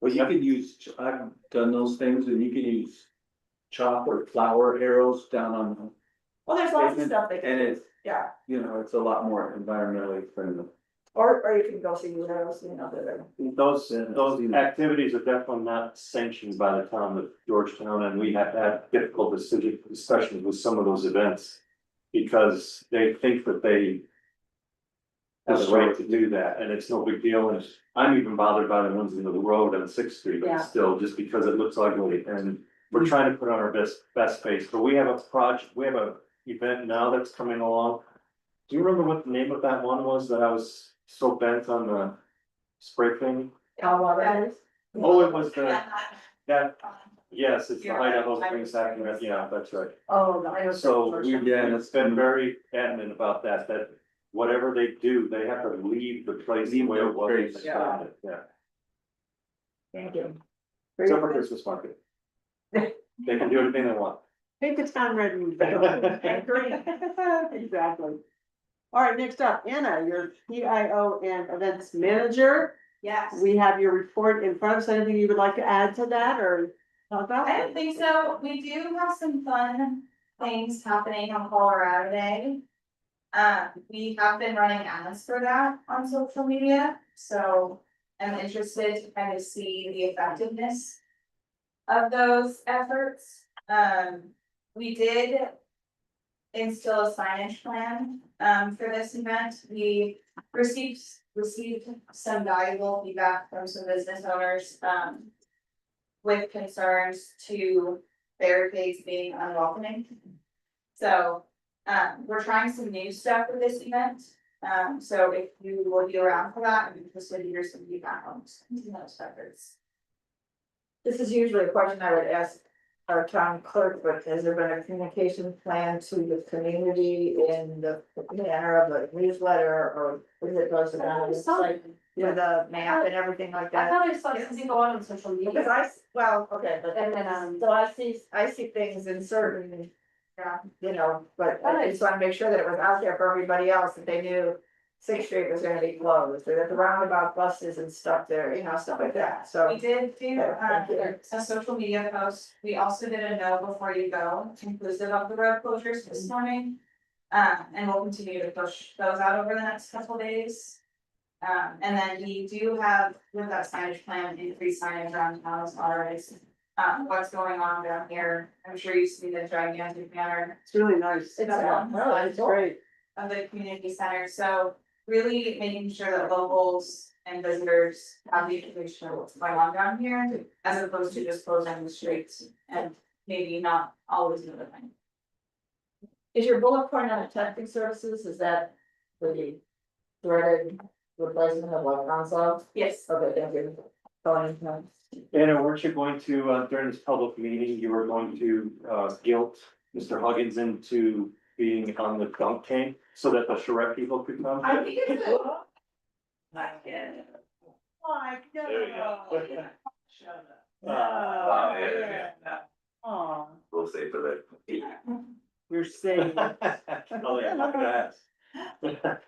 Well, you could use, I've done those things and you can use chalk or flower arrows down on, Well, there's lots of Pavement, stuff they can, and it's, yeah, you know, it's a lot more environmentally friendly. or you can go see those, you know, that are. Those activities are definitely not sanctioned by the town of Georgetown, and we have had difficult discussions with some of those events. Because they think that they have the right to do that, and it's no big deal, and I'm even bothered by the ones in the road on Sixth Street, Yeah. but still, just because it looks ugly, and we're trying to put on our best face, but we have a project, we have a event now that's coming along. Do you remember what the name of that one was that I was so bent on the spray thing? Colorado. Oh, it was that, yes, it's the Idaho Springs Sacrament, yeah, that's right. Oh, I was. So it's been very adamant about that, that whatever they do, they have to leave the place the way it was. Yeah. Yeah, Thank you. except for Christmas market. They can do anything they want. Paint the town red and green. Exactly. All right, next up, Anna, your PIO and events manager. Yes. We have your report in front of us. Anything you would like to add to that or talk about? I don't think so. We do have some fun things happening on Colorado Day. We have been running ads for that on social media, so I'm interested to kind of see the effectiveness of those efforts. We did instill a signage plan, for this event. We received some valuable feedback from some business owners, with concerns to barricades being unwelcoming. So, we're trying some new stuff for this event. So if you will be around for that, I'm interested to hear some feedback on those efforts. This is usually a question I would ask our town clerk, but has there been a communication plan to the community in the manner of a newsletter or is it goes around the site with a map and everything like I that? thought I saw something go on social media. Because well, okay, but And then, so I see things in certain, you know, but I just wanna make sure that it was out there for everybody else, that they knew Sixth Street was gonna be closed, or that the roundabout buses and stuff there, you know, stuff like that, so. We did do, Thank you. a social media post. We also did a know before you go, inclusive of the road closures this morning. And we'll continue to push those out over the next couple days. And then we do have, with that signage plan, increased signage around town as far as, what's going on down here. I'm sure you see the gigantic banner It's really nice. It's It's great. of the community center, so really making sure that locals and visitors have the information of what's going on down here, as opposed to just closing the streets and maybe not always notifying. Is your bullet point on testing services, is that the threaded replacement of like console? Yes. Okay, thank you. Going into. Anna, weren't you going to, during this public meeting, you were going to, guilt Mr. Huggins into being on the dunk tank so that the charrette people could come? I think it's a. There you go. Oh, yeah. Oh, We'll say for that. we're saying, Oh, yeah, look at that.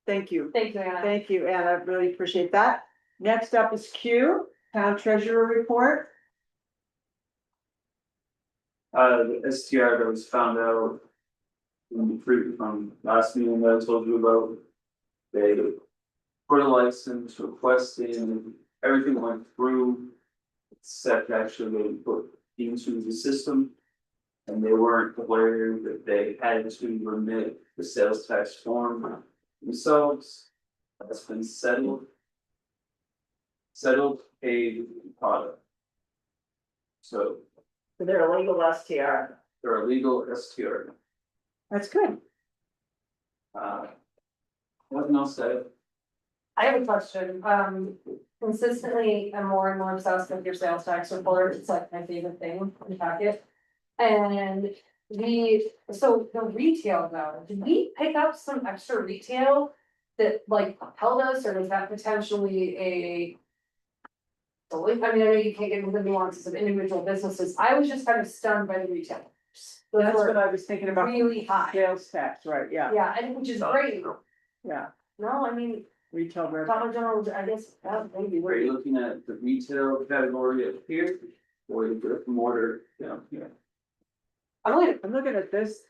thank you. thank you, Anna. Thank you, Anna. I really appreciate that. Next up is Q, Town Treasurer Report. The STR that was found out from last meeting that I told you about. They put a license request in, everything went through. Except actually they put into the system. And they weren't aware that they had to remit the sales tax form themselves. That's been settled. Paid product. So They're a legal STR. they're a legal STR. That's good. Nothing else said. I have a question, consistently, I'm more and more obsessed with your sales tax report, it's like my favorite thing in the packet. And so the retail though, did we pick up some extra retail that like held us, or was that potentially a? I mean, I know you can't get into the nuances of individual businesses, I was just kind of stunned by the retail. Those That's what were I was thinking about. really high. Sales tax, right, yeah, Yeah, and which is great. yeah, No, I mean, retail revenue. Dollar General, I guess, maybe Are you looking at the retail category up here, or the brick and mortar down here? I'm looking at this,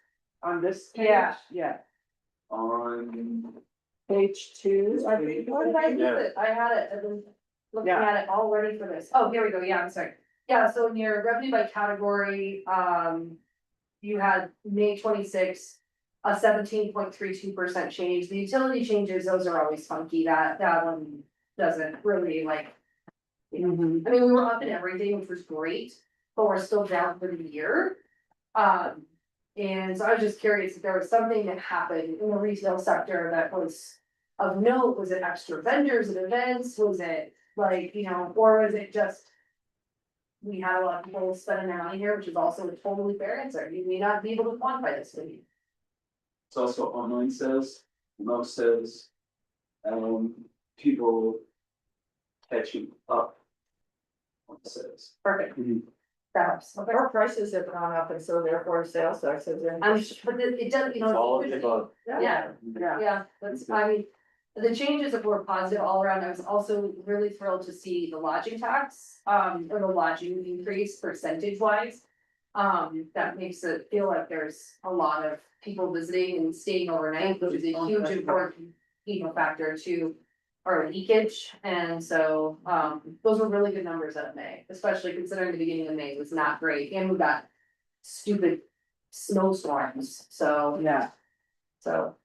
on this page. Yeah. Yeah, On, page 2, I think. What did I do it? I had it, I've been looking Yeah. at it all ready for this. Oh, here we go, yeah, I'm sorry. Yeah, so in your revenue by category, you had May 26th, a 17.32% change. The utility changes, those are always funky. That one doesn't really like. Mhm. I mean, we were up in everything, which was great, but we're still down for the year. And so I was just curious if there was something that happened in the retail sector that was of note. Was it extra vendors at events? Was it like, or was it just we had a lot of people spending their money here, which is also a totally fair answer. You may not be able to quantify this for you. it's also online sales, remote sales. People catching up on sales. Perfect. Mhm. That helps. Okay. Our prices have gone up and so therefore sales tax has increased. But it does, It's all of the above. Yeah, Yeah, yeah, that's, I mean, the changes that were positive all around. I was also really thrilled to see the lodging tax, or the lodging increase percentage wise. That makes it feel like there's a lot of people visiting and staying overnight, which is a huge important, factor to our leakage. And so, those were really good numbers out of May, especially considering the beginning of May was not great, and we got stupid snowstorms, so, yeah.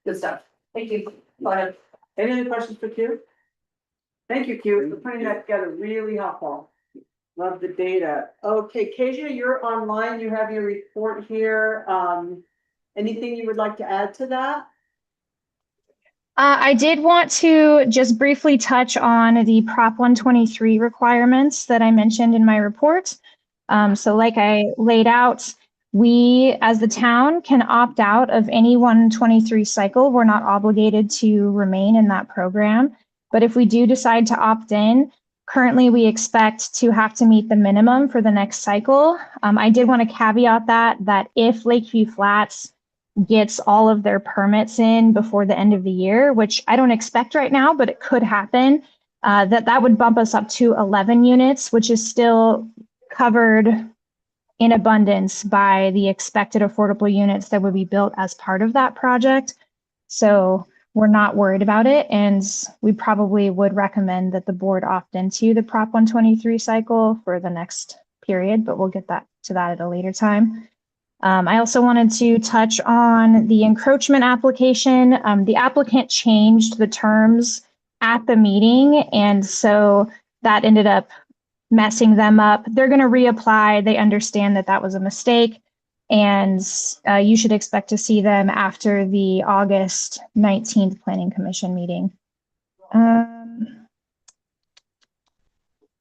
good stuff. Thank you. Go ahead. Any other questions for Q? Thank you, Q, for putting that together, really helpful. Love the data. Okay, Kezia, you're online, you have your report here. Anything you would like to add to that? I did want to just briefly touch on the Prop 123 requirements that I mentioned in my report. So like I laid out, we, as the town, can opt out of any 123 cycle. We're not obligated to remain in that program. But if we do decide to opt in, currently we expect to have to meet the minimum for the next cycle. I did want to caveat that if Lakeview Flats gets all of their permits in before the end of the year, which I don't expect right now, but it could happen, that would bump us up to 11 units, which is still covered in abundance by the expected affordable units that would be built as part of that project. So we're not worried about it. And we probably would recommend that the board opt into the Prop 123 cycle for the next period, but we'll get to that at a later time. I also wanted to touch on the encroachment application. The applicant changed the terms at the meeting, and so that ended up messing them up. They're going to reapply. They understand that was a mistake, and you should expect to see them after the August 19th Planning Commission meeting.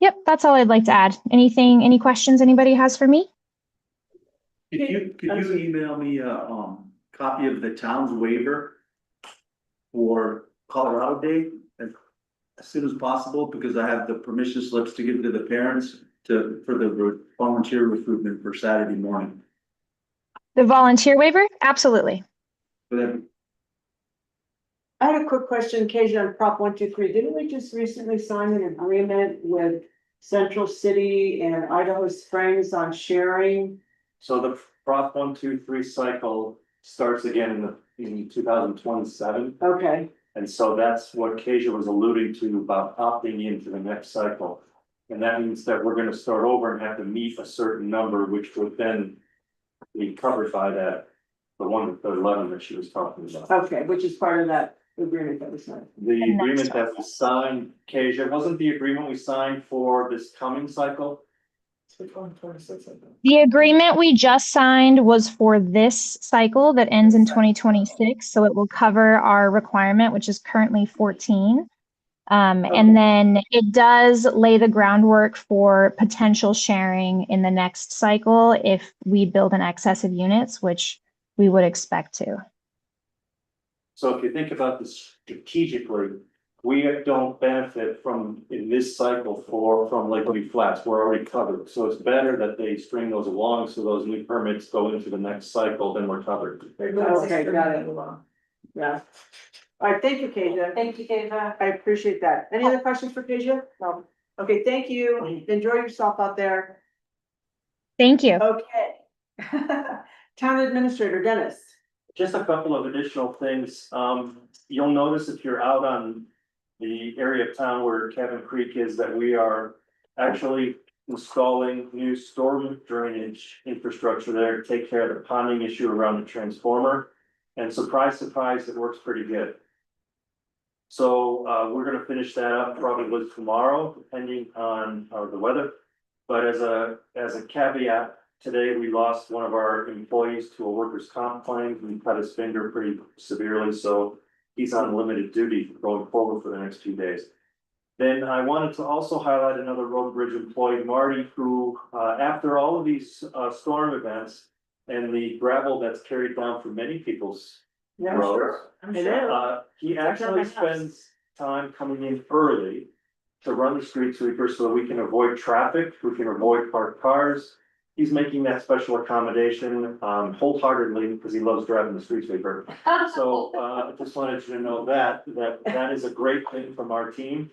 Yep, that's all I'd like to add. Any questions anybody has for me? Could you email me a copy of the town's waiver for Colorado Day as soon as possible, because I have the permission slips to give to the parents for the volunteer recruitment for Saturday morning. The volunteer waiver? Absolutely. For them. I had a quick question, Kezia, on Prop 123. Didn't we just recently sign an agreement with Central City and Idaho Springs on sharing? So the Prop 123 cycle starts again in 2027. Okay, And so that's what Kezia was alluding to about opting into the next cycle. And that means that we're gonna start over and have to meet a certain number, which would then be covered by the 11 that she was talking about. okay, which is part of that agreement that we signed. The agreement that we signed, Kezia, wasn't the agreement we signed for this coming cycle? The agreement we just signed was for this cycle that ends in 2026, so it will cover our requirement, which is currently 14. And then it does lay the groundwork for potential sharing in the next cycle if we build in excess of units, which we would expect to. So if you think about this strategically, we don't benefit from, in this cycle from Lakeview Flats, we're already covered. So it's better that they string those along, so those new permits go into the next cycle, then we're covered. Okay, got it. Yeah. All right, thank you, Kasia. Thank you, Kava. I appreciate that. Any other questions for Kasia? No. Okay, thank you. Enjoy yourself out there. Thank you. Okay. Town Administrator Dennis. Just a couple of additional things. You'll notice if you're out on the area of town where Cabin Creek is, that we are actually installing new storm drainage infrastructure there to take care of the ponding issue around the transformer. And surprise, surprise, it works pretty good. So, we're gonna finish that up probably tomorrow, depending on, the weather. But as a caveat, today we lost one of our employees to a workers' comp claim. We cut his finger pretty severely, so he's on limited duty going forward for the next few days. Then I wanted to also highlight another road bridge employee, Marty, who, after all of these, storm events and the gravel that's carried down from many people's roads, It is. he actually spends time coming in early to run the street sweeper so that we can avoid traffic, we can avoid parked cars. He's making that special accommodation wholeheartedly because he loves driving the street sweeper. So I just wanted you to know that is a great thing from our team.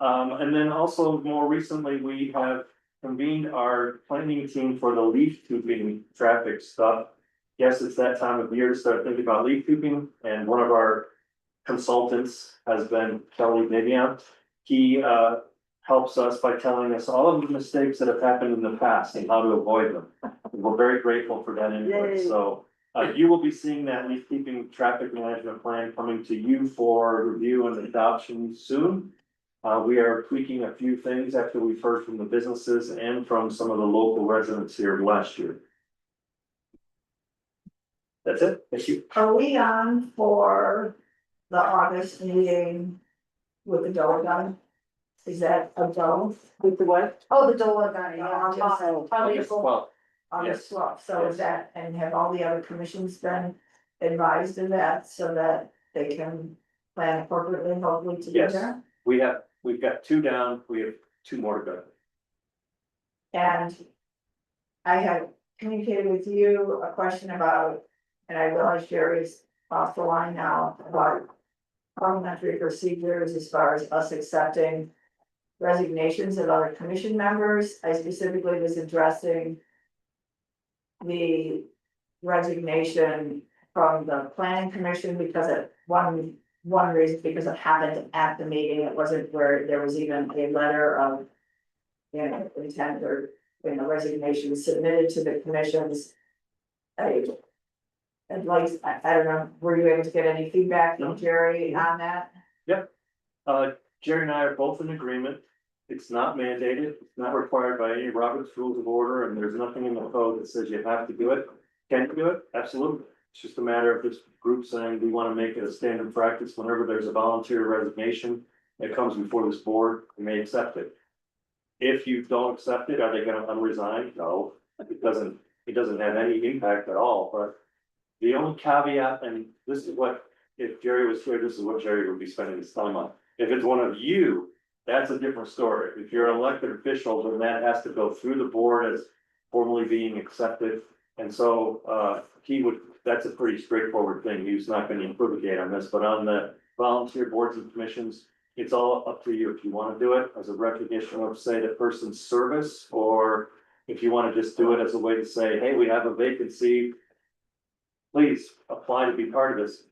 And then also more recently, we have convened our planning team for the leaf tubing traffic stuff. Yes, it's that time of year to start thinking about leaf tubing, and one of our consultants has been Kelly Vivian. He helps us by telling us all of the mistakes that have happened in the past and how to avoid them. We're very grateful for that input. Yay. So you will be seeing that leaf keeping traffic management plan coming to you for review and adoption soon. We are tweaking a few things after we've heard from the businesses and from some of the local residents here last year. That's it. Thank you. Are we on for the August meeting with the DOLA gun? Is that a go? With the what? Oh, the DOLA gun, yeah, just probably August 12th. August 12th, so is that, and have all the other commissions been advised of that so that they can plan appropriately, hopefully to do Yes. that? We've got 2 down, we have 2 more to go. And I had communicated with you a question about, and I realize Jerry's off the line now, about parliamentary procedures as far as us accepting resignations of other commission members. I specifically was addressing the resignation from the planning commission because of one reason, because it happened at the meeting. It wasn't where there was even a letter of, you know, intent or, you know, resignation submitted to the commissions. I'd like, I don't know, were you able to get any feedback from Jerry on that? Jerry and I are both in agreement. It's not mandated, it's not required by any Robert's Rules of Order, and there's nothing in the code that says you have to do it. Can you do it? Absolutely. It's just a matter of this group saying we want to make it a standard practice whenever there's a volunteer resignation that comes before this board, we may accept it. If you don't accept it, are they gonna unresign? No, it doesn't have any impact at all, but the only caveat, and this is what, if Jerry was here, this is what Jerry would be spending his time on. If it's one of you, that's a different story. If you're an elected official, then that has to go through the board as formally being accepted. And so, that's a pretty straightforward thing. He's not gonna equivocate on this, but on the volunteer boards and commissions, it's all up to you if you wanna do it as a recognition of, say, the person's service, or if you wanna just do it as a way to say, hey, we have a vacancy. Please apply to be part of this.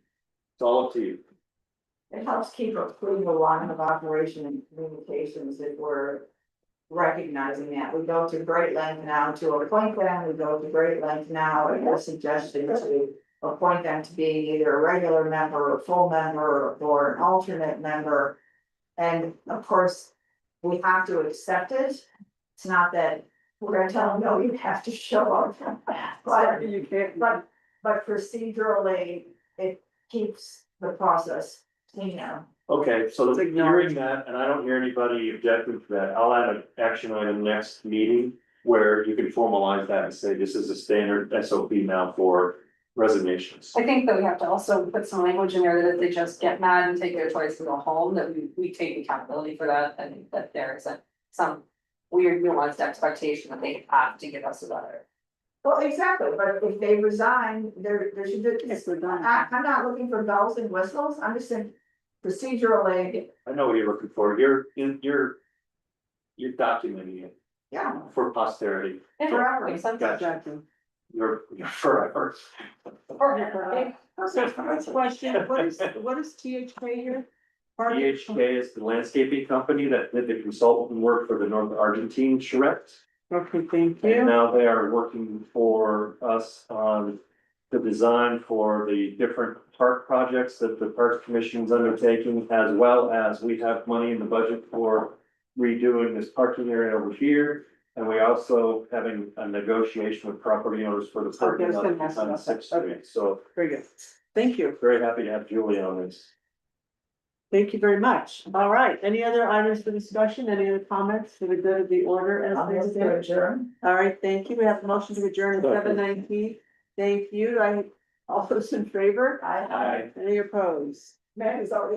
It's all up to you. It helps keep a clean line of operation and communications if we're recognizing that. We go to great length now to appoint them, we go to great length now, and your suggestion to appoint them to be either a regular member, a full member, or an alternate member. And of course, we have to accept it. It's not that we're gonna tell them, no, you have to show up. But You can't. but procedurally, it keeps the process, you know. Okay, so It's acknowledged. hearing that, and I don't hear anybody objecting to that, I'll add an action item next meeting. Where you can formalize that and say this is a standard SOP now for resignations. I think that we have to also put some language in there that if they just get mad and take their choice to go home, that we take accountability for that, and that there isn't some weird nuanced expectation that they have to give us a letter. Well, exactly, but if they resign, there should be, I'm not looking for bells and whistles, I'm just saying procedurally, I know what you're looking for, you're documenting it yeah, for posterity, Forever, makes sense. Gotcha. you're forever. So first question, what is THK here? Pardon? DHK is the landscaping company that did the consultant work for the North Argentine charrette. Okay, thank And you. now they are working for us on the design for the different park projects that the Parks Commission is undertaking, as well as we have money in the budget for redoing this parking area over here. And we also having a negotiation with property owners for the parking Okay, lot so that's- on Sixth Street. So Very good. Thank you. very happy to have Julie on this. Thank you very much. All right, any other items for discussion? Any other comments for the good of the order I'll as move they to stand? adjourn. All right, thank you. We have a motion to adjourn at 7:19. Thank you. All those in favor? I, Any opposed? man, it's already.